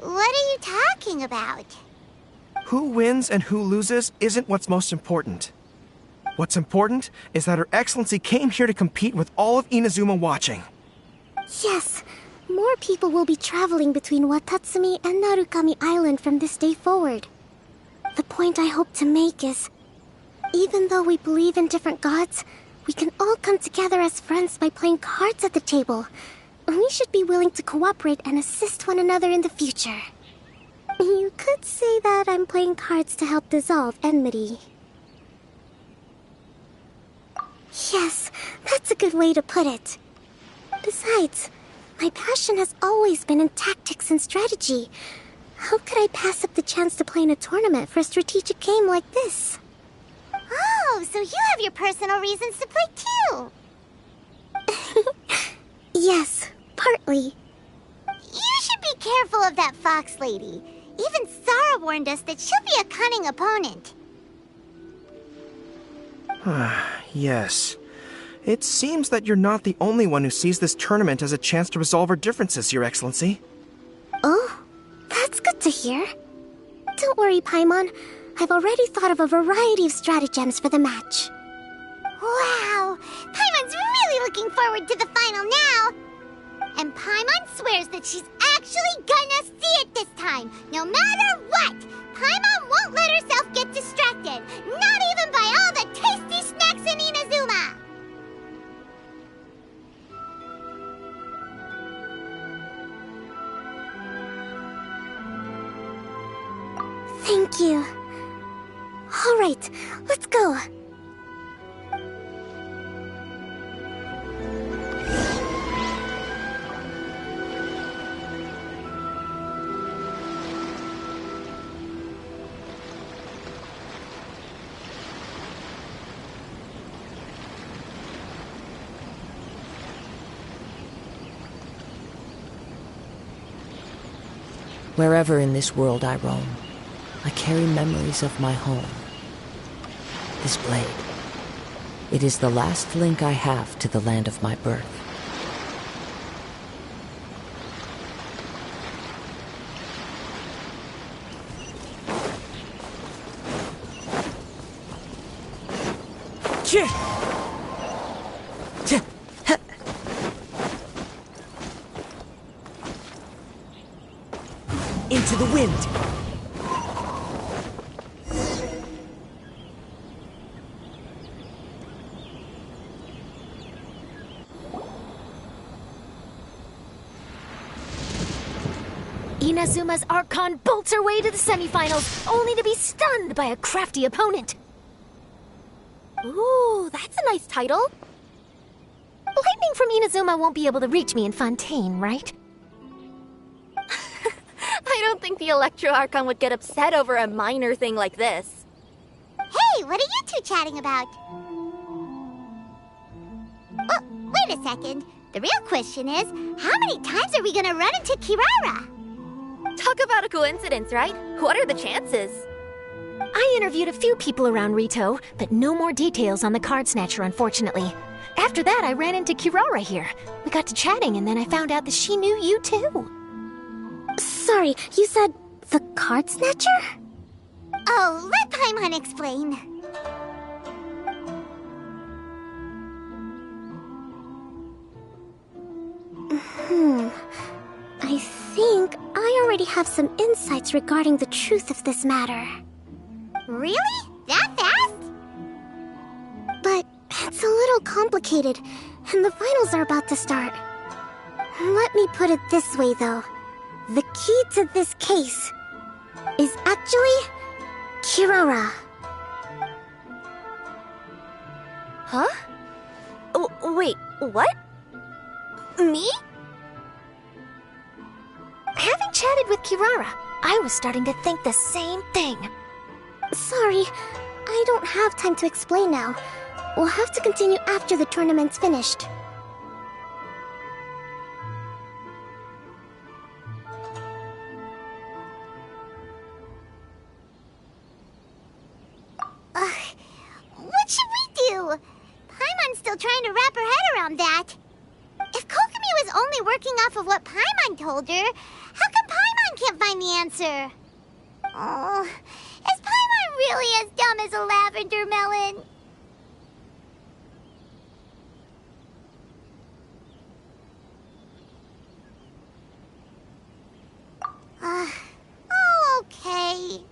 What are you talking about? Who wins and who loses isn't what's most important. What's important is that Her Excellency came here to compete with all of Inazuma watching. Yes, more people will be traveling between Watatsumi and Narukami Island from this day forward. The point I hope to make is, even though we believe in different gods, we can all come together as friends by playing cards at the table. We should be willing to cooperate and assist one another in the future. You could say that I'm playing cards to help dissolve enmity. Yes, that's a good way to put it. Besides, my passion has always been in tactics and strategy. How could I pass up the chance to play in a tournament for a strategic game like this? Oh, so you have your personal reasons to play too! Yes, partly. You should be careful of that fox lady. Even Sarah warned us that she'll be a cunning opponent. Yes. It seems that you're not the only one who sees this tournament as a chance to resolve our differences, Your Excellency. Oh, that's good to hear. Don't worry, Paimon. I've already thought of a variety of stratagems for the match. Wow! Paimon's really looking forward to the final now! And Paimon swears that she's actually gonna see it this time, no matter what! Paimon won't let herself get distracted, not even by all the tasty snacks in Inazuma! Thank you. All right, let's go. Wherever in this world I roam, I carry memories of my home. This blade, it is the last link I have to the land of my birth. Into the wind! Inazuma's Archon bolts her way to the semifinals, only to be stunned by a crafty opponent. Ooh, that's a nice title. Lightning from Inazuma won't be able to reach me in Fontaine, right? I don't think the Electro Archon would get upset over a minor thing like this. Hey, what are you two chatting about? Oh, wait a second. The real question is, how many times are we gonna run into Kirara? Talk about a coincidence, right? What are the chances? I interviewed a few people around Rito, but no more details on the Card Snatcher, unfortunately. After that, I ran into Kirara here. We got to chatting, and then I found out that she knew you too. Sorry, you said the card snatcher? Oh, let Paimon explain. I think I already have some insights regarding the truth of this matter. Really? That fast? But it's a little complicated, and the finals are about to start. Let me put it this way, though. The key to this case is actually Kirara. Huh? Wait, what? Me? Having chatted with Kirara, I was starting to think the same thing. Sorry, I don't have time to explain now. We'll have to continue after the tournament's finished. What should we do? Paimon's still trying to wrap her head around that. If Kokomi was only working off of what Paimon told her, how come Paimon can't find the answer? Oh, is Paimon really as dumb as a lavender melon? Oh, okay.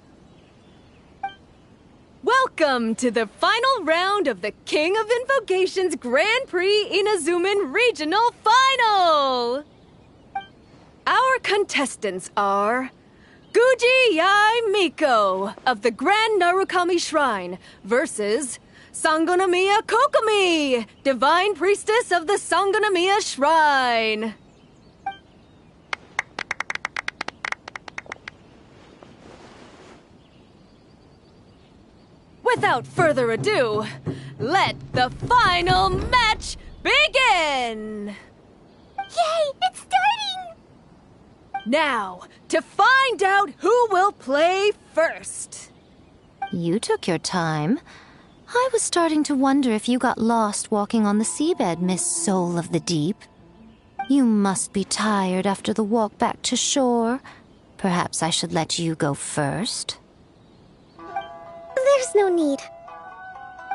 Welcome to the final round of the King of Invocations Grand Prix Inazuman Regional Final! Our contestants are Guji Yai Miko of the Grand Narukami Shrine versus Sangonomiya Kokomi, Divine Priestess of the Sangonomiya Shrine. Without further ado, let the final match begin! Yay, it's starting! Now, to find out who will play first. You took your time. I was starting to wonder if you got lost walking on the seabed, Miss Soul of the Deep. You must be tired after the walk back to shore. Perhaps I should let you go first. There's no need.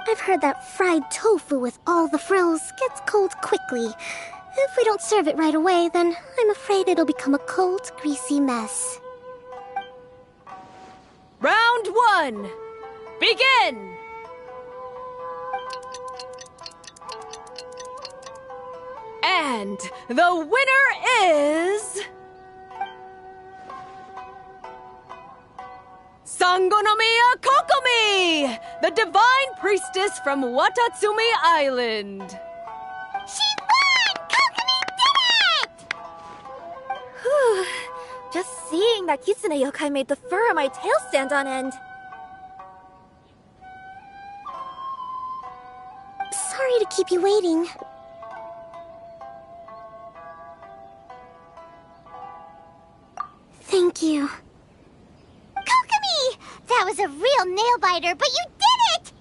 I've heard that fried tofu with all the frills gets cold quickly. If we don't serve it right away, then I'm afraid it'll become a cold, greasy mess. Round 1. Begin! And the winner is... Sangonomiya Kokomi, the Divine Priestess from Watatsumi Island. She won! Kokomi did it! Whew. Just seeing that Kitsune yokai made the fur on my tail stand on end. Sorry to keep you waiting. Thank you. Kokomi! That was a real nail-biter, but you did it!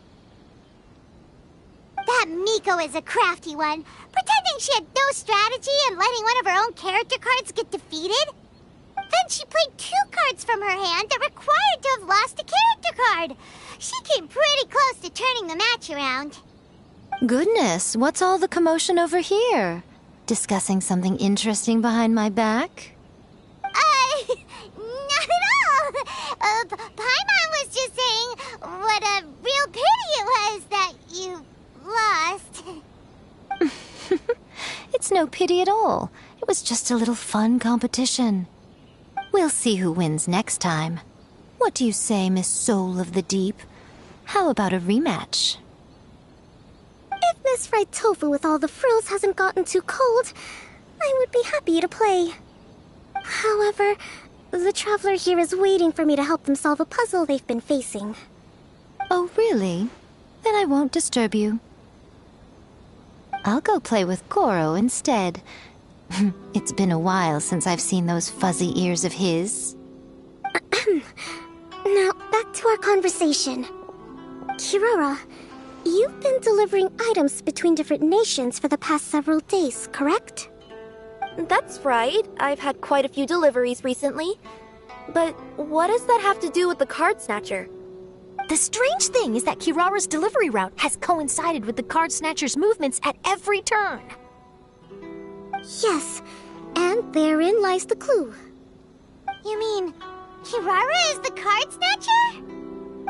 That Miko is a crafty one, pretending she had no strategy and letting one of her own character cards get defeated. Then she played 2 cards from her hand that required to have lost a character card. She came pretty close to turning the match around. Goodness, what's all the commotion over here? Discussing something interesting behind my back? Not at all. Paimon was just saying what a real pity it was that you lost. It's no pity at all. It was just a little fun competition. We'll see who wins next time. What do you say, Miss Soul of the Deep? How about a rematch? If Miss Fried Tofu with all the frills hasn't gotten too cold, I would be happy to play. However, the traveler here is waiting for me to help them solve a puzzle they've been facing. Oh, really? Then I won't disturb you. I'll go play with Goro instead. It's been a while since I've seen those fuzzy ears of his. Now, back to our conversation. Kirara, You've been delivering items between different nations for the past several days, correct? That's right. I've had quite a few deliveries recently. But what does that have to do with the card snatcher? The strange thing is that Kirara's delivery route has coincided with the card snatcher's movements at every turn. Yes, and therein lies the clue. You mean, Kirara is the card snatcher?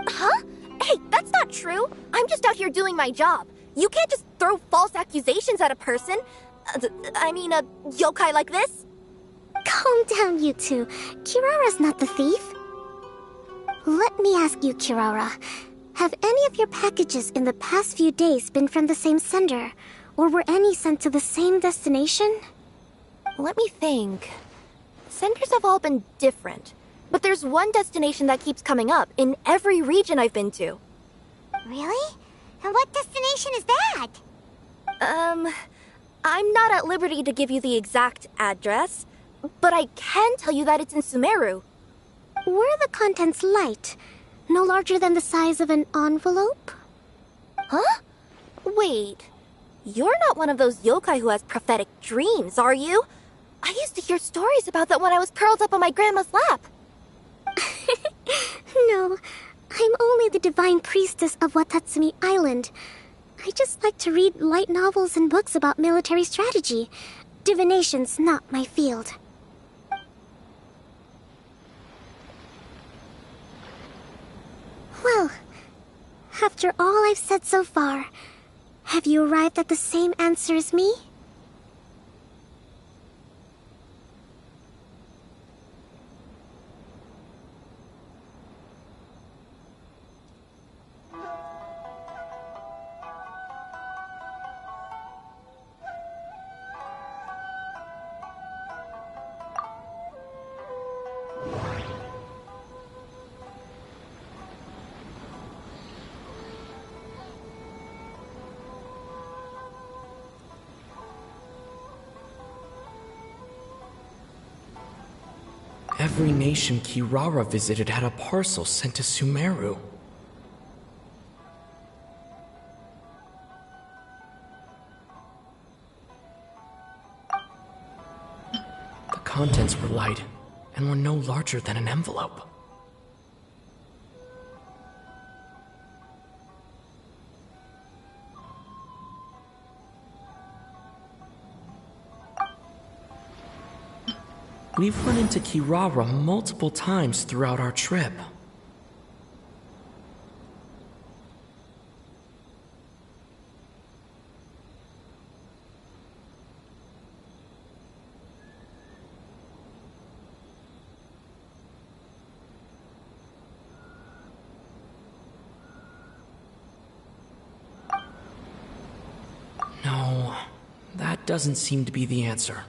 Huh? Hey, that's not true. I'm just out here doing my job. You can't just throw false accusations at a person. I mean, a yokai like this. Calm down, you two. Kirara's not the thief. Let me ask you, Kirara. Have any of your packages in the past few days been from the same sender? Or were any sent to the same destination? Let me think. Senders have all been different. But there's one destination that keeps coming up in every region I've been to. Really? And what destination is that? I'm not at liberty to give you the exact address, but I can tell you that it's in Sumeru. Were the contents light? No larger than the size of an envelope? Huh? Wait. You're not one of those yokai who has prophetic dreams, are you? I used to hear stories about that when I was curled up on my grandma's lap. No, I'm only the divine priestess of Watatsumi Island. I just like to read light novels and books about military strategy. Divination's not my field. Well, after all I've said so far, have you arrived at the same answer as me? Every nation Kirara visited had a parcel sent to Sumeru. The contents were light and were no larger than an envelope. We've run into Kirara multiple times throughout our trip. No, that doesn't seem to be the answer.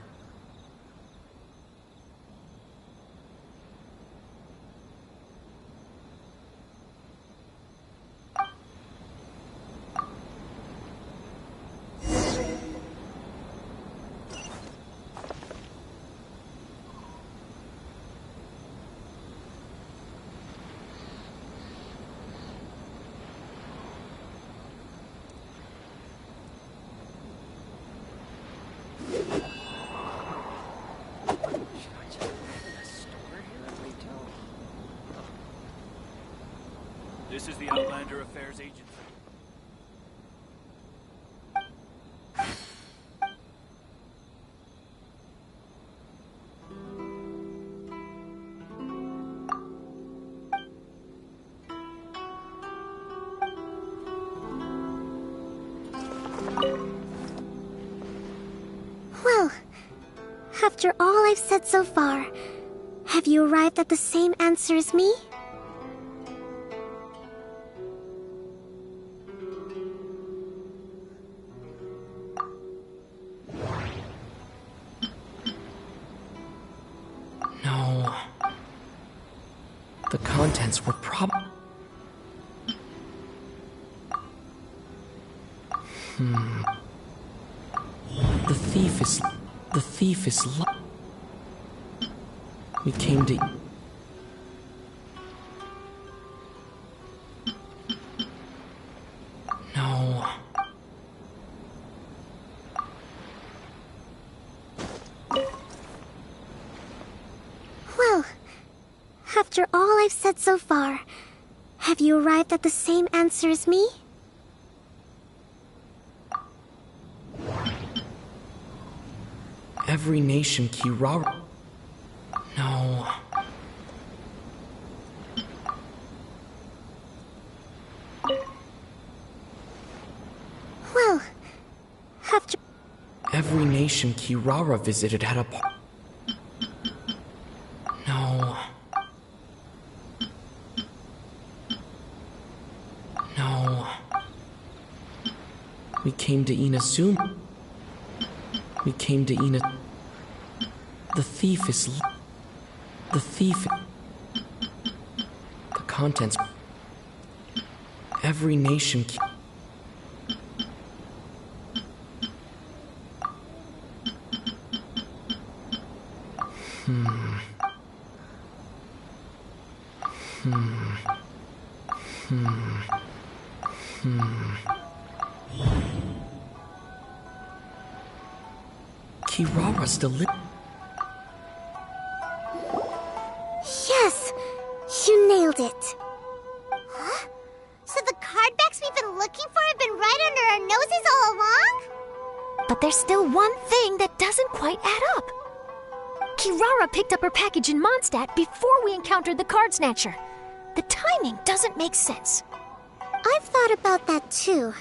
This is the Outlander Affairs Agency. Well, after all I've said so far, have you arrived at the same answer as me? No. The contents were The thief is We came to... No. After all I've said so far, have you arrived at the same answer as me? Every nation Kirara... No... Well, after... Every nation Kirara visited had a No... No... We came to Inazuma. We came to Ina... The thief is... The thief... The contents... Every nation... Hmm... Kirara's Yes! You nailed it! Huh? So the cardbacks we've been looking for have been right under our noses all along? But there's still one thing that doesn't quite add up. Kirara picked up her package in Mondstadt before we encountered the card snatcher. The timing doesn't make sense. I've thought about that too.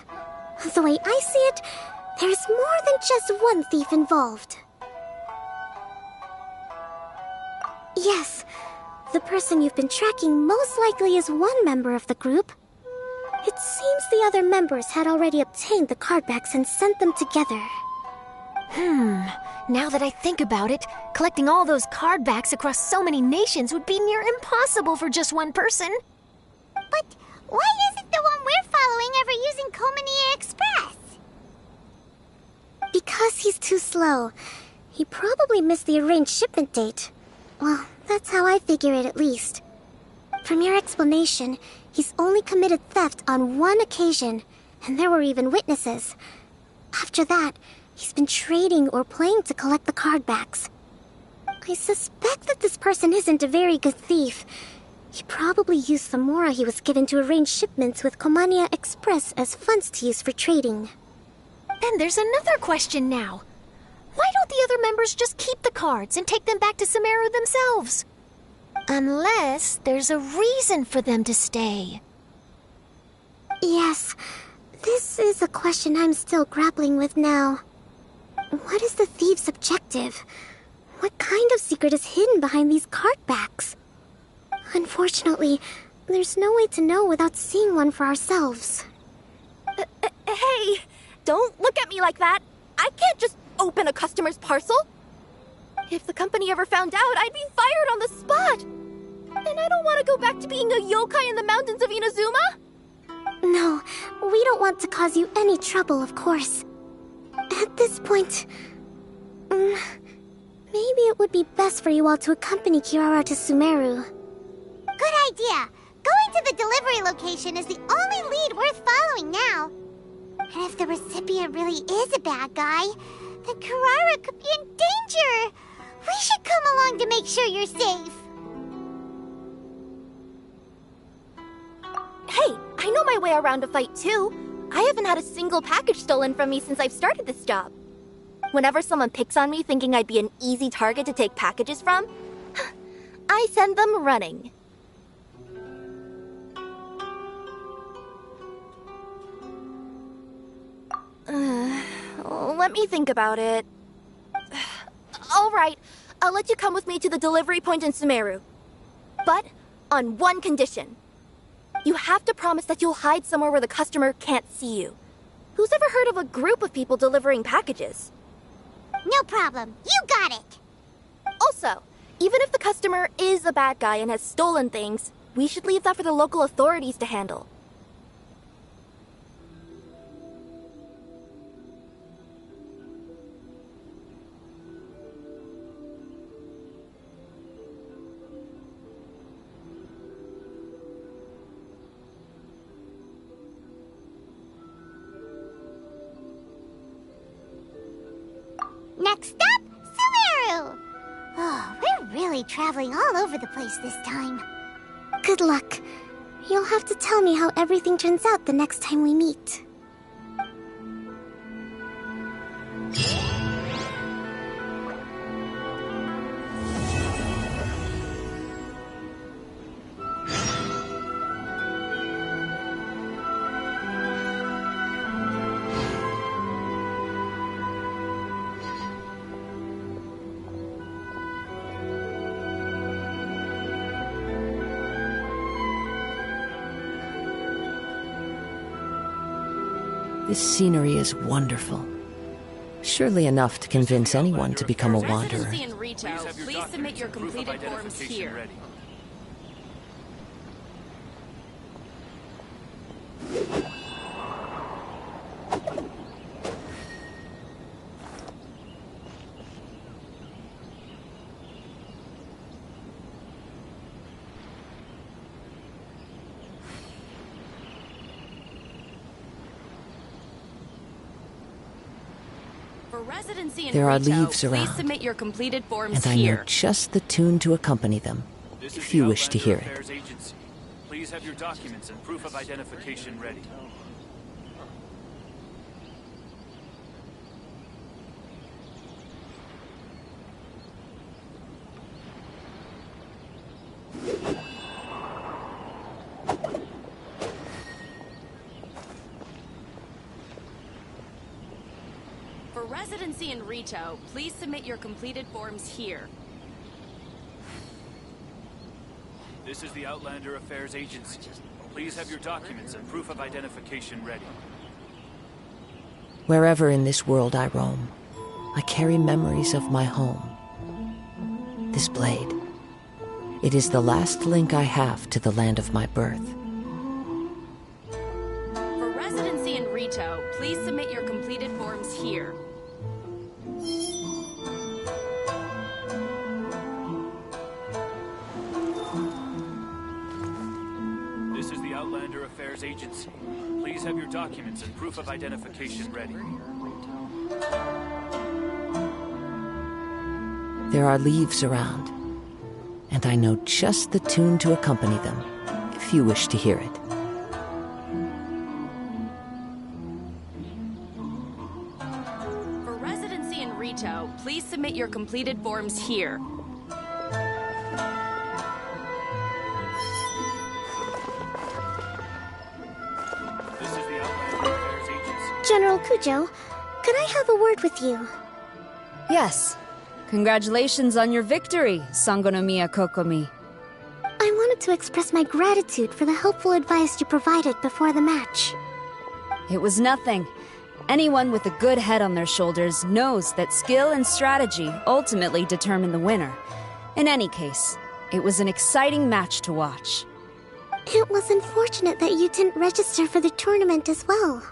The way I see it, there's more than just one thief involved. Yes, the person you've been tracking most likely is one member of the group. It seems the other members had already obtained the cardbacks and sent them together. Now that I think about it, collecting all those cardbacks across so many nations would be near impossible for just one person. But why isn't the one we're following ever using Komania Express? Because he's too slow. He probably missed the arranged shipment date. Well, that's how I figure it at least. From your explanation, he's only committed theft on one occasion, and there were even witnesses. After that, he's been trading or playing to collect the cardbacks. I suspect that this person isn't a very good thief. He probably used the mora he was given to arrange shipments with Komania Express as funds to use for trading. Then there's another question now. Why don't the other members just keep the cards and take them back to Sumeru themselves? Unless there's a reason for them to stay. Yes, this is a question I'm still grappling with now. What is the thief's objective? What kind of secret is hidden behind these cardbacks? Unfortunately, there's no way to know without seeing one for ourselves. Hey, don't look at me like that. I can't just open a customer's parcel. If the company ever found out, I'd be fired on the spot. And I don't want to go back to being a yokai in the mountains of Inazuma. No, we don't want to cause you any trouble, of course. At this point, maybe it would be best for you all to accompany Kirara to Sumeru. Good idea. Going to the delivery location is the only lead worth following now. And if the recipient really is a bad guy, then Kirara could be in danger. We should come along to make sure you're safe. Hey, I know my way around a fight too. I haven't had a single package stolen from me since I've started this job. Whenever someone picks on me thinking I'd be an easy target to take packages from, I send them running. Let me think about it. All right, I'll let you come with me to the delivery point in Sumeru. But on one condition. You have to promise that you'll hide somewhere where the customer can't see you. Who's ever heard of a group of people delivering packages? No problem. You got it. Also, even if the customer is a bad guy and has stolen things, we should leave that for the local authorities to handle. Next up, Sumeru! Oh, we're really traveling all over the place this time. Good luck. You'll have to tell me how everything turns out the next time we meet. This scenery is wonderful. Surely enough to convince anyone to become a wanderer. Residency in Rito, please submit your completed forms here. There are leaves Please around, submit your completed forms and I here. know just the tune to accompany them, if you wish to hear it. Agency. Please have your documents and proof of identification ready. For residency in Rito, please submit your completed forms here. This is the Outlander Affairs Agency. Please have your documents and proof of identification ready. Wherever in this world I roam, I carry memories of my home. This blade, it is the last link I have to the land of my birth. For residency in Rito, please submit your completed forms here. This is the Outlander Affairs Agency. Please have your documents and proof of identification ready. There are leaves around, and I know just the tune to accompany them, if you wish to hear it. For residency in Rito, please submit your completed forms here. This is the Outlander Affairs Agency. General Kujo, could I have a word with you? Yes. Congratulations on your victory, Sangonomiya Kokomi. I wanted to express my gratitude for the helpful advice you provided before the match. It was nothing. Anyone with a good head on their shoulders knows that skill and strategy ultimately determine the winner. In any case, it was an exciting match to watch. It was unfortunate that you didn't register for the tournament as well.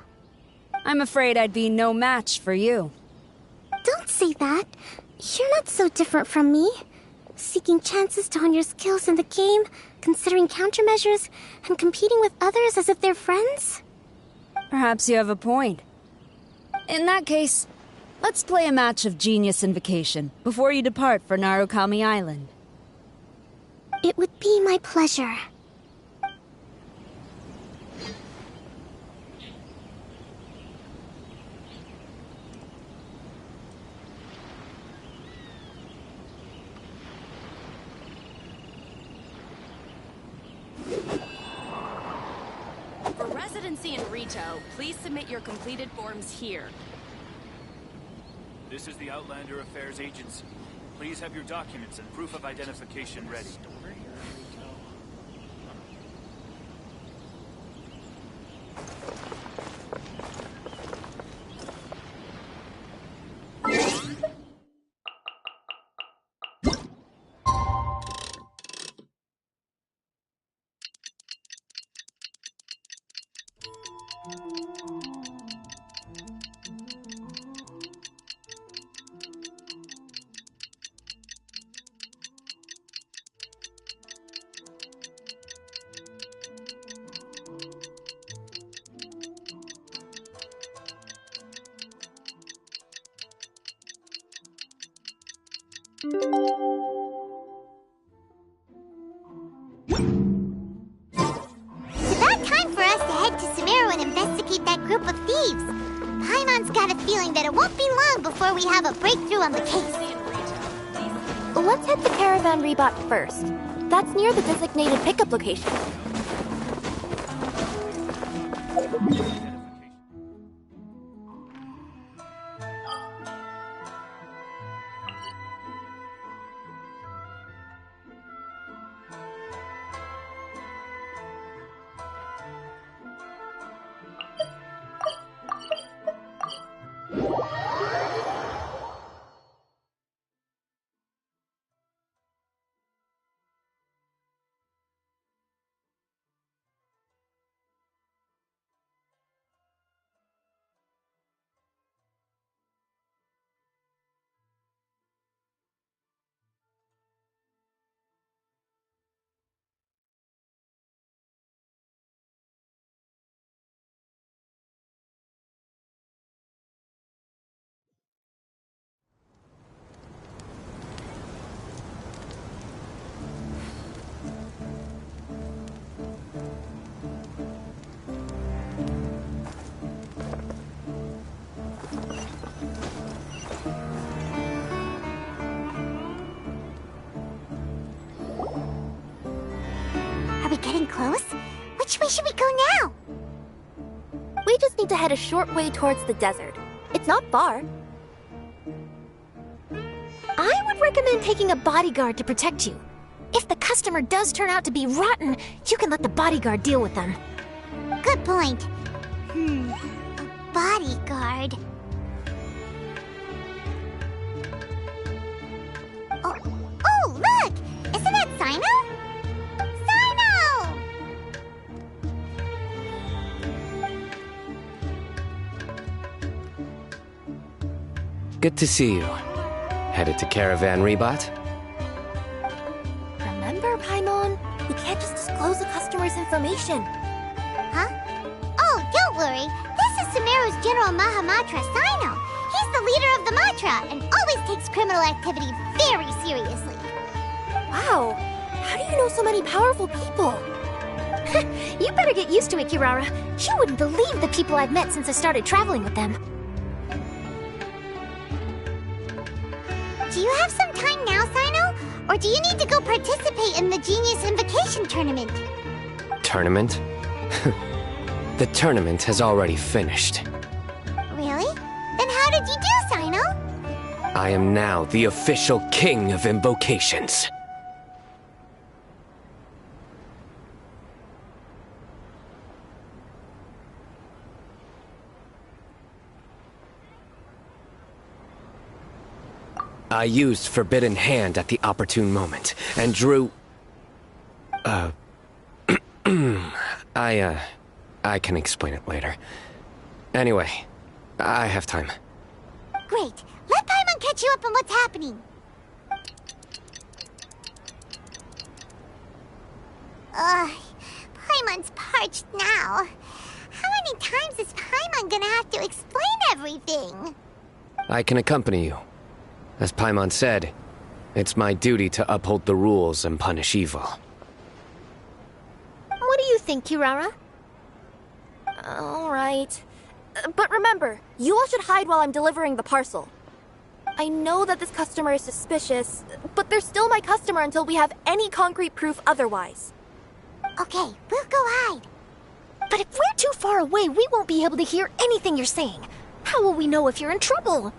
I'm afraid I'd be no match for you. Don't say that. You're not so different from me. Seeking chances to hone your skills in the game, considering countermeasures, and competing with others as if they're friends? Perhaps you have a point. In that case, let's play a match of Genius Invocation before you depart for Narukami Island. It would be my pleasure. For residency in Rito, please submit your completed forms here. This is the Outlander Affairs Agency. Please have your documents and proof of identification ready. locate that group of thieves. Paimon's got a feeling that it won't be long before we have a breakthrough on the case. Let's hit the Caravan Rebot first. That's near the designated pickup location. Are we getting close? Which way should we go now? We just need to head a short way towards the desert. It's not far. I would recommend taking a bodyguard to protect you. If the customer does turn out to be rotten, you can let the bodyguard deal with them. Good point. A bodyguard. Oh, look! Isn't that Sino? Good to see you. Headed to Caravan Rebot? Remember, Paimon? We can't just disclose the customer's information. Huh? Oh, don't worry. This is Sumeru's General Mahamatra, Sino. He's the leader of the Matra and always takes criminal activity very seriously. Wow. How do you know so many powerful people? You better get used to it, Kirara. You wouldn't believe the people I've met since I started traveling with them. Do you have some time now, Sino? Or do you need to go participate in the Genius Invocation Tournament? Tournament? The tournament has already finished. Really? Then how did you do, Sino? I am now the official king of invocations. I used Forbidden Hand at the opportune moment, and drew... I can explain it later. Anyway, I have time. Great. Let Paimon catch you up on what's happening. Paimon's parched now. How many times is Paimon gonna have to explain everything? I can accompany you. As Paimon said, it's my duty to uphold the rules and punish evil. What do you think, Kirara? All right. But remember, you all should hide while I'm delivering the parcel. I know that this customer is suspicious, but they're still my customer until we have any concrete proof otherwise. Okay, we'll go hide. But if we're too far away, we won't be able to hear anything you're saying. How will we know if you're in trouble?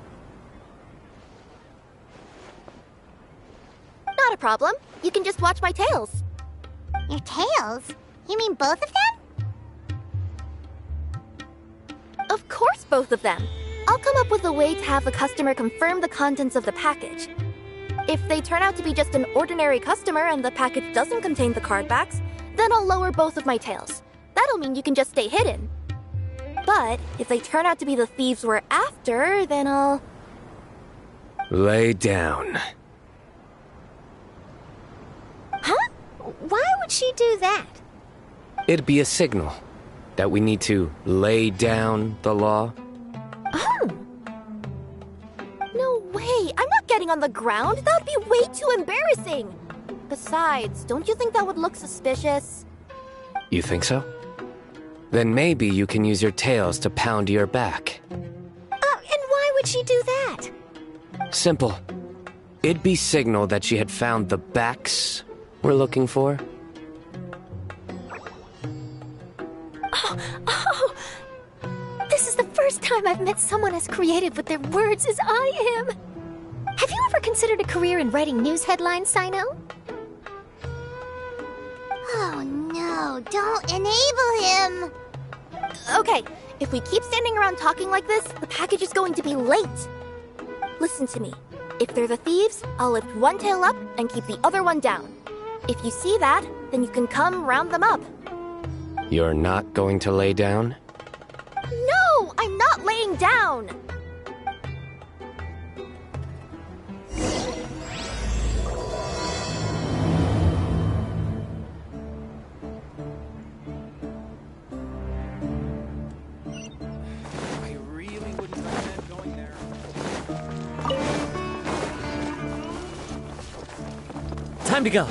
Not a problem. You can just watch my tails. Your tails? You mean both of them? Of course, both of them. I'll come up with a way to have the customer confirm the contents of the package. If they turn out to be just an ordinary customer and the package doesn't contain the card backs, then I'll lower both of my tails. That'll mean you can just stay hidden. But if they turn out to be the thieves we're after, then I'll... Lay down. Huh? Why would she do that? It'd be a signal that we need to lay down the law. Oh! No way! I'm not getting on the ground! That would be way too embarrassing! Besides, don't you think that would look suspicious? You think so? Then maybe you can use your tails to pound your back. And why would she do that? Simple. It'd be signal that she had found the backs we're looking for. Oh! This is the first time I've met someone as creative with their words as I am. Have you ever considered a career in writing news headlines, Sino? Oh no, don't enable him! Okay, if we keep standing around talking like this, the package is going to be late. Listen to me. If they're the thieves, I'll lift one tail up and keep the other one down. If you see that, then you can come round them up. You're not going to lay down? No, I'm not laying down! I really wouldn't recommend going there. Time to go.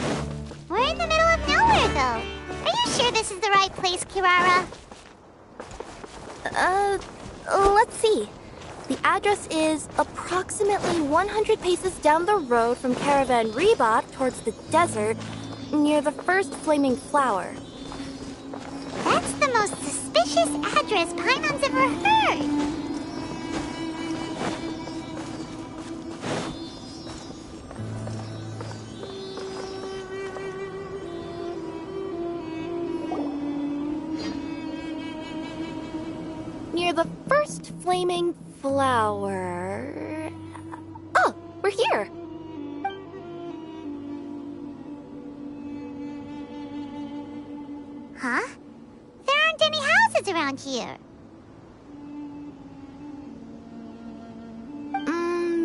We're in the middle of nowhere, though. Are you sure this is the right place, Kirara? Let's see. The address is approximately 100 paces down the road from Caravan Rebot towards the desert, near the first flaming flower. That's the most suspicious address Paimon's ever heard. Near the first flaming flower... Oh, we're here! Huh? There aren't any houses around here.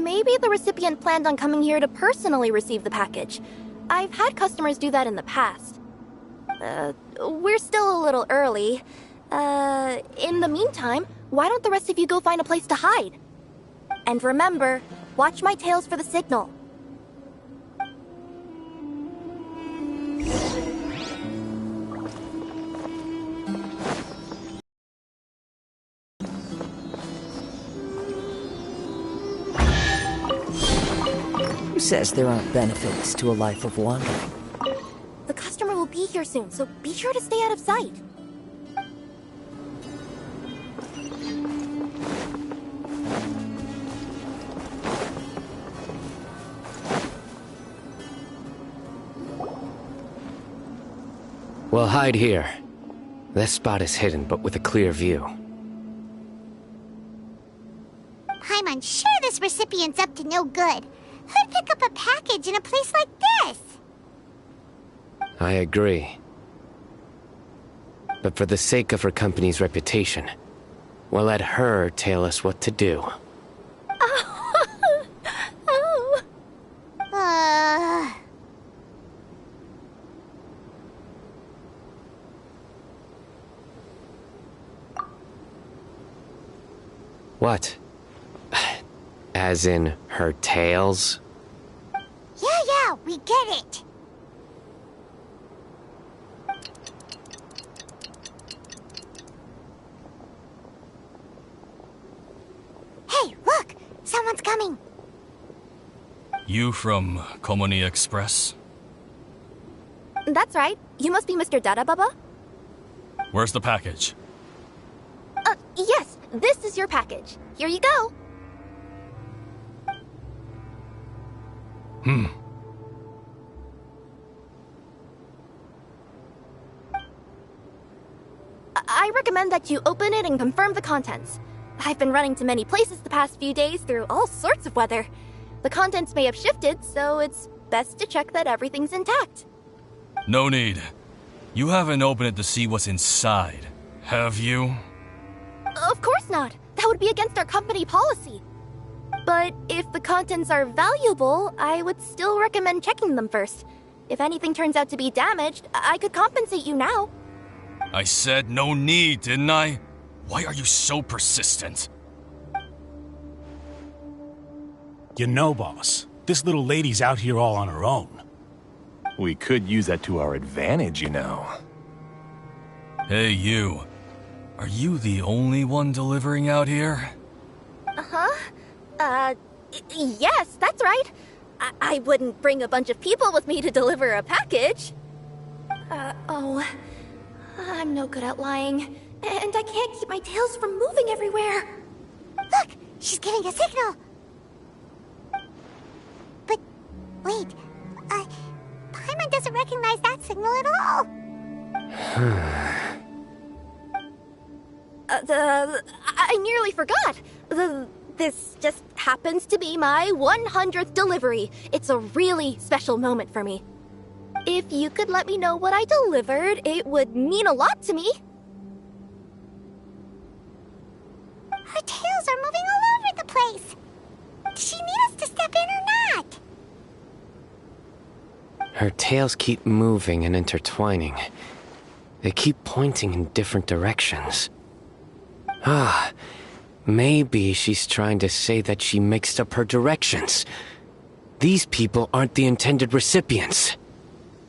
Maybe the recipient planned on coming here to personally receive the package. I've had customers do that in the past. We're still a little early. In the meantime, why don't the rest of you go find a place to hide? And remember, watch my tails for the signal. Who says there aren't benefits to a life of wandering? The customer will be here soon, so be sure to stay out of sight. We'll hide here. This spot is hidden, but with a clear view. Paimon's sure this recipient's up to no good. Who'd pick up a package in a place like this? I agree. But for the sake of her company's reputation, we'll let her tell us what to do. What? As in her tails? Yeah, we get it. Hey, look! Someone's coming. You from Komoni Express? That's right. You must be Mr. Dada Baba? Where's the package? Yes, this is your package. Here you go. I recommend that you open it and confirm the contents. I've been running to many places the past few days through all sorts of weather. The contents may have shifted, so it's best to check that everything's intact. No need. You haven't opened it to see what's inside, have you? Of course not. That would be against our company policy. But if the contents are valuable, I would still recommend checking them first. If anything turns out to be damaged, I could compensate you now. I said no need, didn't I? Why are you so persistent? You know, boss, this little lady's out here all on her own. We could use that to our advantage, you know. Hey, you. Are you the only one delivering out here? Yes, that's right. I wouldn't bring a bunch of people with me to deliver a package. I'm no good at lying. And I can't keep my tails from moving everywhere. Look! She's giving a signal! But, wait. Paimon doesn't recognize that signal at all! I nearly forgot. This just happens to be my 100th delivery. It's a really special moment for me. If you could let me know what I delivered, it would mean a lot to me. Her tails are moving all over the place. Does she need us to step in or not? Her tails keep moving and intertwining. They keep pointing in different directions. Maybe she's trying to say that she mixed up her directions. These people aren't the intended recipients.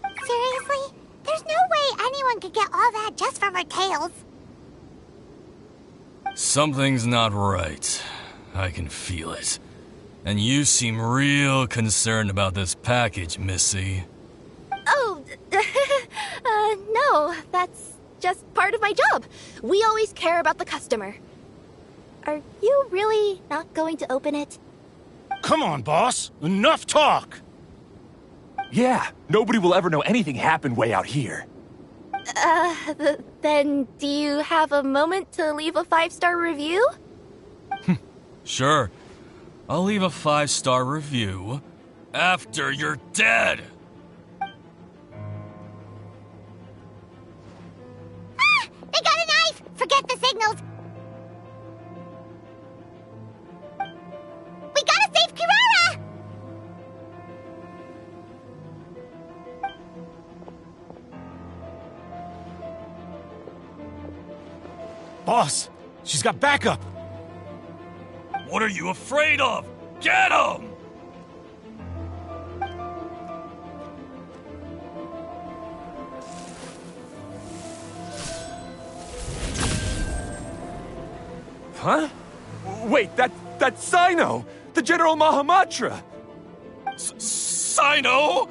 Seriously? There's no way anyone could get all that just from her tails. Something's not right. I can feel it. And you seem real concerned about this package, Missy. Oh, no, that's just part of my job. We always care about the customer. Are you really not going to open it? Come on, boss. Enough talk. Yeah, nobody will ever know anything happened way out here. Then do you have a moment to leave a 5-star review? Sure. I'll leave a 5-star review after you're dead. They got a knife! Forget the signals! We gotta save Kirara! Boss, she's got backup. What are you afraid of? Get him! Huh? Wait, that's Sino! The General Mahamatra! Sino?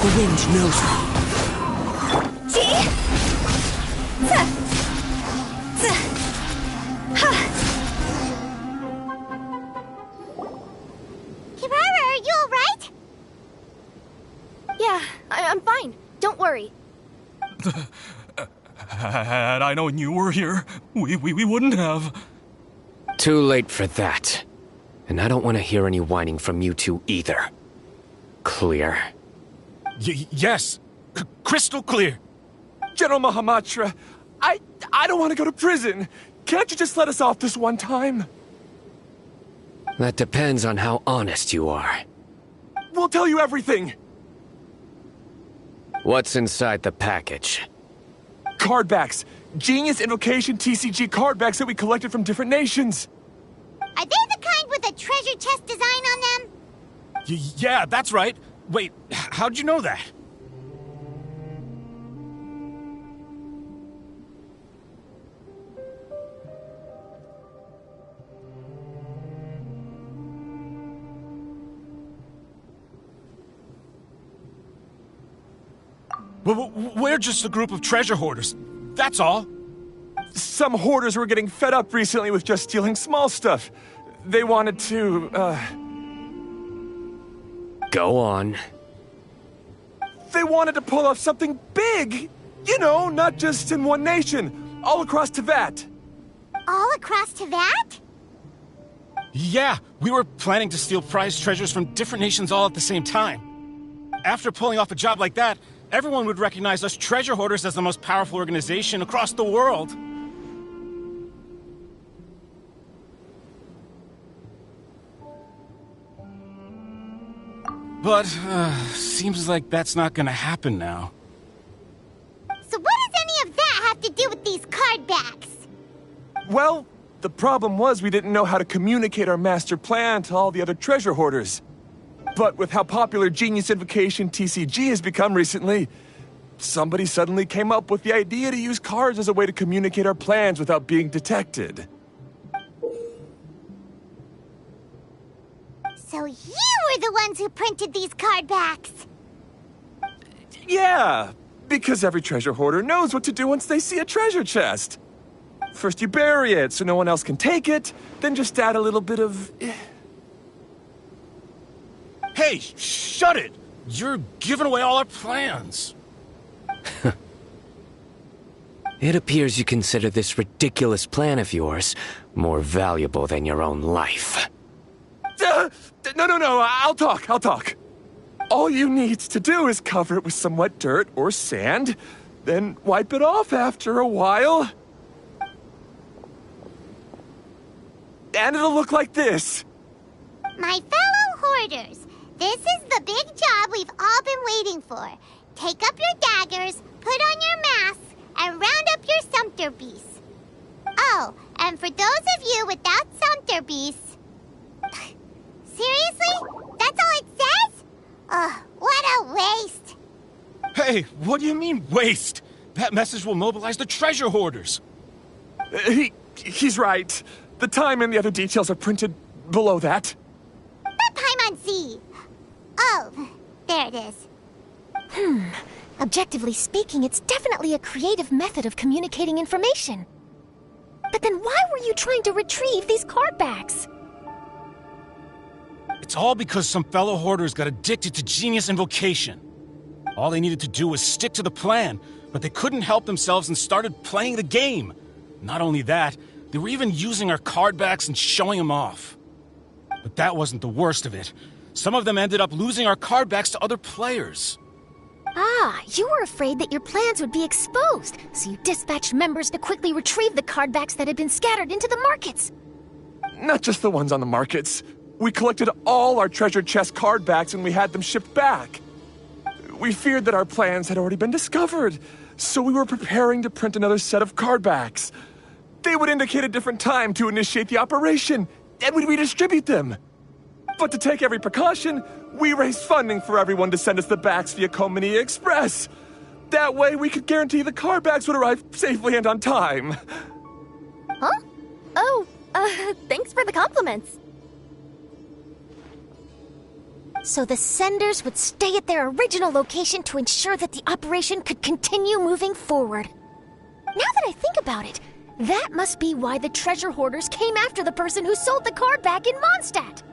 The wind knows me. Kirara, are you alright? Yeah, I'm fine. Don't worry. Had I known you were here, we wouldn't have. Too late for that. And I don't want to hear any whining from you two either. Clear? Yes. Crystal clear. General Mahamatra, I don't want to go to prison. Can't you just let us off this one time? That depends on how honest you are. We'll tell you everything. What's inside the package? Card backs. Genius Invocation TCG card backs that we collected from different nations. Are they the kind with a treasure chest design on them? Yeah, that's right. Wait, how'd you know that? We're just a group of treasure hoarders. That's all. Some hoarders were getting fed up recently with just stealing small stuff. They wanted to, Go on. They wanted to pull off something big! You know, not just in one nation, all across Teyvat. All across Teyvat? Yeah, we were planning to steal prized treasures from different nations all at the same time. After pulling off a job like that, everyone would recognize us treasure hoarders as the most powerful organization across the world. But, seems like that's not gonna happen now. So what does any of that have to do with these card backs? Well, The problem was we didn't know how to communicate our master plan to all the other treasure hoarders. But with how popular Genius Invocation TCG has become recently, somebody suddenly came up with the idea to use cards as a way to communicate our plans without being detected. So you were the ones who printed these card backs! Yeah, because every treasure hoarder knows what to do once they see a treasure chest. First you bury it so no one else can take it, then just add a little bit of... Hey, shut it! You're giving away all our plans. It appears you consider this ridiculous plan of yours more valuable than your own life. No, I'll talk. All you need to do is cover it with some wet dirt or sand, then wipe it off after a while. And it'll look like this. My fellow hoarders, this is the big job we've all been waiting for. Take up your daggers, put on your masks, and round up your sumpter beasts. Oh, and for those of you without sumpter beasts... Seriously? That's all it says? Ugh, what a waste. Hey, what do you mean, waste? That message will mobilize the treasure hoarders. He's right. The time and the other details are printed below that. That Paimon-Z. Oh, there it is. Objectively speaking, it's definitely a creative method of communicating information. But then why were you trying to retrieve these card backs? It's all because some fellow hoarders got addicted to Genius Invocation. All they needed to do was stick to the plan, but they couldn't help themselves and started playing the game. Not only that, they were even using our card backs and showing them off. But that wasn't the worst of it. Some of them ended up losing our card backs to other players. Ah, you were afraid that your plans would be exposed, so you dispatched members to quickly retrieve the card backs that had been scattered into the markets. Not just the ones on the markets. We collected all our treasure chest card backs and we had them shipped back. We feared that our plans had already been discovered, so we were preparing to print another set of card backs. They would indicate a different time to initiate the operation, and we'd redistribute them. But to take every precaution, we raised funding for everyone to send us the backs via Komini Express. That way we could guarantee the card backs would arrive safely and on time. Huh? Oh, thanks for the compliments. So the senders would stay at their original location to ensure that the operation could continue moving forward. Now that I think about it, that must be why the treasure hoarders came after the person who sold the card back in Mondstadt.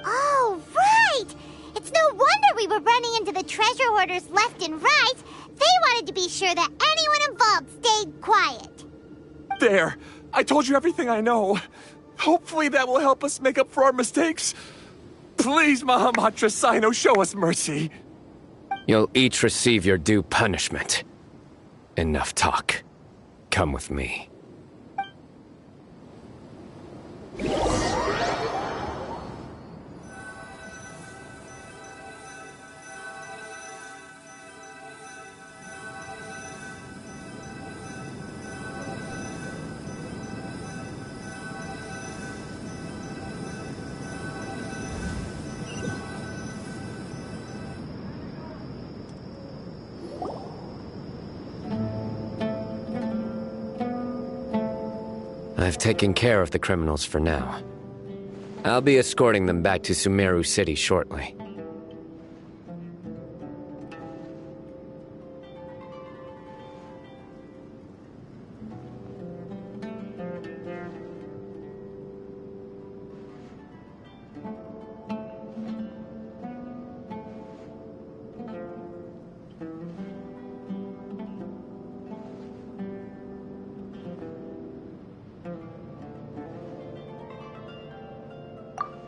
Oh, right! It's no wonder we were running into the treasure hoarders left and right. They wanted to be sure that anyone involved stayed quiet. There. I told you everything I know. Hopefully that will help us make up for our mistakes. Please, Mahamatra Sino, show us mercy. You'll each receive your due punishment. Enough talk. Come with me. I've taken care of the criminals for now. I'll be escorting them back to Sumeru City shortly.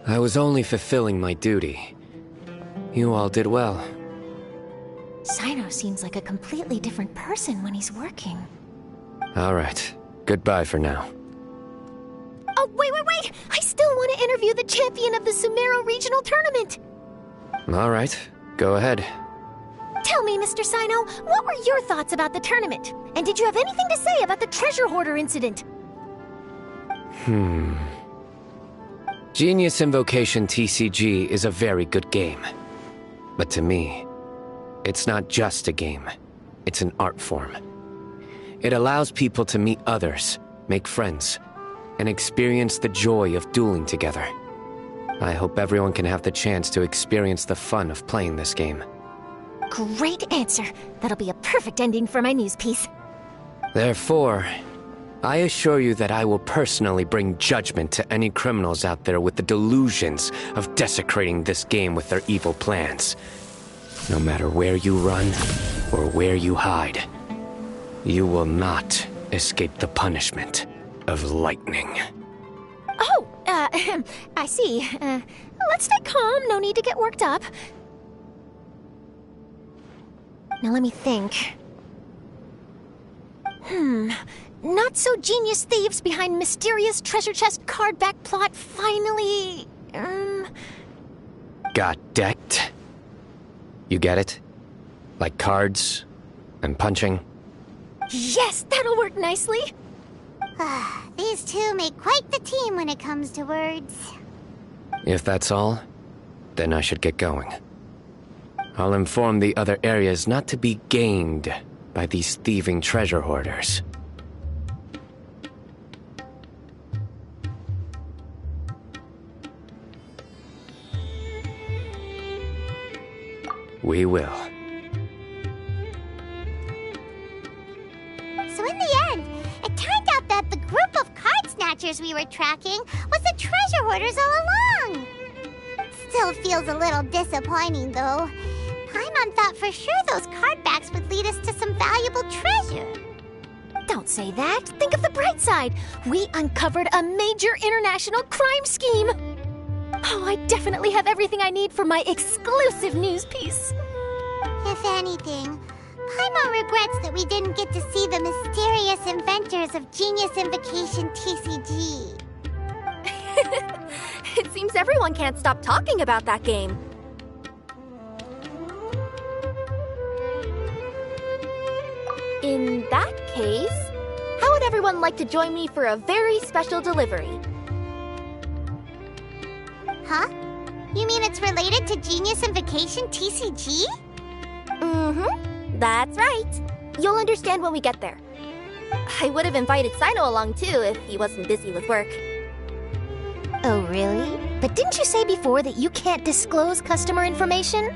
I was only fulfilling my duty. You all did well. Sino seems like a completely different person when he's working. All right. Goodbye for now. Oh, wait! I still want to interview the champion of the Sumeru Regional Tournament! All right. Go ahead. Tell me, Mr. Sino, what were your thoughts about the tournament? And did you have anything to say about the treasure hoarder incident? Genius Invocation TCG is a very good game. But to me, it's not just a game. It's an art form. It allows people to meet others, make friends, and experience the joy of dueling together. I hope everyone can have the chance to experience the fun of playing this game. Great answer. That'll be a perfect ending for my news piece. Therefore, I assure you that I will personally bring judgment to any criminals out there with the delusions of desecrating this game with their evil plans. No matter where you run or where you hide, you will not escape the punishment of lightning. Oh, I see. Let's stay calm. No need to get worked up. Now let me think. Not so genius thieves behind mysterious treasure chest card back plot finally... Got decked? You get it? Like cards and punching? Yes, that'll work nicely. These two make quite the team when it comes to words. If that's all, then I should get going. I'll inform the other areas not to be gamed by these thieving treasure hoarders. We will. So in the end, it turned out that the group of card snatchers we were tracking was the treasure hoarders all along. Still feels a little disappointing, though. Paimon thought for sure those card backs would lead us to some valuable treasure. Don't say that. Think of the bright side. We uncovered a major international crime scheme. Oh, I definitely have everything I need for my exclusive news piece. If anything, Paimon regrets that we didn't get to see the mysterious inventors of Genius Invocation TCG. It seems everyone can't stop talking about that game. In that case, how would everyone like to join me for a very special delivery? Huh? You mean it's related to Genius Invocation TCG? Mm-hmm. That's right. You'll understand when we get there. I would have invited Sino along too if he wasn't busy with work. Oh, really? But didn't you say before that you can't disclose customer information?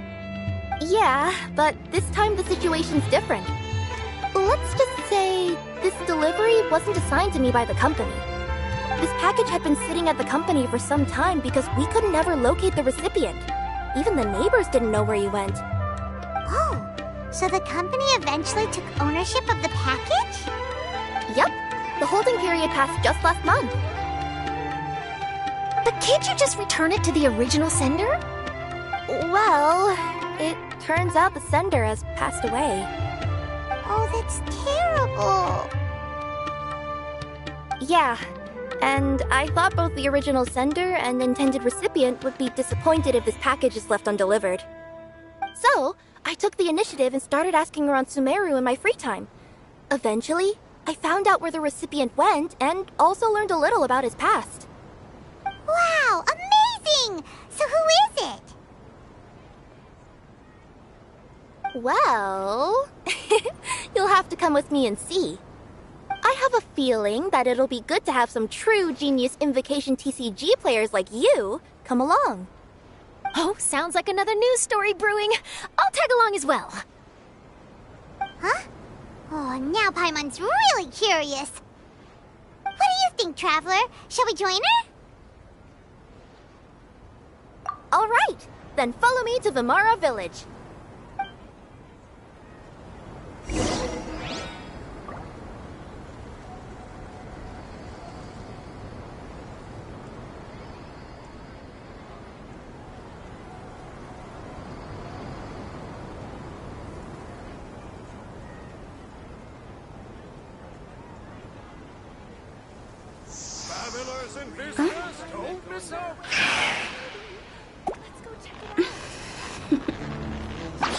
Yeah, but this time the situation's different. Let's just say this delivery wasn't assigned to me by the company. This package had been sitting at the company for some time because we could never locate the recipient. Even the neighbors didn't know where he went. Oh, so the company eventually took ownership of the package? Yep. The holding period passed just last month. But can't you just return it to the original sender? Well, it turns out the sender has passed away. Oh, that's terrible. Yeah, and I thought both the original sender and intended recipient would be disappointed if this package is left undelivered. So, I took the initiative and started asking around Sumeru in my free time. Eventually, I found out where the recipient went and also learned a little about his past. Wow, amazing! So who is it? Well, you'll have to come with me and see. I have a feeling that it'll be good to have some true Genius Invocation TCG players like you come along. Oh, sounds like another news story brewing. I'll tag along as well. Huh? Oh, now Paimon's really curious. What do you think, Traveler? Shall we join her? All right, then follow me to Vimara Village. Travelers and visitors, don't miss out. Let's go check it out.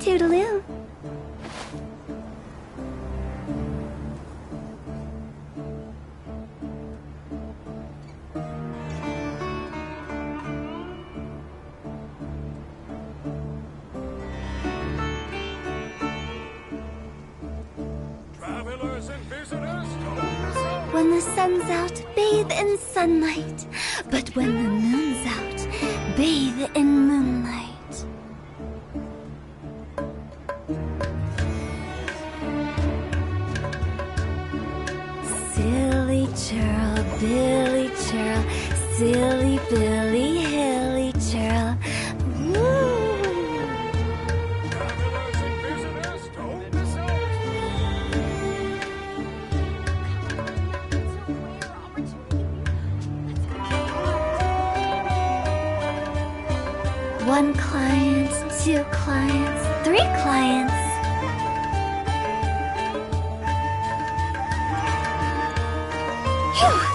Toodaloo. When the sun's out, bathe in sunlight. But when the moon's out, bathe in moonlight. Silly churl, Billy churl, silly Billy, hilly churl. Woo! One client, two clients, three clients. Phew!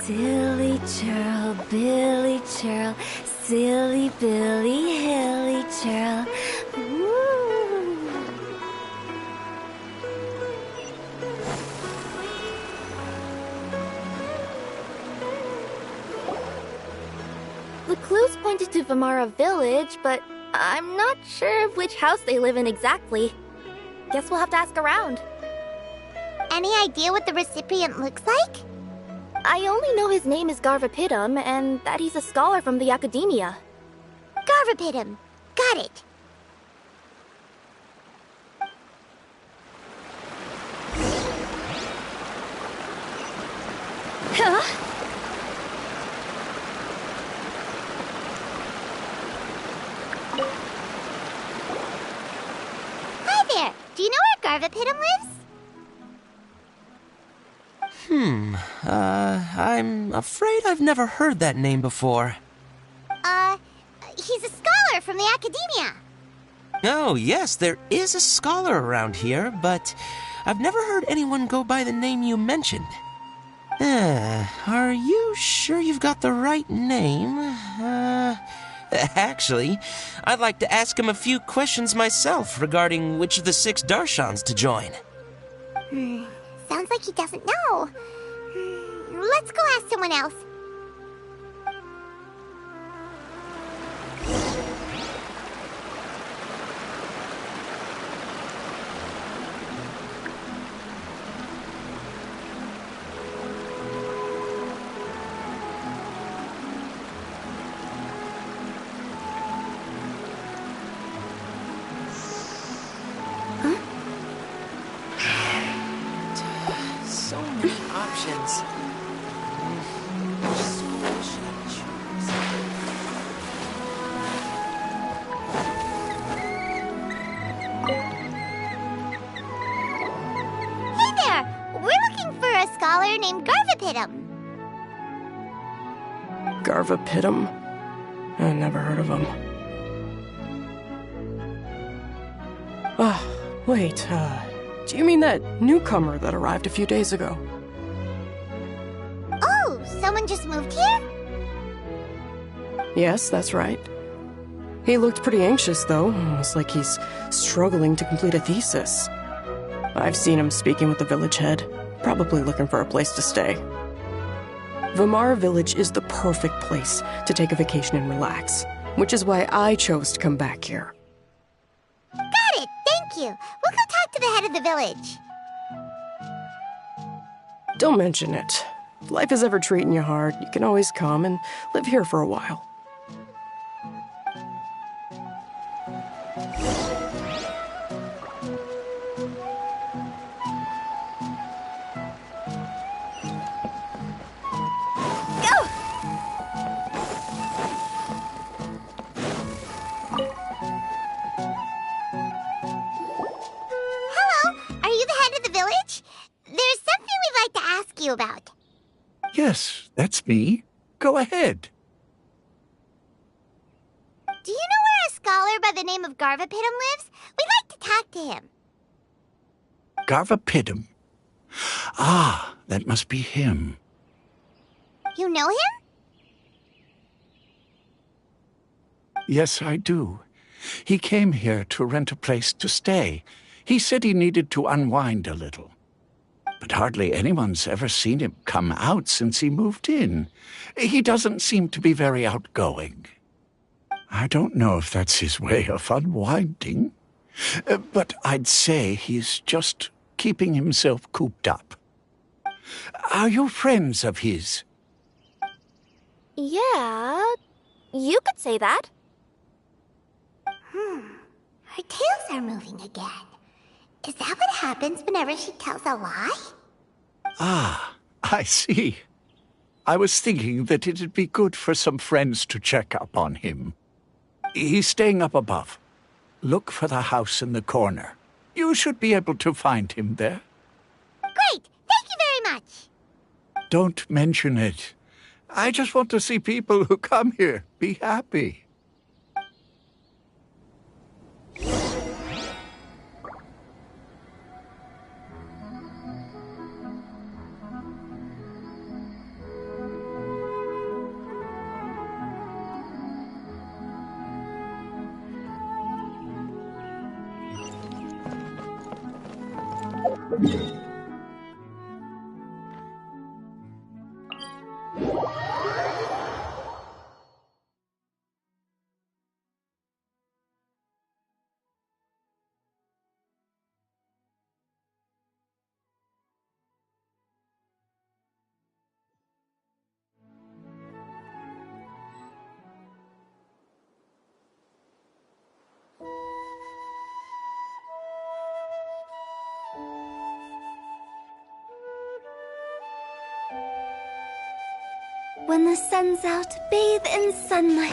Silly churl, Billy churl, silly Billy, hilly churl. Woo! The clues pointed to Vamara Village, but I'm not sure of which house they live in exactly. Guess we'll have to ask around. Any idea what the recipient looks like? I only know his name is Garvapitum and that he's a scholar from the academia. Garvapitum. Got it. Huh? Hi there. Do you know where Garvapitum lives? I'm afraid I've never heard that name before. He's a scholar from the academia. Oh, yes, there is a scholar around here, but I've never heard anyone go by the name you mentioned. Are you sure you've got the right name? Actually, I'd like to ask him a few questions myself regarding which of the 6 Darshans to join. Sounds like he doesn't know. Let's go ask someone else. So many options. Hey there! We're looking for a scholar named Garvapitum. Garvapitum? I never heard of him. Wait, do you mean that newcomer that arrived a few days ago? Oh, someone just moved here? Yes, that's right. He looked pretty anxious, though. Almost like he's struggling to complete a thesis. I've seen him speaking with the village head, probably looking for a place to stay. Vamara Village is the perfect place to take a vacation and relax, which is why I chose to come back here. Got it! Thank you! We'll go talk to the head of the village. Don't mention it. If life is ever treating you hard, you can always come and live here for a while. You about. Yes, that's me. Go ahead. by the name of Garvapidum lives? We'd like to talk to him. Garvapidum? Ah, that must be him. You know him? Yes, I do. He came here to rent a place to stay. He said he needed to unwind a little. But hardly anyone's ever seen him come out since he moved in. He doesn't seem to be very outgoing. I don't know if that's his way of unwinding, but I'd say he's just keeping himself cooped up. Are you friends of his? Yeah, you could say that. Her tails are moving again. Is that what happens whenever she tells a lie? Ah, I see. I was thinking that it'd be good for some friends to check up on him. He's staying up above. Look for the house in the corner. You should be able to find him there. Great! Thank you very much! Don't mention it. I just want to see people who come here be happy. When the sun's out, bathe in sunlight.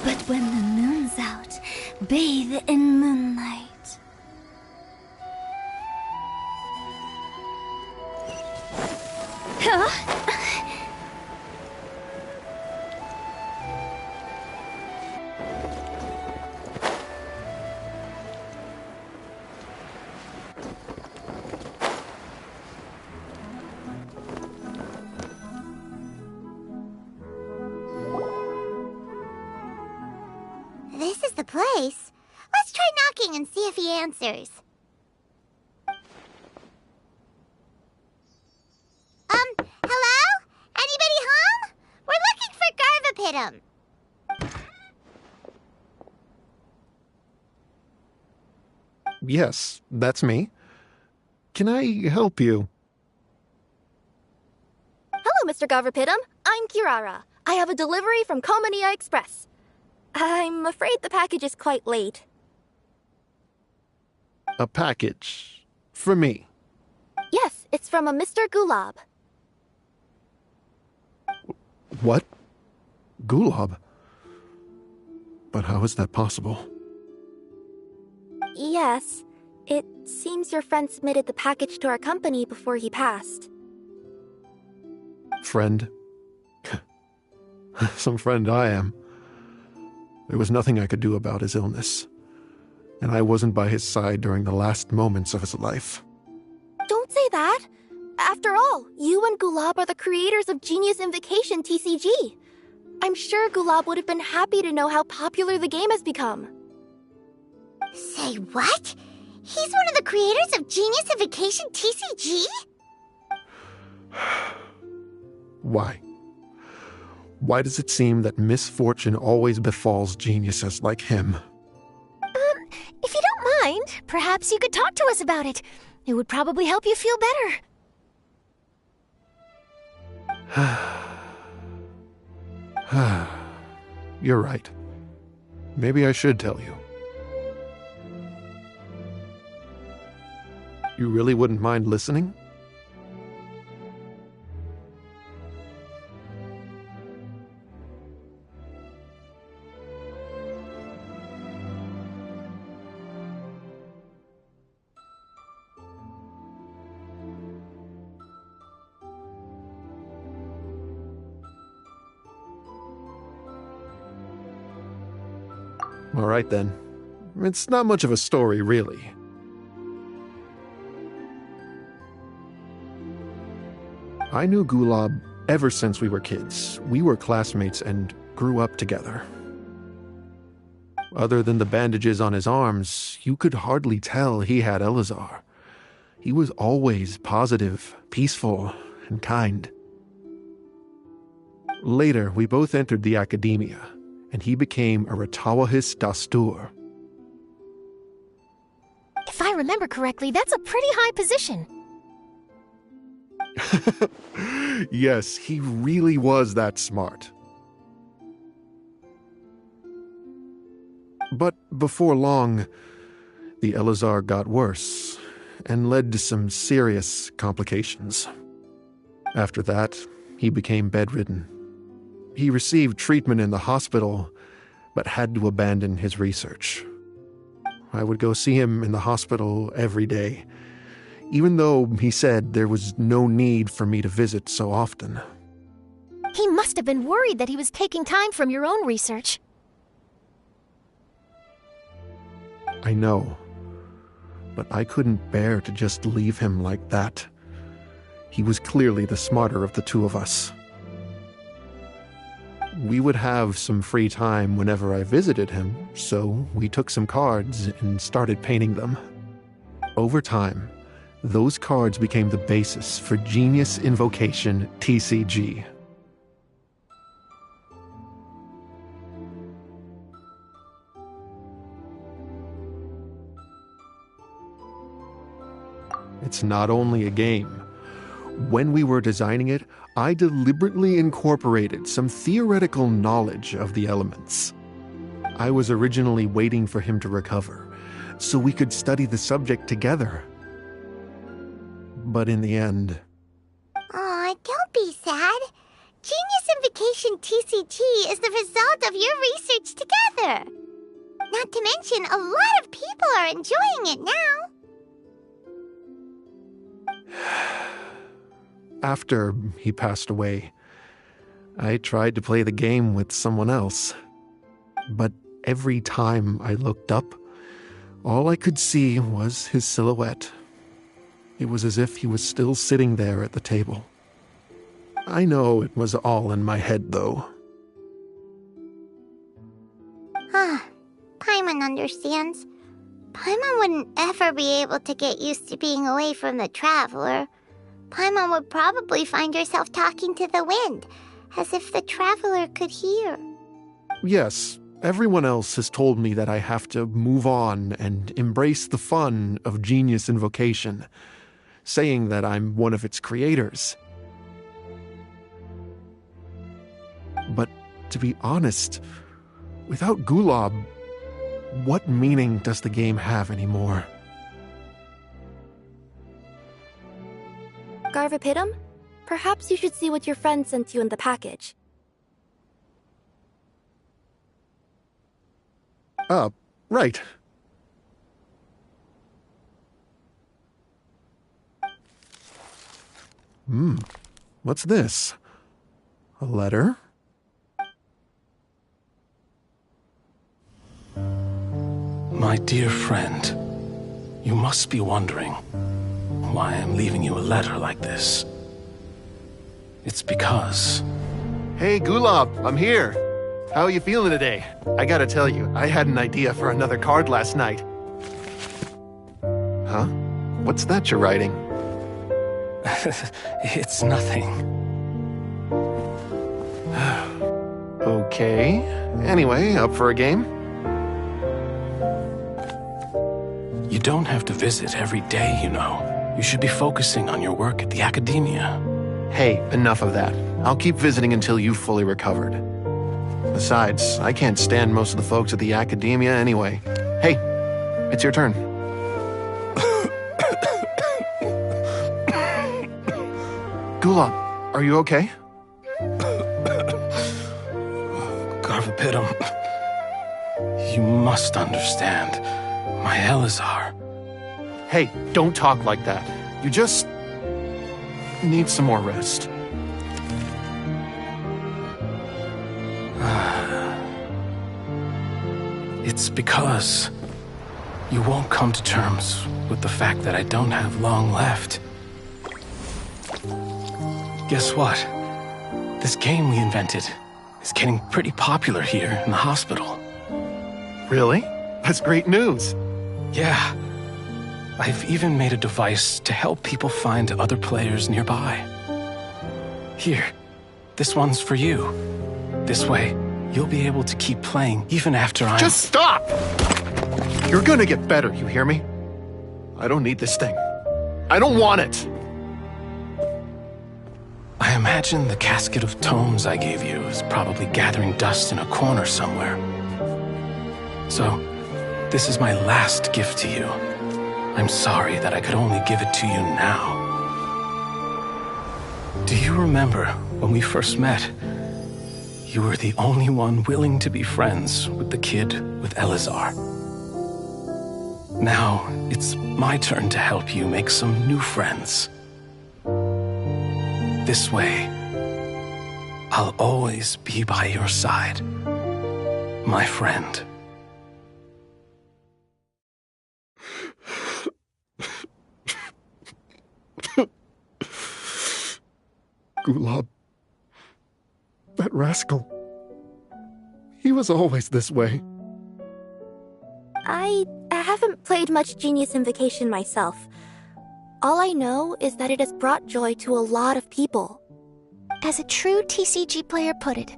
But when the moon's out, bathe in moonlight. Huh? This is the place. Let's try knocking and see if he answers. Hello? Anybody home? We're looking for Garvapidum. Yes, that's me. Can I help you? Hello, Mr. Garvapidum. I'm Kirara. I have a delivery from Komania Express. I'm afraid the package is quite late. A package? For me? Yes, it's from a Mr. Gulab. What? Gulab? But how is that possible? Yes, it seems your friend submitted the package to our company before he passed. Friend? Some friend I am. There was nothing I could do about his illness, and I wasn't by his side during the last moments of his life. Don't say that! After all, you and Gulab are the creators of Genius Invocation TCG. I'm sure Gulab would have been happy to know how popular the game has become. Say what? He's one of the creators of Genius Invocation TCG? Why? Why does it seem that misfortune always befalls geniuses like him? If you don't mind, perhaps you could talk to us about it. It would probably help you feel better. You're right. Maybe I should tell you. You really wouldn't mind listening? All right then. It's not much of a story, really. I knew Gulab ever since we were kids. We were classmates and grew up together. Other than the bandages on his arms, you could hardly tell he had Elazar. He was always positive, peaceful, and kind. Later, we both entered the academia, and he became a Ratawahis Dastur. If I remember correctly, that's a pretty high position. Yes, he really was that smart. But before long, the Elazar got worse and led to some serious complications. After that, he became bedridden. He received treatment in the hospital, but had to abandon his research. I would go see him in the hospital every day, even though he said there was no need for me to visit so often. He must have been worried that he was taking time from your own research. I know, but I couldn't bear to just leave him like that. He was clearly the smarter of the two of us. We would have some free time whenever I visited him, so we took some cards and started painting them. Over time, those cards became the basis for Genius Invocation TCG. It's not only a game. When we were designing it, I deliberately incorporated some theoretical knowledge of the elements. I was originally waiting for him to recover, so we could study the subject together. But in the end... Aw, don't be sad. Genius Invocation TCG is the result of your research together. Not to mention, a lot of people are enjoying it now. After he passed away, I tried to play the game with someone else. But every time I looked up, all I could see was his silhouette. It was as if he was still sitting there at the table. I know it was all in my head, though. Paimon understands. Paimon wouldn't ever be able to get used to being away from the Traveler. Paimon would probably find herself talking to the wind, as if the Traveler could hear. Yes, everyone else has told me that I have to move on and embrace the fun of Genius Invocation, saying that I'm one of its creators. But to be honest, without Gulab, what meaning does the game have anymore? Garvapitum? Perhaps you should see what your friend sent you in the package. Right. What's this? A letter? My dear friend, you must be wondering why I'm leaving you a letter like this. It's because... Hey, Gulab, I'm here. How are you feeling today? I gotta tell you, I had an idea for another card last night. Huh? What's that you're writing? It's nothing. Okay. Anyway, up for a game? You don't have to visit every day, you know. You should be focusing on your work at the academia. Hey, enough of that. I'll keep visiting until you've fully recovered. Besides, I can't stand most of the folks at the academia anyway. Hey, it's your turn. Gulab, are you okay? Garvapitum, you must understand. My Elazar. Hey, don't talk like that. You just need some more rest. It's because you won't come to terms with the fact that I don't have long left. Guess what? This game we invented is getting pretty popular here in the hospital. Really? That's great news. Yeah. I've even made a device to help people find other players nearby. Here, this one's for you. This way, you'll be able to keep playing even after I'm— Just stop! You're gonna get better, you hear me? I don't need this thing. I don't want it! I imagine the casket of tomes I gave you is probably gathering dust in a corner somewhere. So, this is my last gift to you. I'm sorry that I could only give it to you now. Do you remember when we first met? You were the only one willing to be friends with the kid with Elazar. Now, it's my turn to help you make some new friends. This way, I'll always be by your side, my friend. Gulab. That rascal. He was always this way. I haven't played much Genius Invocation myself. All I know is that it has brought joy to a lot of people. As a true TCG player put it,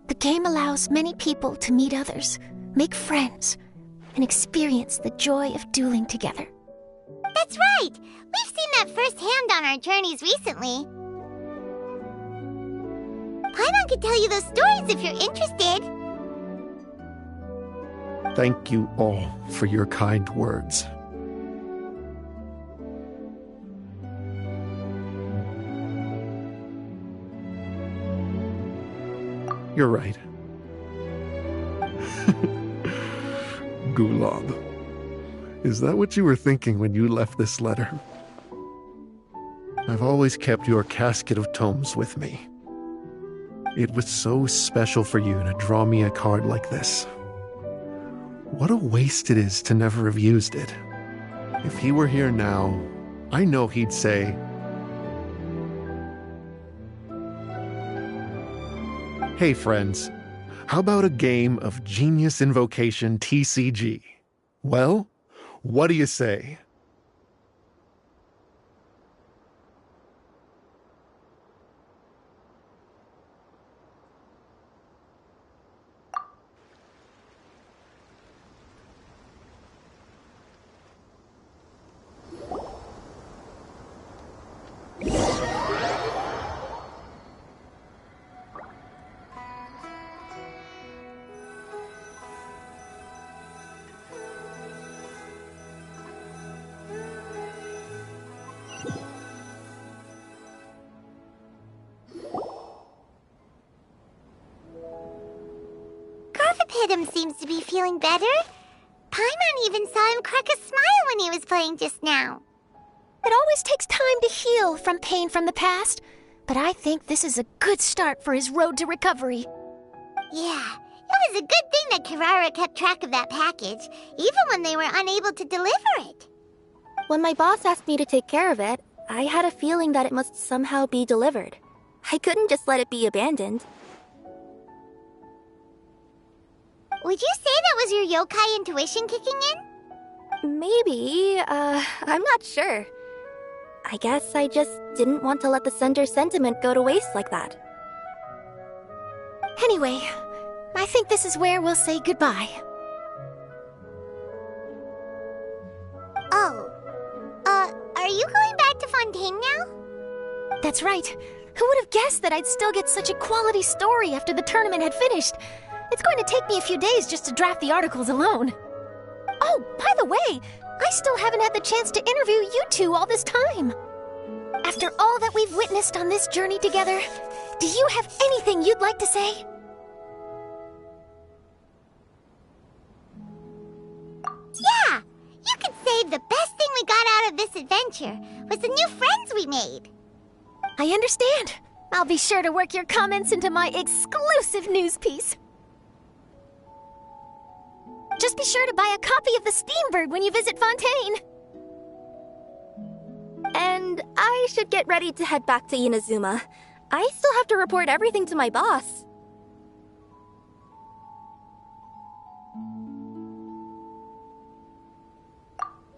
the game allows many people to meet others, make friends, and experience the joy of dueling together. That's right! We've seen that firsthand on our journeys recently. Paimon could tell you those stories if you're interested. Thank you all for your kind words. You're right. Gulab. Is that what you were thinking when you left this letter? I've always kept your casket of tomes with me. It was so special for you to draw me a card like this. What a waste it is to never have used it. If he were here now, I know he'd say, "Hey friends, how about a game of Genius Invocation TCG? Well, what do you say?" Garthapidum seems to be feeling better. Paimon even saw him crack a smile when he was playing just now. It always takes time to heal from pain from the past, but I think this is a good start for his road to recovery. Yeah, it was a good thing that Kirara kept track of that package, even when they were unable to deliver it. When my boss asked me to take care of it, I had a feeling that it must somehow be delivered. I couldn't just let it be abandoned. Would you say that was your yokai intuition kicking in? Maybe, I'm not sure. I guess I just didn't want to let the sender's sentiment go to waste like that. Anyway, I think this is where we'll say goodbye. Oh, are you going back to Fontaine now? That's right. Who would have guessed that I'd still get such a quality story after the tournament had finished? It's going to take me a few days just to draft the articles alone. Oh, by the way, I still haven't had the chance to interview you two all this time. After all that we've witnessed on this journey together, do you have anything you'd like to say? Yeah! You could say the best thing we got out of this adventure was the new friends we made. I understand. I'll be sure to work your comments into my exclusive news piece. Just be sure to buy a copy of the Steambird when you visit Fontaine. And I should get ready to head back to Inazuma. I still have to report everything to my boss.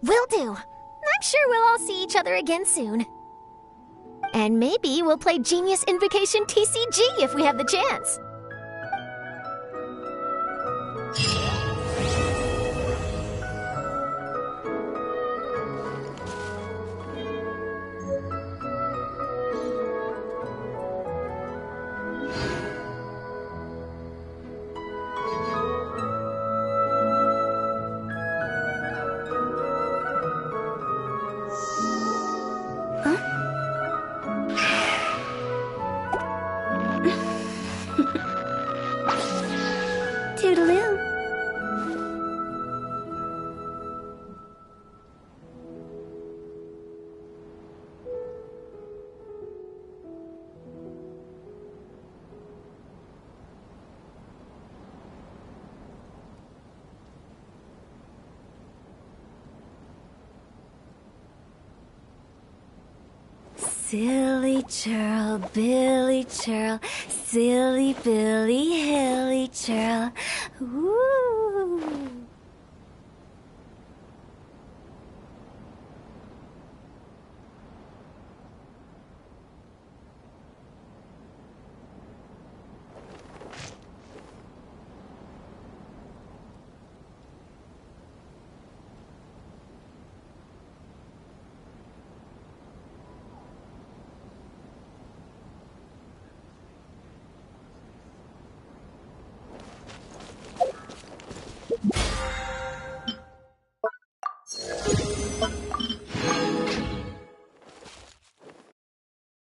Will do. I'm sure we'll all see each other again soon. And maybe we'll play Genius Invocation TCG if we have the chance. Toodaloo. Silly churl, Billy churl, silly Billy, hilly churl. Ooh.